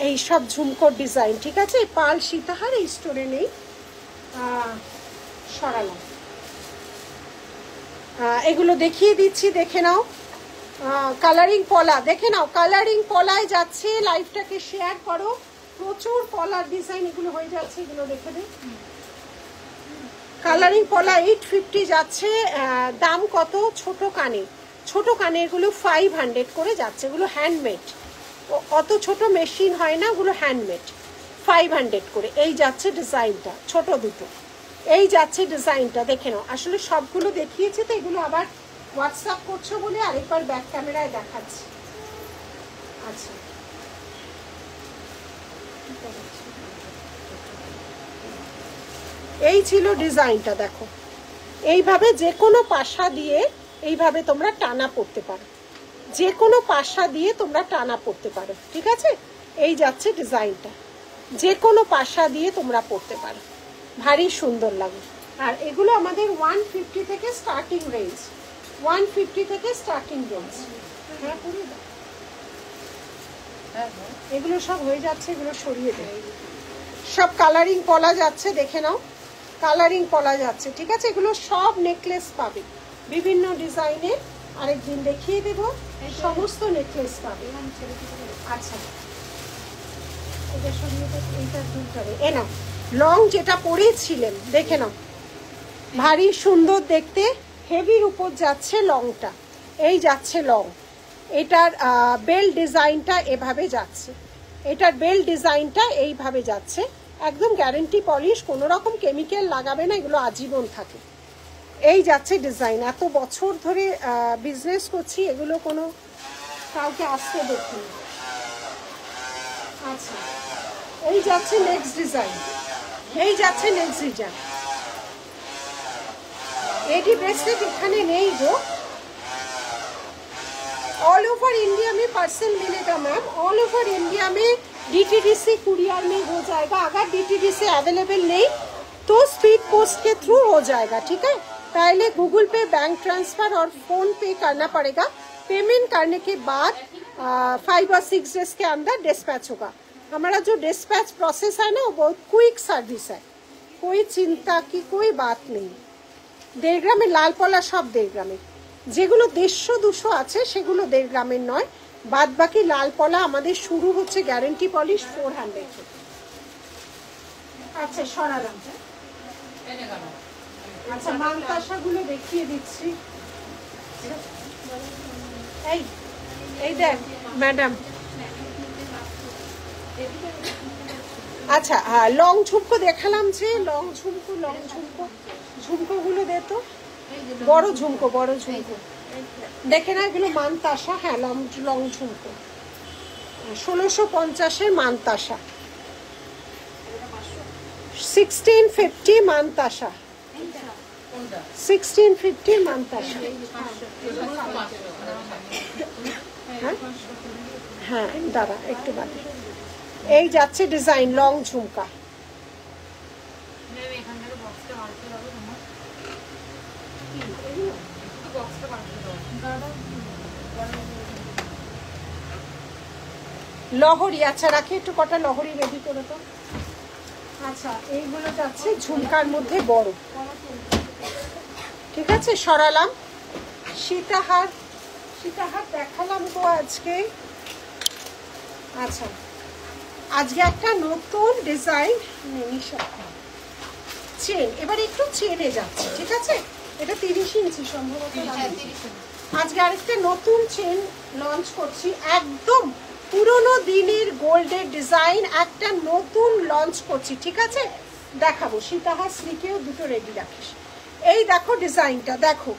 এই সব ঝুমকোর ডিজাইন, ঠিক আছে, পাল সীতাহার এই স্টোরে নেই, সরালাম। এগুলো দেখিয়ে দিচ্ছি, দেখে নাও। কালারিং পলা দেখে নাও, কালারিং পলায় যাচ্ছে, লাইভটাকে শেয়ার করো, প্রচুর পলার ডিজাইন এগুলো হয়ে যাচ্ছে, এগুলো দেখে দে। কালারিং পলা 850 যাচ্ছে, দাম কত, ছোট কানে এগুলো 500 করে যাচ্ছে, এগুলো হ্যান্ডমেড, অত ছোট মেশিন হয় না, ওগুলো হ্যান্ডমেড, 500 করে। এই যাচ্ছে ডিজাইনটা, ছোট দুটো, এই যাচ্ছে ডিজাইনটা, দেখে নাও। আসলে সবগুলো দেখিয়েছি তো, এগুলো আবার হোয়াটসঅ্যাপ করছো বলে আরেকবার ব্যাক ক্যামেরায় দেখাচ্ছি। আচ্ছা, এই ছিল ডিজাইনটা, দেখো এইভাবে যে কোনো পাশা দিয়ে এইভাবে তোমরা টানা পড়তে পারো, যে কোনো পাশা দিয়ে তোমরা টানা পড়তে পারো, ঠিক আছে। এই যাচ্ছে ডিজাইনটা, যে কোনো পাশা দিয়ে তোমরা পড়তে পারো, ভারী সুন্দর লাগে। আর এগুলো আমাদের 150 থেকে স্টার্টিং রেঞ্জ, 150 থেকে স্টার্টিং রেঞ্জ। হ্যাঁ, পুরো এগুলো সব হয়ে যাচ্ছে, এগুলো সরিয়ে দেয়, সব কালারিং পলা যাচ্ছে, দেখে নাও, কালারিং পলা যাচ্ছে, ঠিক আছে। এগুলো সব নেকলেস পাবে বিভিন্ন ডিজাইনে, আরেকদিন দেখিয়ে দেবো, সমস্ত নেকলেস পাবে। আচ্ছা, এটা সরিয়ে দেবো, এইটা দুটারে এ নাও, লং যেটা পরেছিলেন দেখে নাও, ভারী সুন্দর দেখতে, হেভির উপর যাচ্ছে লংটা, এই যাচ্ছে লং। এটার বেল ডিজাইনটা এভাবে যাচ্ছে, এটার বেল ডিজাইনটা এইভাবে যাচ্ছে, একদম গ্যারেন্টি পলিশ, কোনো রকম কেমিক্যাল লাগাবে না, এগুলো আজীবন থাকে। এই যাচ্ছে ডিজাইন, এত বছর ধরে বিজনেস করছি, এগুলো কোনো কাউকে আসতে দেখি। আচ্ছা, এই যাচ্ছে নেক্সট ডিজাইন, এই যাচ্ছে নেক্সট ডিজাইন। एडी ब्रेसलेट इखाने नहीं गो, ऑल ओवर इंडिया में पार्सल मिलेगा मैम, ऑल ओवर इंडिया में डीटीडीसी कुरियर में हो जाएगा। अगर डीटीडीसी अवेलेबल नहीं तो स्पीड पोस्ट के थ्रू हो जाएगा, ठीक है। पहले गूगल पे, बैंक ट्रांसफर और फोन पे करना पड़ेगा। पेमेंट करने के बाद 5 और 6 डेज के अंदर डिस्पैच होगा। हमारा जो डिस्पैच प्रोसेस है ना, वो बहुत क्विक सर्विस है, कोई चिंता की कोई बात नहीं। 1.5 গ্রামের লাল পলা সব 1.5 গ্রামের, যেগুলো 150-200 আছে সেগুলো 1.5 গ্রামের নয়, বাদ বাকি লাল পলা আমাদের শুরু হচ্ছে গ্যারেন্টি পলিশ 400 থেকে। আচ্ছা, সরালাম। আচ্ছা, মালতাসাগুলো দেখিয়ে দিচ্ছি। এই দেখ ম্যাডাম, আচ্ছা লং ঝুমকো দেখালাম, যে লং ঝুমকো ঝুমকোগুলো দে তো, বড় ঝুমকো দেখে না, এগুলো মানতাসা। হ্যাঁ, লং ঝুমকো 1650-এর মানতাসা, 1650 মানতাসা। 1650 মান্তাসা। হ্যাঁ দাঁড়া একটু বাদে। এই যাচ্ছে ডিজাইন লং ঝুমকা, লহরি। আচ্ছা রাখি একটু কটা লহরি রেডি করে তো। আচ্ছা এইগুলো যাচ্ছে ঝুমকার মধ্যে বড়, ঠিক আছে সরালাম। সীতাহার, সীতাহার দেখালাম তো আজকে। আচ্ছা আজকে একটা নতুন ডিজাইন চেন, এবার একটু চেনে যাচ্ছে, ঠিক আছে এটা 30 ইঞ্চি সম্ভবত। আজকে আরেকটা নতুন চেন লঞ্চ করছি, একদম পুরোনো দিনের গোল্ডের ডিজাইন একটা নতুন লঞ্চ করছি, ঠিক আছে দেখাবো। সীতাহার স্লিকেও দুটো রেডি রাখিস। এই দেখো ডিজাইনটা দেখো,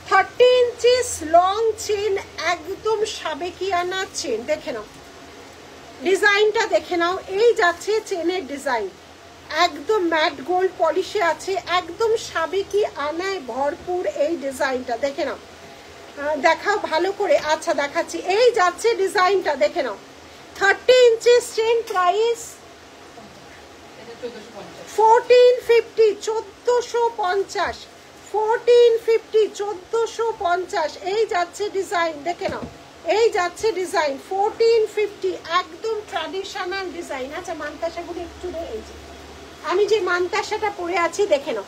30 ইঞ্চিস লং চেন, একদম সাবেকিয়ানা চেন, দেখে নাও ডিজাইনটা দেখে নাও। এই যাচ্ছে চেনের ডিজাইন, একদম ম্যাট গোল্ড পলিশে আছে, একদম সাবেকি আনায় ভরপুর এই ডিজাইনটা দেখে নাও। দেখাও ভালো করে। আচ্ছা দেখাচ্ছি, এই যাচ্ছে ডিজাইনটা দেখে নাও। 30 ইঞ্চিস চেন, প্রাইস 1450, 1450, 1450, 1450। এই যাচ্ছে ডিজাইন দেখে নাও, এই যাচ্ছে ডিজাইন 1450, একদম ট্র্যাডিশনাল ডিজাইন। আচ্ছা মান্তাসাগুলো একটু এই যে আমি যে মান্তাসাটা পরে আছি দেখে নাও,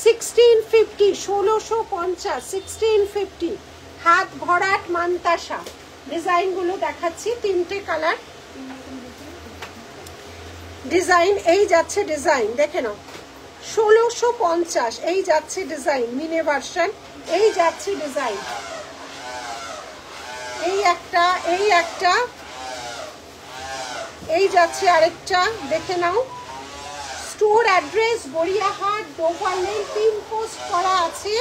1650, 1650, 1650 হাত ভরাট মান্তাসা। ডিজাইনগুলো দেখাচ্ছি, তিনটে কালার ডিজাইন। এই যাচ্ছে ডিজাইন দেখে নাও, 1650 এই যাচ্ছে ডিজাইন মিনে ভার্সন। এই যাচ্ছে ডিজাইন, এই একটা, এই একটা, এই যাচ্ছে আরেকটা দেখে নাও। Store address Gariahat, Dover Lane, pin post করা আছে,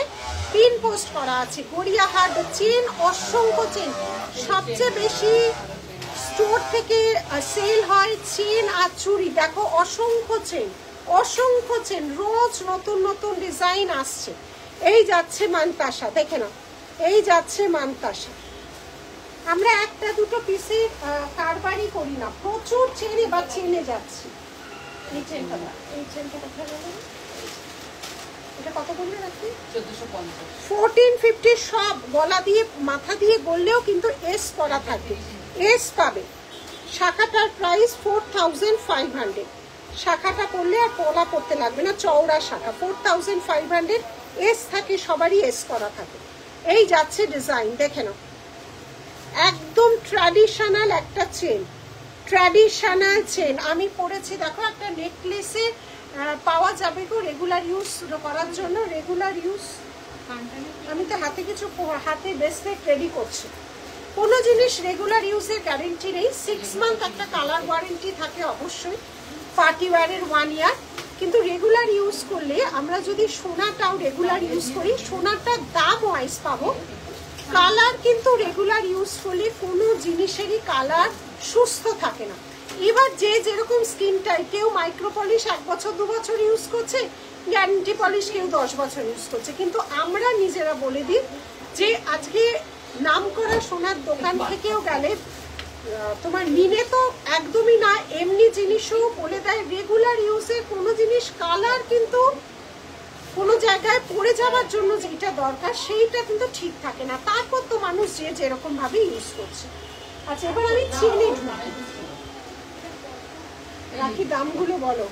পিন পোস্ট করা আছে গড়িয়াহাট। চেন অসংখ্য চেন, সবচেয়ে বেশি স্টোর থেকে সেল হয় চেন আর চুড়ি। দেখো অসংখ্য চেন, অসংখ্য চেন, রোজ নতুন নতুন ডিজাইন আসছে। এই যাচ্ছে মান্তাসা দেখে নাও, এই যাচ্ছে মান্তাসা। আমরা একটা দুটো পিসের কারবারই করি না, প্রচুর চেন এবার চেনে যাচ্ছি। এই চেনটা, এই চেনটা কোথায় গেল? এটা কত করে রাখি? 1450, 1450 সব গলা দিয়ে মাথা দিয়ে গললেও কিন্তু এস করা থাকে, এস পাবে। শাখাটার প্রাইস 4500, শাখাটা পরলে আর পলা পড়তে লাগবে না, চওড়া শাখা 4500, এস থাকে সবারই, এস করা থাকে। এই যাচ্ছে ডিজাইন দেখে নাও, একদম ট্র্যাডিশনাল একটা চেন, ট্র্যাডিশনাল চেন আমি পরেছি। দেখো একটা নেকলেসে পাওয়া যাবে গো রেগুলার ইউজ করার জন্য, রেগুলার ইউজ। আমি তো হাতে কিছু হাতে ব্রেসলেট রেডি করছি। কোনো জিনিস রেগুলার ইউজের গ্যারেন্টি নেই, 6 মান্থ একটা কালার ওয়ারেন্টি থাকে অবশ্যই, পার্টি ওয়্যারের 1 ইয়ার। কিন্তু রেগুলার ইউজ করলে আমরা যদি সোনাটাও রেগুলার ইউজ করি, সোনাটার দাম ওয়াইজ পাবো। কালার কিন্তু রেগুলার ইউজ করলে কোনো জিনিসেরই কালার সুস্থ থাকে না। এবার যে যেরকম স্কিন টাইপ, কেউ মাইক্রো পলিশ 1 বছর 2 বছর ইউজ করছে, গ্যারান্টি পলিশ কেউ 10 বছর ইউজ করছে। কিন্তু আমরা নিজেরা বলে দিই যে আজকে নাম করা সোনার দোকান থেকেও গেলে তোমার মিনে তো একদমই না, এমনি জিনিসও বলে দেয় রেগুলার ইউজে কোনো জিনিস কালার কিন্তু কোনো জায়গায় পড়ে যাওয়ার জন্য যেটা দরকার সেইটা কিন্তু ঠিক থাকে না। তারপর তো মানুষ যে যেরকম ভাবে ইউজ করছে। আচ্ছা এবার আমি চেনে রাখি, দামগুলো বলো।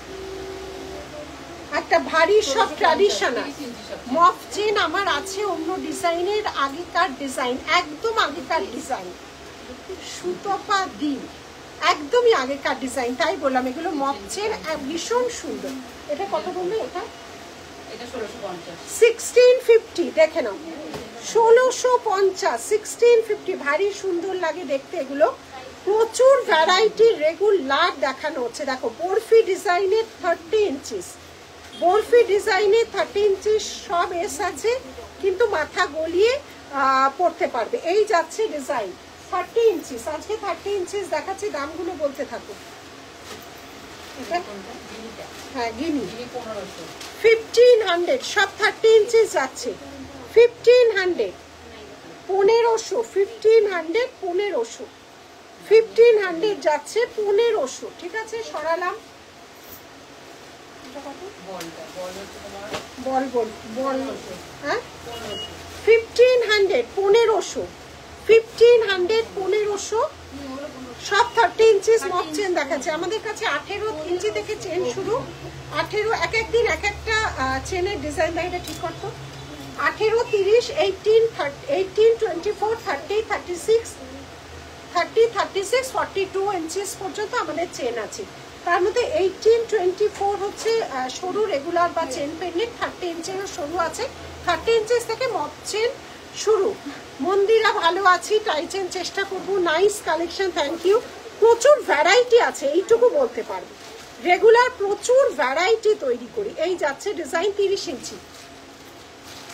একটা ভারী সব ট্র্যাডিশনাল মফ চেন আমার আছে অন্য ডিজাইনের, আগেকার ডিজাইন, একদম আগেকার ডিজাইন, সুতপা দিন একদমই আগেকার ডিজাইন, তাই বললাম এগুলো মফ চেন ভীষণ সুন্দর। এটা কত বলবে? এটা 1650 দেখে নাও, 1650, 1650 ভারী সুন্দর লাগে দেখতে এগুলো। প্রচুর ভ্যারাইটি রেগুলার দেখানো হচ্ছে। দেখো বরফি ডিজাইনের 30 ইঞ্চিস, বরফি ডিজাইনের 30 ইঞ্চিস সব এস আছে, কিন্তু মাথা গলিয়ে পড়তে পারবে। এই যাচ্ছে ডিজাইন 30 ইঞ্চিস, আজকে 30 ইঞ্চিস দেখাচ্ছি, দামগুলো বলতে থাকো। হ্যাঁ গিনি 1500 সব 30 ইঞ্চি যাচ্ছে 1500 1500 যাচ্ছে 1500 ঠিক আছে সরালাম বল হ্যাঁ 1500 1500 সব 30 ইঞ্চি মক চেন দেখাচ্ছে আমাদের কাছে 18 ইঞ্চি থেকে চেন শুরু 18 এক একদিন এক একটা চেনের ডিজাইন দেয় এটা ঠিক করতো 18 30 18 24 30 36 42 ইঞ্চিস পর্যন্ত আমাদের চেন আছে তার মধ্যে 18 24 হচ্ছে সরু রেগুলার বা চেন পেন্ডেন্ট 30 ইঞ্চেরও সরু আছে 30 ইঞ্চিস থেকে মক চেন শুরু মন্দিরা ভালো আছি টাই চেন চেষ্টা করবো নাইস কালেকশন থ্যাংক ইউ প্রচুর ভ্যারাইটি আছে এইটুকু বলতে পারবো রেগুলার প্রচুর ভ্যারাইটি তৈরি করি এই যাচ্ছে ডিজাইন 30 ইঞ্চি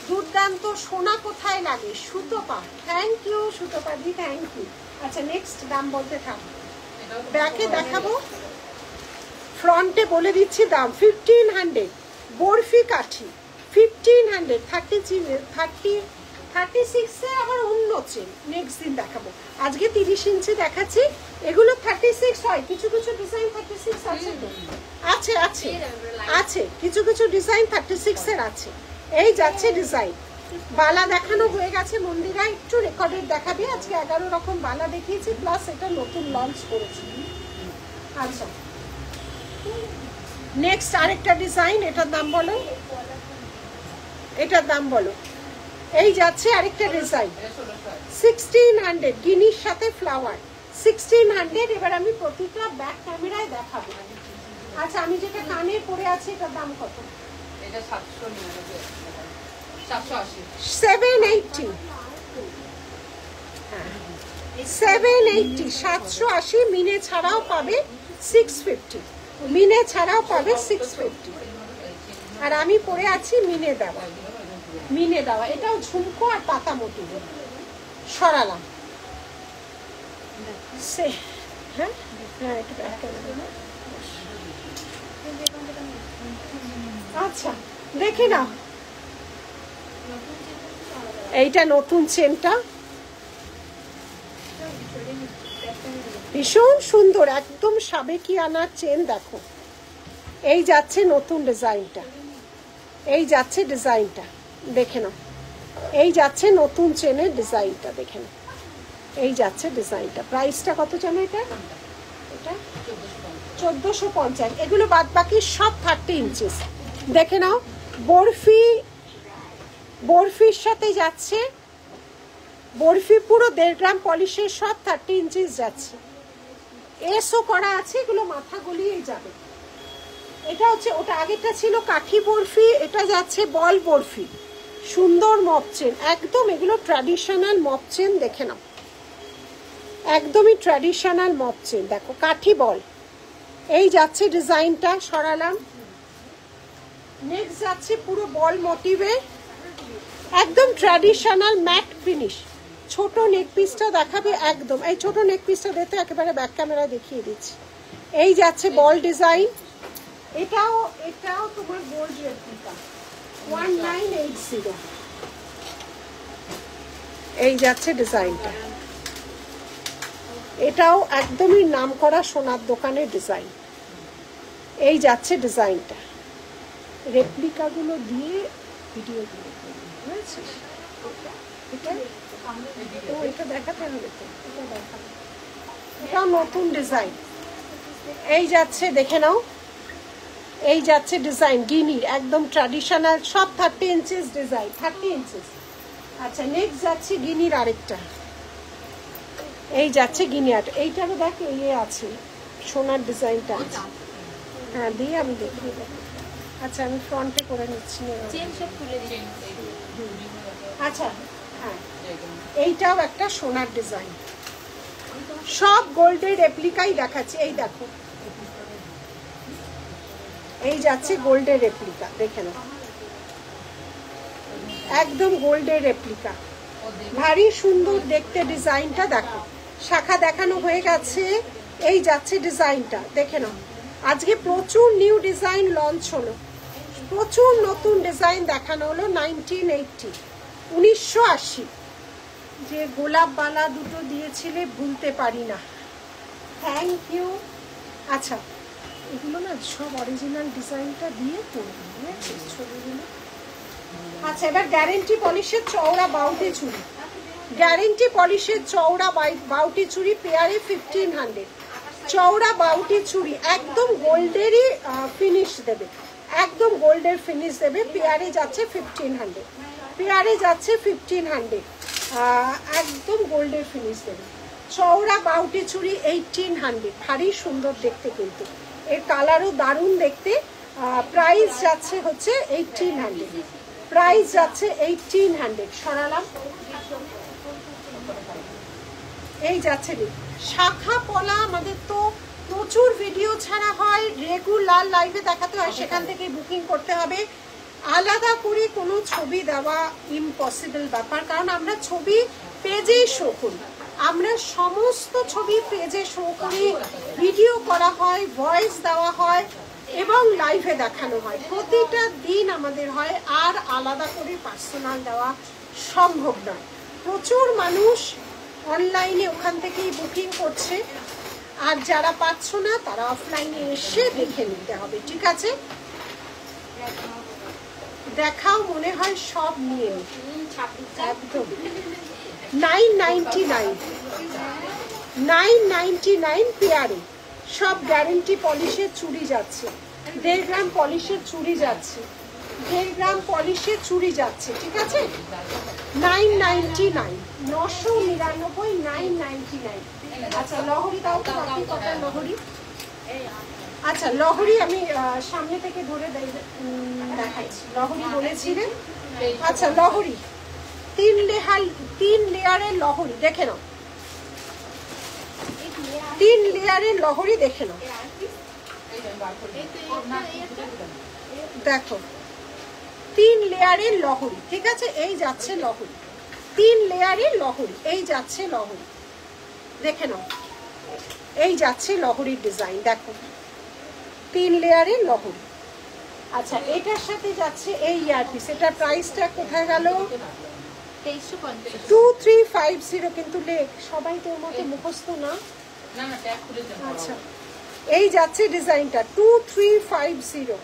দুর্দান্ত সোনা কোথায় লাগে Sutopa thank you Sutopa di thank you আচ্ছা নেক্সট দাম বলতে থাকবো ব্যাকে দেখাবো ফ্রন্টে বলে দিচ্ছি দাম 1500 বরফি কাঠি 1500 36 এ আবার অন্য চেন নেক্সট দিন দেখাবো আজকে 30 ইঞ্চি দেখাচ্ছি এগুলো 36 হয় কিছু কিছু ডিজাইন 36 আছে তো আছে কিছু কিছু ডিজাইন 36 এর আছে এই যাচ্ছে ডিজাইন বালা দেখানো হয়ে গেছে মন্দিরা একটু রেকর্ডেড দেখাবে আজকে 11 রকম বালা দেখিয়েছি প্লাস এটা নতুন লঞ্চ করেছি আচ্ছা নেক্সট আরেকটা ডিজাইন এটার দাম বলো এই যাচ্ছে আরেকটা ডিজাইন 1600 গিনির সাথে ফ্লাওয়ার 1600 এবার আমি প্রতিটা ব্যাক ক্যামেরায় দেখাবো আচ্ছা আমি যেটা কানে পরে আছি এটার দাম কত এটা 780 780 মিনে ছাড়াও পাবে 650 মিনে ছাড়াও পাবে 650 আর আমি পরে আছি মিনে দেওয়া এটাও ঝুমকো আর পাতা মোটিভ সরালাম হ্যাঁ আচ্ছা দেখি না এইটা নতুন চেনটা ভীষণ সুন্দর একদম সাবেকিয়ানা চেন দেখো এই যাচ্ছে নতুন ডিজাইনটা দেখে নাও এই যাচ্ছে নতুন চেনের ডিজাইনটা দেখে নাও এই যাচ্ছে ডিজাইনটা প্রাইসটা কত জানো এটা 1450 এগুলো বাদ বাকি সব 30 ইঞ্চি দেখে নাও বরফির সাথে যাচ্ছে বরফি পুরো 1.5 গ্রাম পলিশের সব 30 ইঞ্চি যাচ্ছে এসও করা আছে এগুলো মাথা গলিয়ে যাবে এটা হচ্ছে ওটা আগেরটা ছিল কাঠি বরফি এটা যাচ্ছে বল বরফি সুন্দর মপ চেন একদম এগুলো ট্র্যাডিশনাল মপ চেন দেখে নাও একদমই ট্র্যাডিশনাল মপ চেন দেখো কাঠি বল এই যাচ্ছে ডিজাইনটা সরালাম নেক্সট যাচ্ছে পুরো বল মোটিভে একদম ট্র্যাডিশনাল ম্যাট ফিনিশ ছোট নেক পিসটা দেখাবে একদম এই ছোট নেক পিসটা দেখতে একেবারে ব্যাক ক্যামেরা দেখিয়ে দিচ্ছি এই যাচ্ছে বল ডিজাইন এটাও তোমার গোল্ড রেপ্লিকা 1980 এই যাচ্ছে ডিজাইনটা এটাও একদমই নামকরা সোনার দোকানের ডিজাইন এই যাচ্ছে ডিজাইনটা রেপ্লিকাগুলো দিয়ে ভিডিওগুলো বুঝেছিস এটা দেখাতে হবে তো এটাও নতুন ডিজাইন এই যাচ্ছে দেখে নাও এই যাচ্ছে ডিজাইন গিনির একদম ট্র্যাডিশনাল সব 30 ইঞ্চি ডিজাইন 30 ইঞ্চি আচ্ছা নেক্সট যাচ্ছে গিনির আরেকটা এই যাচ্ছে গিনি আর্ট এইটারও দেখ ইয়ে আছে সোনার ডিজাইনটা আছে হ্যাঁ দিয়ে আমি দেখিয়ে দেবো আচ্ছা আমি ফ্রন্টে করে নিচ্ছি আচ্ছা হ্যাঁ এইটাও একটা সোনার ডিজাইন সব গোল্ডের রেপ্লিকাই দেখাচ্ছে এই দেখো এই যাচ্ছে গোল্ডের রেপ্লিকা দেখে নাও একদম গোল্ডের রেপ্লিকা ভারী সুন্দর দেখতে ডিজাইনটা দেখো শাখা দেখানো হয়ে গেছে এই যাচ্ছে ডিজাইনটা দেখে নাও আজকে প্রচুর নিউ ডিজাইন লঞ্চ হলো, প্রচুর নতুন ডিজাইন দেখানো হলো। 1980 যে গোলাপ বালা দুটো দিয়েছিলে ভুলতে পারি না, থ্যাংক ইউ। আচ্ছা এগুলো না সব অরিজিনাল ডিজাইনটা দিয়ে করবো ছবিগুলো। আচ্ছা এবার গ্যারেন্টি পলিশের চওড়া বাউটি চুড়ি, গ্যারেন্টি পলিশের চওড়া বাউটি চুড়ি পেয়ারে 1500। চওড়া বাউটি চুড়ি একদম গোল্ডেরই ফিনিশ দেবে, একদম গোল্ডের ফিনিশ দেবে। পেয়ারে যাচ্ছে 1500, পেয়ারে যাচ্ছে 1500, একদম গোল্ডের ফিনিশ দেবে। চওড়া বাউটি চুড়ি 1800, ভারী সুন্দর দেখতে কিন্তু, এর কালারও দারুণ দেখতে। প্রাইস যাচ্ছে হচ্ছে 1800, প্রাইস যাচ্ছে 1800। সরালাম, এই যাচ্ছে শাখা পলা। আমাদের তো প্রচুর ভিডিও ছাড়া হয়, রেগুলার লাইভে দেখাতে হয়, সেখান থেকে বুকিং করতে হবে। আলাদা করে কোনো ছবি দেওয়া ইম্পসিবল ব্যাপার, কারণ আমরা ছবি পেজেই শো করি, আমরা সমস্ত ছবি পেজে শো করি, ভিডিও করা হয়, ভয়েস দেওয়া হয় এবং লাইভে দেখানো হয়। প্রতিটা দিন আমাদের হয়, আর আলাদা করে পার্সোনাল দেওয়া সম্ভব নয়। প্রচুর মানুষ অনলাইনে ওখান থেকেই বুকিং করছে, আর যারা পাচ্ছ না তারা অফলাইনে এসে দেখে নিতে হবে, ঠিক আছে? দেখাও, মনে হয় সব নিয়ে একদম। 999 পেয়ারে সব গ্যারেন্টি পলিশের চুড়ি যাচ্ছে, 1.5 গ্রাম পলিশের চুড়ি যাচ্ছে, 1.5 গ্রাম পলিশের চুড়ি যাচ্ছে, ঠিক আছে? 999, 999, 999। আচ্ছা লহরি দাও তো, বাকি কটা লহরি? আচ্ছা লহরি আমি সামনে থেকে ধরে দেখাচ্ছি, লহরি বলেছিলেন। আচ্ছা লহরি 3 লেয়ারের লহরি, দেখে নাও, 3 লেয়ারের লহরি দেখে নাও, দেখো 3 লেয়ারের লহরি, ঠিক আছে? এই যাচ্ছে লহরি, 3 লেয়ারের লহরি, এই যাচ্ছে লহরি, দেখে নাও, এই যাচ্ছে লহরির ডিজাইন, দেখো 3 লেয়ারের লহরি। আচ্ছা এটার সাথে যাচ্ছে এই ইয়ারপিস, এটার প্রাইসটা কোথায় গেল? 2350, কিন্তু লেখ সবাই তোর মতো মুখস্থ না। আচ্ছা এই যাচ্ছে ডিজাইনটা 2350,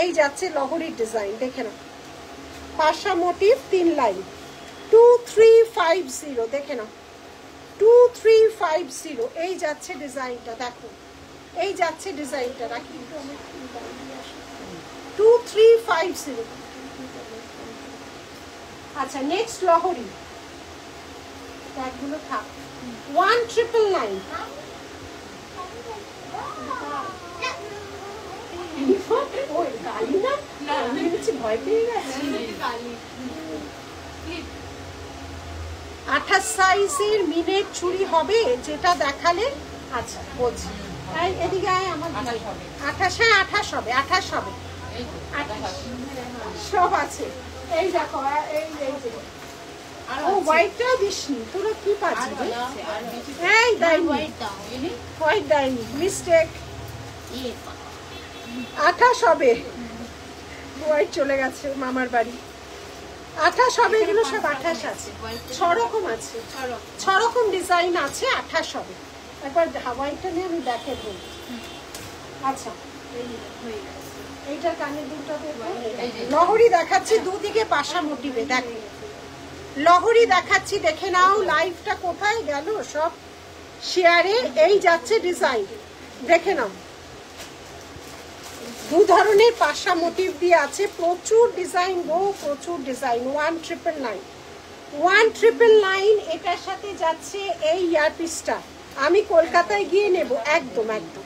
এই যাচ্ছে লহরির ডিজাইন, দেখে নাও, পাশা মোটিভ 3 লাইন, 2350, দেখে নাও 2350, এই যাচ্ছে ডিজাইনটা, দেখো এই যাচ্ছে ডিজাইনটা, রাখি 2350। আচ্ছা নেক্সট লহরি, ট্যাগগুলো থাক, 1999। ওই গালি না, আমি বলছি ভয় পেয়ে গেছি। 28 সাইজের মিনের চুড়ি হবে যেটা দেখালে। আচ্ছা বলছি, এদিকে আয় আমার, 28, হ্যাঁ 28 হবে, 28 হবে, 28 সব আছে। এই দেখো, এই যে ও হোয়াইটটাও দিসনি, তোরা কি পাচ্ছিস? এই দাইনি, হোয়াইট দাইনি, মিস্টেক। 28 হবে, হোয়াইট চলে গেছে মামার বাড়ি, 28 হবে, এগুলো সব 28 আছে, 6 রকম আছে, 6 রকম ডিজাইন আছে, 28 হবে। একবার হোয়াইটটা নিয়ে আমি দেখে বলি। আচ্ছা এইটা কানের দুলটা লহরি দেখাচ্ছি, দুদিকে পাশা মোটিভে, দেখো লহরি দেখাচ্ছি, দেখে নাও। লাইভটা কোথায় গেল সব শেয়ারে? এই যাচ্ছে ডিজাইন, দেখে নাও, 2 ধরনের পাশা মোটিভ দিয়ে আছে, প্রচুর ডিজাইন গো, প্রচুর ডিজাইন। 1999, এটার সাথে যাচ্ছে এই ইয়ারপিসটা, আমি কলকাতায় গিয়ে নেব, একদম একদম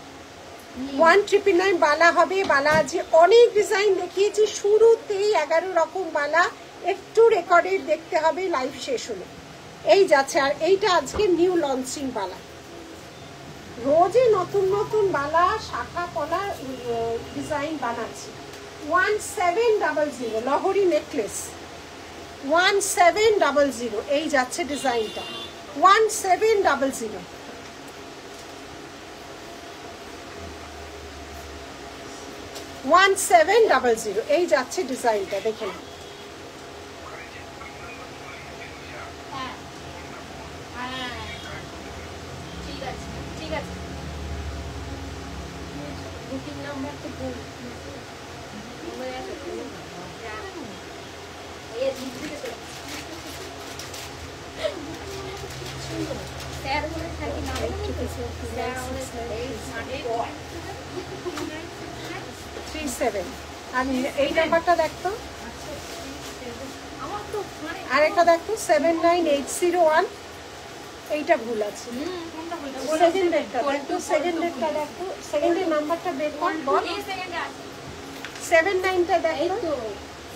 1999 বালা হবে। বালা আছে অনেক ডিজাইন দেখিয়েছি শুরুতেই, 11 রকম বালা, একটু রেকর্ডেড দেখতে হবে লাইভ শেষ হলে। এই যাচ্ছে, আর এইটা আজকে নিউ লঞ্চিং বালা, রোজই নতুন নতুন বালা শাখা পলা ডিজাইন বানাচ্ছি। 1700 লহরি নেকলেস, 1700, এই যাচ্ছে ডিজাইনটা 1700। 1700 এই যাচ্ছে ডিজাইনটা দেখেন। বুকিং নাম্বার তো ভুল স্যার বলে থাকি না স্যার আমাদের 37 আমি এই নাম্বারটা দেখতো আমার তো মানে আরেকটা দেখতো 79801 এইটা ভুল আছে। সেকেন্ড ডেটটা দেখতো, সেকেন্ড ডেটটা দেখতো, সেকেন্ডের নাম্বারটা বের কর বল। এই সেকেন্ডে আছে 79টা এই দেখতো, তো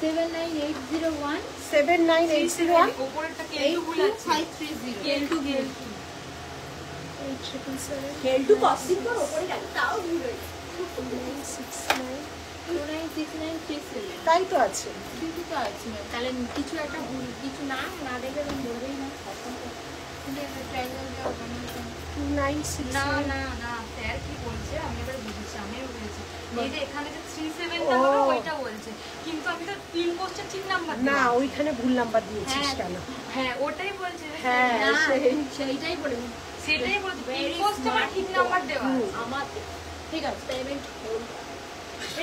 79801 79801 উপরেরটা কেলটু ভুল আছে 530 কেলটু কেলটু কস্টিং কর উপরে গেল তাও ভুল হয়েছে। 296937 তাই তো আছে। কিছু তো আছে ম্যাম, তাহলে কিছু একটা ভুল কিছু না না দেখে আমি বলবেই না কিন্তু একটা ট্রায়াঙ্গেল দাও না 296 না না স্যার কি বলছে আমি এবার বুঝেছি, আমিও বুঝেছি। এই যে এখানে যে 37 টা হলো ওইটা বলছে, কিন্তু আমি তো তিন পোস্টে ঠিক নাম্বার না ওইখানে ভুল নাম্বার দিয়েছিস কেন? হ্যাঁ ওটাই বলছে যে হ্যাঁ, না, সেই- সেইটাই বলে সেটাই বলছে তিন পোস্টে আমার ঠিক নাম্বার দেওয়া আমার ঠিক আছে পেমেন্ট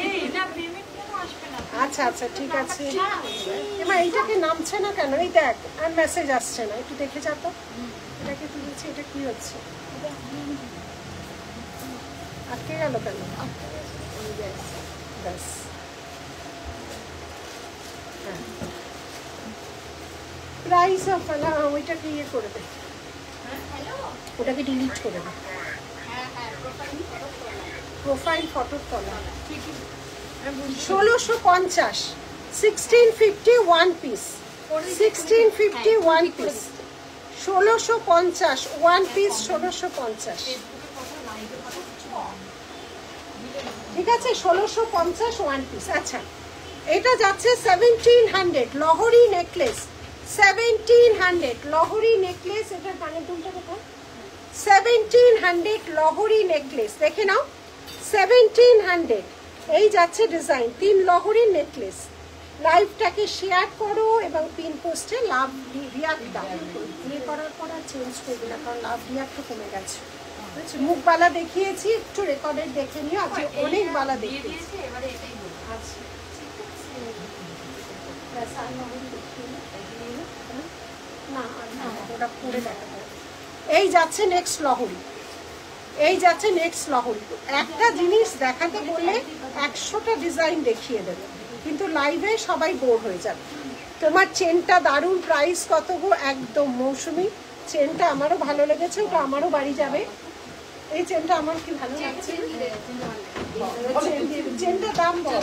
এই না পেমেন্ট কেন আসবে না? আচ্ছা আচ্ছা ঠিক আছে। এবার এইটাকে নামছে না কেন? এই দেখ আর মেসেজ আসছে না, একটু দেখে যা তো। এটাকে তুলেছি, এটা কি হচ্ছে? আটকে গেল কেন? ব্যাস প্রাইস অফ ওইটাকে ইয়ে করে দে, হ্যালো ওটাকে ডিলিট করে দে। হ্যাঁ প্রোফাইল ফটোর তলা ঠিকই 1650 1650 one piece 1650 one piece 1650 one piece 1650 ঠিক আছে 1650 ওয়ান পিস। আচ্ছা এটা যাচ্ছে 1700 লহরি নেকলেস 1700 লহরি নেকলেস। এটা কানের দুলটা কোথায়? 1700 লহরি নেকলেস দেখে নাও 1700 এই যাচ্ছে ডিজাইন 3 লহরির নেকলেস। লাইভটাকে শেয়ার করো এবং পিন পোস্টে লাভ রিয়াক্ট দাও। বিয়ে করার পর আর চেঞ্জ করবে না কারণ লাভ রিয়াক্ট কমে গেছে। মুখ বালা দেখিয়েছি, একটু রেকর্ডের দেখে নিও, আজকে অনেক বালা দেখিয়েছি। এবারে এটাই বলবো আচ্ছা না ওটা পরে দেখা যাবে। এই যাচ্ছে নেক্সট লহরি, এই যাচ্ছে নেক্সট লহরি। একটা জিনিস দেখাতে বললে 100টা ডিজাইন দেখিয়ে দেবে, কিন্তু লাইভে সবাই বোর হয়ে যাবে। তোমার চেনটা দারুণ, প্রাইস কত গো? একদম মৌসুমি চেনটা আমারও ভালো লেগেছে, ওটা আমারও বাড়ি যাবে। এই চেনটা আমার কি ভালো লাগছে, চেনটা দাম বল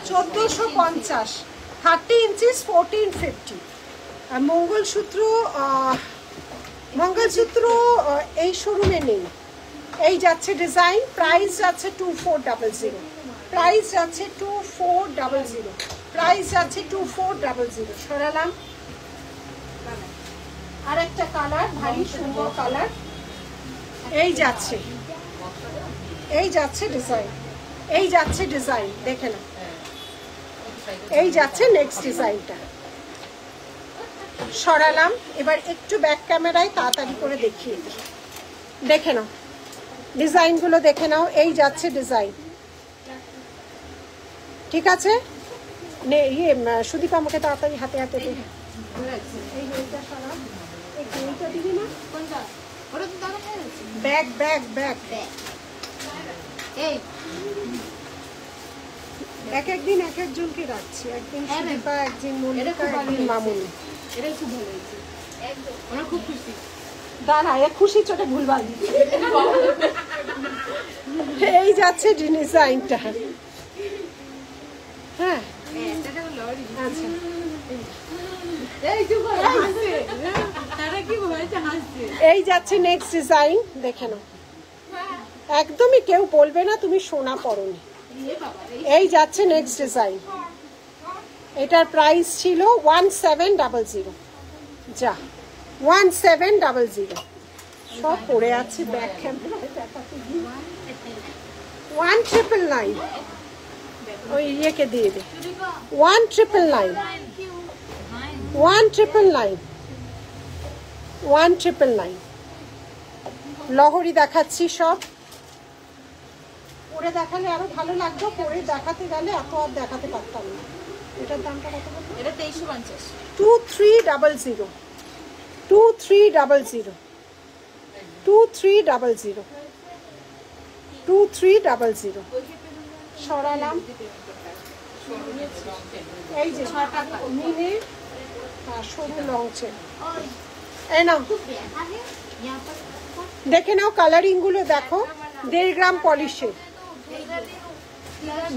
1450 30 ইঞ্চিস 1450। আর মঙ্গলসূত্র এই শোরুমে নেই। এই যাচ্ছে ডিজাইন, প্রাইস যাচ্ছে 2400, প্রাইস যাচ্ছে 2400, প্রাইস যাচ্ছে 2400। সরালাম। আর একটা কালার ভারী সুন্দর কালার, এই যাচ্ছে, এই যাচ্ছে ডিজাইন, এই যাচ্ছে ডিজাইন দেখে না, এই যাচ্ছে নেক্সট ডিজাইনটা। সরালাম। এবার একটু ব্যাক ক্যামেরায় তাড়াতাড়ি করে দেখিয়ে দিই, দেখে নাও ডিজাইনগুলো দেখে নাও। এই যাচ্ছে ডিজাইন, ঠিক আছে। ইয়ে সুদীপ আমাকে তাড়াতাড়ি হাতে হাতে দে। এই ঘড়িটা সরাও, এই ঘড়িটা দিবি না? ব্যাগ ব্যাগ ব্যাগ এই এক একদিন এক একজনকে রাখছি, একদিন সুদীপা, একদিন মল্লিকা, একদিন মামুনি। এটাই খুব ভালো হয়েছে, একদম আমরা খুব খুশি। দাঁড়া, এক খুশি চোটে ভুলভাল দিচ্ছি। এই যাচ্ছে ডিজাইনটা, হ্যাঁ আচ্ছা। এই যাচ্ছে নেক্সট ডিজাইন দেখে নাও, একদমই কেউ বলবে না তুমি সোনা পরনি। এই যাচ্ছে নেক্সট ডিজাইন, এটার প্রাইস ছিল 1700। যা 1700 সব পড়ে আছে ব্যাক ক্যামেরায় দেখাতে গিয়ে 1999। ওই ইয়েকে দিয়ে দে 1999 1999 1999 লহরি দেখাচ্ছি সব পরে দেখালে আরো ভালো লাগতো পরে দেখাতে গেলে এত আর দেখাতে পারতাম না এটার দামটা কত বলতো এটা 2350 2300 2300 2300 2300 সরালাম এই যে মিনে সরু লংচে এই নাও দেখে নাও কালারিং গুলো দেখো 1.5 গ্রাম পলিশের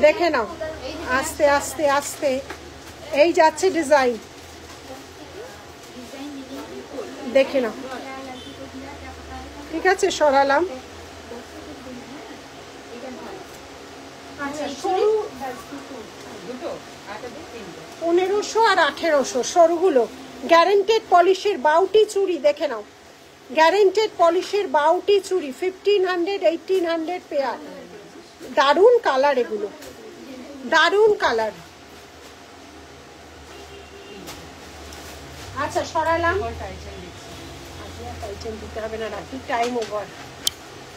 দেখে নাও আস্তে আস্তে আস্তে এই যাচ্ছে ডিজাইন দেখে নাও ঠিক আছে সরালাম আচ্ছা সরু 1500 আর 1800 সরুগুলো গ্যারান্টেড পলিশের বাউটি চুড়ি দেখে নাও গ্যারান্টেড পলিশের বাউটি চুড়ি 1500 1800 পেয়ার দারুণ কালার এগুলো দারুণ কালার আচ্ছা সরালাম দিতে হবে না রাখি টাইম ওভার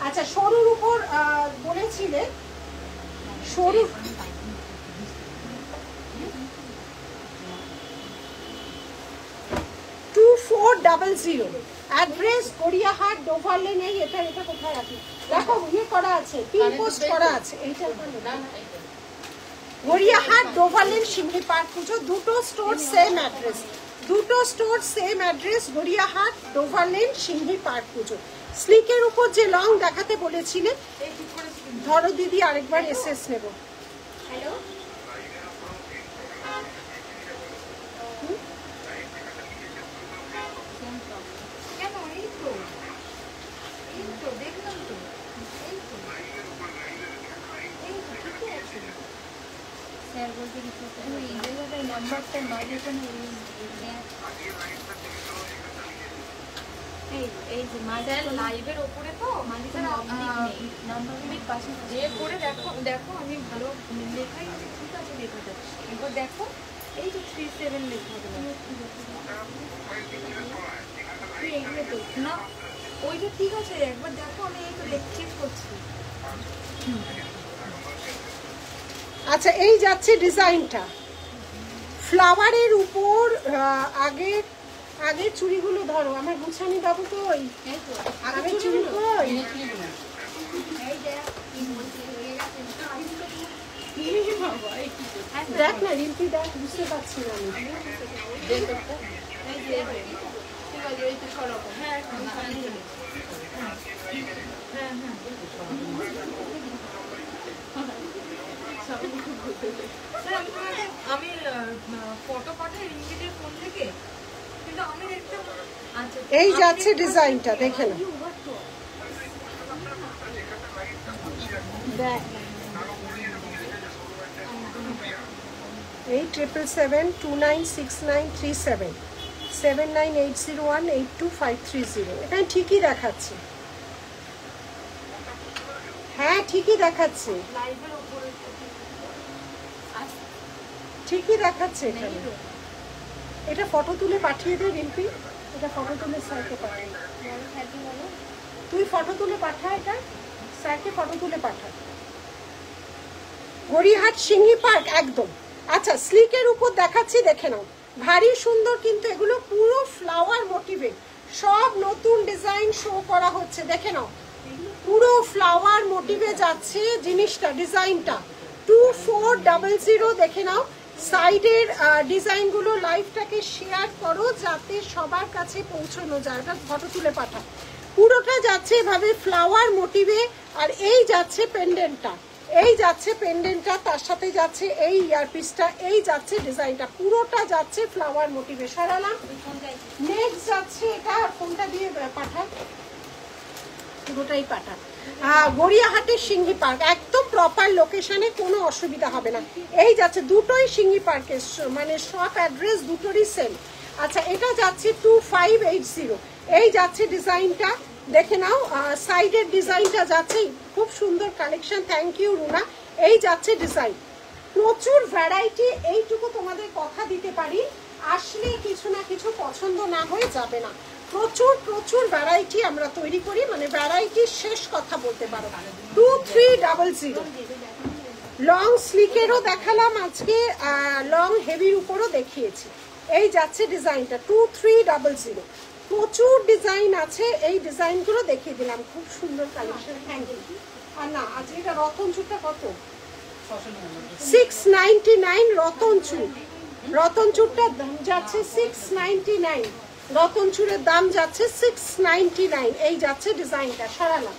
আচ্ছা সরুর উপর বলেছিলে সরু 2400 অ্যাড্রেস গড়িয়াহাট ডোভার লেন এই এটা কোথায় রাখি দেখো ইয়ে করা আছে পিন পোস্ট করা আছে এইটা Gariahat Dover Lane Simli Park puja দুটো store same address Gariahat Dover Lane Simli Park puja স্লিকের উপর যে লং দেখাতে বলেছিলে ধরো দিদি আরেকবার এসএস নেব হ্যালো নাম্বারটা মাঝে কোনো এই যে মাঝের লাইভের উপরে তো মাঝে নাম্বারের পাশে যে করে দেখো আমি ভালো লেখাই আছে ঠিক আছে লেখাটা একবার দেখো এই যে 37 লেখা হবে না ওই যে ঠিক আছে একবার দেখো আমি এই তো চেক করছি আচ্ছা এই যাচ্ছে ডিজাইনটা ফ্লাওয়ারের উপর আগের চুড়িগুলো ধরো আমার গুছানি বাবু কই আগের চুড়ি কই দেখ না রিম্পি দেখ বুঝতে পারছি না আমি আমি ফটো পাঠাই রিঙ্গিটের ফোন থেকে কিন্তু আমি দেখতে আচ্ছা এই যাচ্ছে ডিজাইনটা দেখে না দেখ এই 77796937 7980182530 এখানে ঠিকই দেখাচ্ছে হ্যাঁ ঠিকই দেখাচ্ছে ঠিকই দেখাচ্ছে এখানে এটা ফটো তুলে পাঠিয়ে দে রিম্পি এটা ফটো তুলে স্যারকে পাঠিয়ে তুই ফটো তুলে পাঠা এটা স্যারকে ফটো তুলে পাঠা গড়িয়াহাট সিংহি পার্ক একদম আচ্ছা স্লিকের উপর দেখাচ্ছি দেখে নাও ভারী সুন্দর কিন্তু এগুলো পুরো ফ্লাওয়ার মোটিভে সব নতুন ডিজাইন শো করা হচ্ছে দেখে নাও পুরো ফ্লাওয়ার মোটিভে যাচ্ছে জিনিসটা ডিজাইনটা 2400 দেখে নাও সাইডের ডিজাইনগুলো লাইভটাকে শেয়ার করো যাতে সবার কাছে পৌঁছানো যায় এটা ফটো তুলে পাঠাও পুরোটা যাচ্ছে এভাবে ফ্লাওয়ার মোটিভে আর এই যাচ্ছে পেন্ডেন্টটা তার সাথে যাচ্ছে এই ইয়ারপিসটা এই যাচ্ছে ডিজাইনটা পুরোটা যাচ্ছে ফ্লাওয়ার মোটিভে সরালাম নেক্সট যাচ্ছে এটা কোনটা দিয়ে পাঠা পুরোটাই পাঠা গড়িয়াহাটের সিংহি পার্ক একদম প্রপার লোকেশনে কোনো অসুবিধা হবে না এই যাচ্ছে দুটোই সিংহি পার্কের মানে শপ অ্যাড্রেস দুটোরই সেম আচ্ছা এটা যাচ্ছে 2580 এই যাচ্ছে ডিজাইনটা দেখে নাও সাইডের ডিজাইনটা যাচ্ছে খুব সুন্দর কালেকশন থ্যাংক ইউ রুনা এই যাচ্ছে ডিজাইন প্রচুর ভ্যারাইটি, এইটুকু তোমাদের কথা দিতে পারি, আসলে কিছু না কিছু পছন্দ না হয়ে যাবে না। প্রচুর প্রচুর ভ্যারাইটি আমরা তৈরি করি, মানে ভ্যারাইটির শেষ কথা বলতে পারো। 2300 লং স্লিকেরও দেখালাম আজকে, লং হেভির উপরও দেখিয়েছি। এই যাচ্ছে ডিজাইনটা 2300, প্রচুর ডিজাইন আছে, এই ডিজাইনগুলো দেখিয়ে দিলাম, খুব সুন্দর কালেকশন। Thank you. আর না আজকে এটা রতন চুরটা কত? 699 রতন চুর। রতন চুরটার দাম যাচ্ছে 699, রতন চুরের দাম যাচ্ছে 699। এই যাচ্ছে ডিজাইনটা, সরালাম।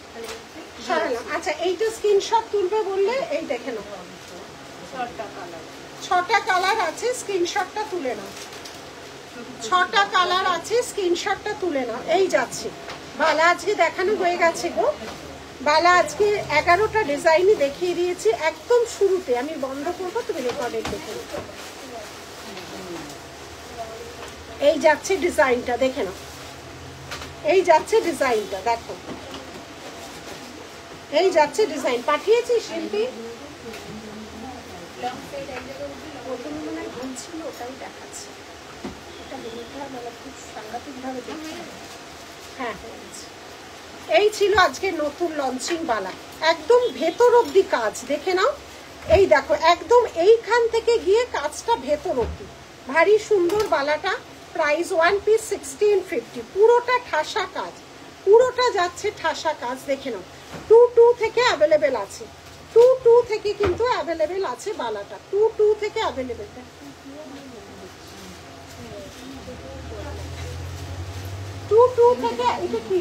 আচ্ছা এইটা স্ক্রিনশট তুলবে বললে, এই দেখে নাও 6টা কালার আছে, স্ক্রিনশটটা তুলে নাও। 6টা কালার আছে, স্ক্রিনশটটা তুলে নাও। এই যাচ্ছে বালা, আজকে দেখানো হয়ে গেছে গো বালা, আজকে 11টা ডিজাইনই দেখিয়ে দিয়েছি একদম শুরুতে। আমি বন্ধ করবো, তুমি রেকর্ডেড দেখে নাও। এই যাচ্ছে ডিজাইনটা, দেখে নাও। এই যাচ্ছে ডিজাইনটা, দেখো এই যাচ্ছে ডিজাইন। পাঠিয়েছি শিল্পী, প্রথমে মনে হয় ভুল ছিল, ওটাই দেখাচ্ছে। এটা মানে খুব সাংঘাতিকভাবে দেখছি। হ্যাঁ এই ছিল আজকে নতুন লঞ্চিং বালা, একদম ভেতর অব্দি কাজ, দেখে নাও। এই দেখো একদম এইখান থেকে গিয়ে কাজটা ভেতর অব্দি, ভারী সুন্দর বালাটা। প্রাইস 1 পিস 1650, পুরোটা ঠাসা কাজ, পুরোটা যাচ্ছে ঠাসা কাজ, দেখে নাও। 22 থেকে অ্যাভেলেবেল আছে, 22 থেকে কিন্তু অ্যাভেলেবেল আছে বালাটা, 22 থেকে অ্যাভেলেবেল। 22 থেকে, এটা কি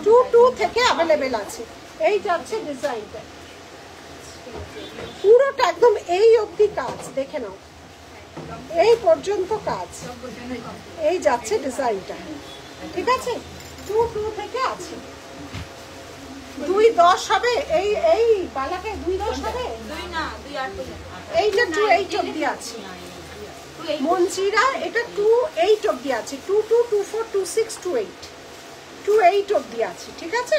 22 থেকে অ্যাভেলেবেল আছে। এই যাচ্ছে ডিজাইনটা, পুরোটা একদম এই অবধি কাজ, দেখে নাও এই পর্যন্ত কাজ। এই যাচ্ছে ডিজাইনটা, ঠিক আছে। 22 থেকে আছে, 210 হবে। এই এই বালাটা 210 হবে, এইটা 28 অবধি আছে। মঞ্জিরা এটা 28 অবধি আছে, 22, 24, 26, 28 অবধি আছে, ঠিক আছে।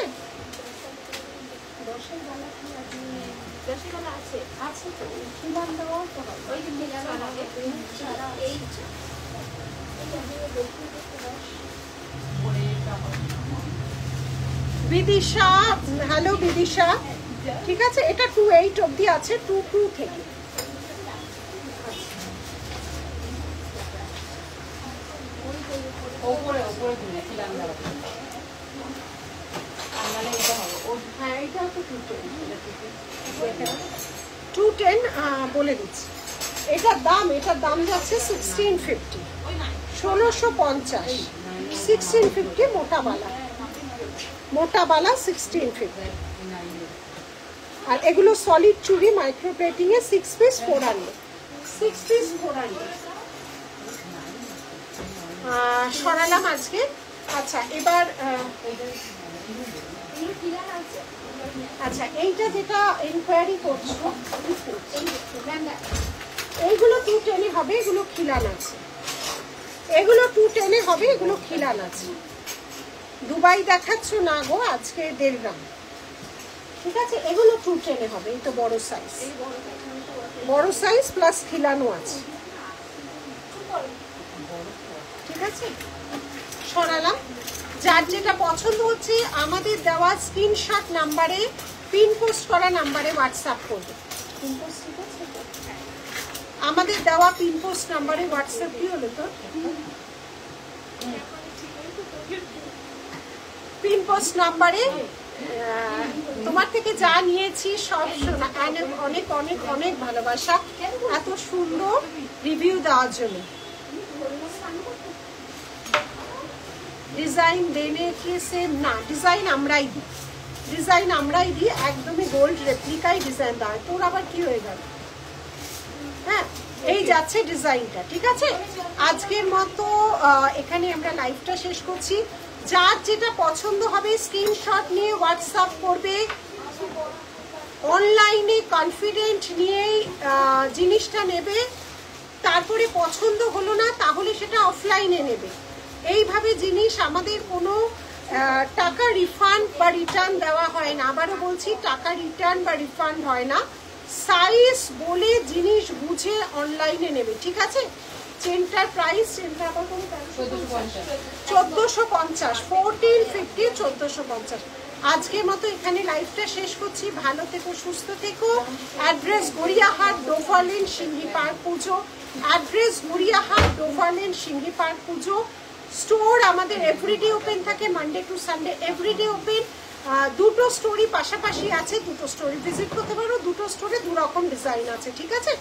বিদিশা, হ্যালো বিদিশা, ঠিক আছে। এটা 28 অবধি আছে, 22 থেকে। হ্যাঁ এটা তো 210 বলে দিচ্ছি। এটার দাম যাচ্ছে 1650, 1650, 1650 মোটা বালা 1650। আর এগুলো সলিড চুড়ি মাইক্রো প্লেটিং এ 6 পিস 400, 6 পিস 400 সরালাম আজকে। আচ্ছা এবার আচ্ছা এইটা যেটা ইনকোয়ারি করছো, এইগুলো 210 হবে, এগুলো খিলান আছে, এগুলো 210 হবে, এগুলো খিলান আছে। দুবাই দেখাচ্ছ না গো আজকে 1.5 গ্রাম, ঠিক আছে। এগুলো 210 হবে, এই তো বড় সাইজ প্লাস খিলানো আছে, ঠিক আছে। সরালাম। যার যেটা পছন্দ হচ্ছে আমাদের দেওয়া স্ক্রিনশট নাম্বারে, পিন পোস্ট করা নাম্বারে হোয়াটসঅ্যাপ করবে। আমাদের দেওয়া পিন পোস্ট নাম্বারে হোয়াটসঅ্যাপ কি হলো তো, পিন পোস্ট নাম্বারে তোমার থেকে যা নিয়েছি সব অনেক অনেক অনেক ভালোবাসা, এত সুন্দর রিভিউ দেওয়ার জন্য। ডিজাইন দেনে কি সেম না, ডিজাইন আমরাই দিই, একদমই গোল্ড রেপ্লিকাই ডিজাইন দেয়। তোর আবার কি হয়ে গেল? হ্যাঁ এই যাচ্ছে ডিজাইনটা, ঠিক আছে। আজকের মতো এখানে আমরা লাইভটা শেষ করছি। যার যেটা পছন্দ হবে স্ক্রিনশট নিয়ে হোয়াটসঅ্যাপ করবে, অনলাইনে কনফিডেন্ট নিয়েই জিনিসটা নেবে। তারপরে পছন্দ হলো না তাহলে সেটা অফলাইনে নেবে। এইভাবে জিনিস আমাদের কোনো টাকা রিফান্ড বা রিটার্ন দেওয়া হয় না। আবারও বলছি টাকা রিটার্ন বা রিফান্ড হয় না, সাইজ বলে জিনিস বুঝে অনলাইনে নেবে, ঠিক আছে? চেনটার প্রাইস, চেনটা আবার 1450, 1450, 1450। আজকের মতো এখানে লাইভটা শেষ করছি। ভালো থেকো, সুস্থ থেকো। Address Gariahat, Dover Lane, Singhi Park puja. Address Gariahat, Dover Lane, Singhi Park puja. Store আমাদের এভরিডে ওপেন থাকে, Monday to Sunday everyday open. দুটো স্টোরি পাশাপাশি আছে, দুটো স্টোরি ভিজিট করতে পারো। দুটো স্টোরে দু রকম ডিজাইন আছে, ঠিক আছে?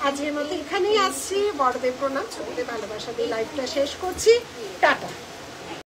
আজকের মতো এখানেই আসছি। বড়দের প্রণাম, ছোটদের ভালোবাসা দিয়ে লাইভটা শেষ করছি। টাটা।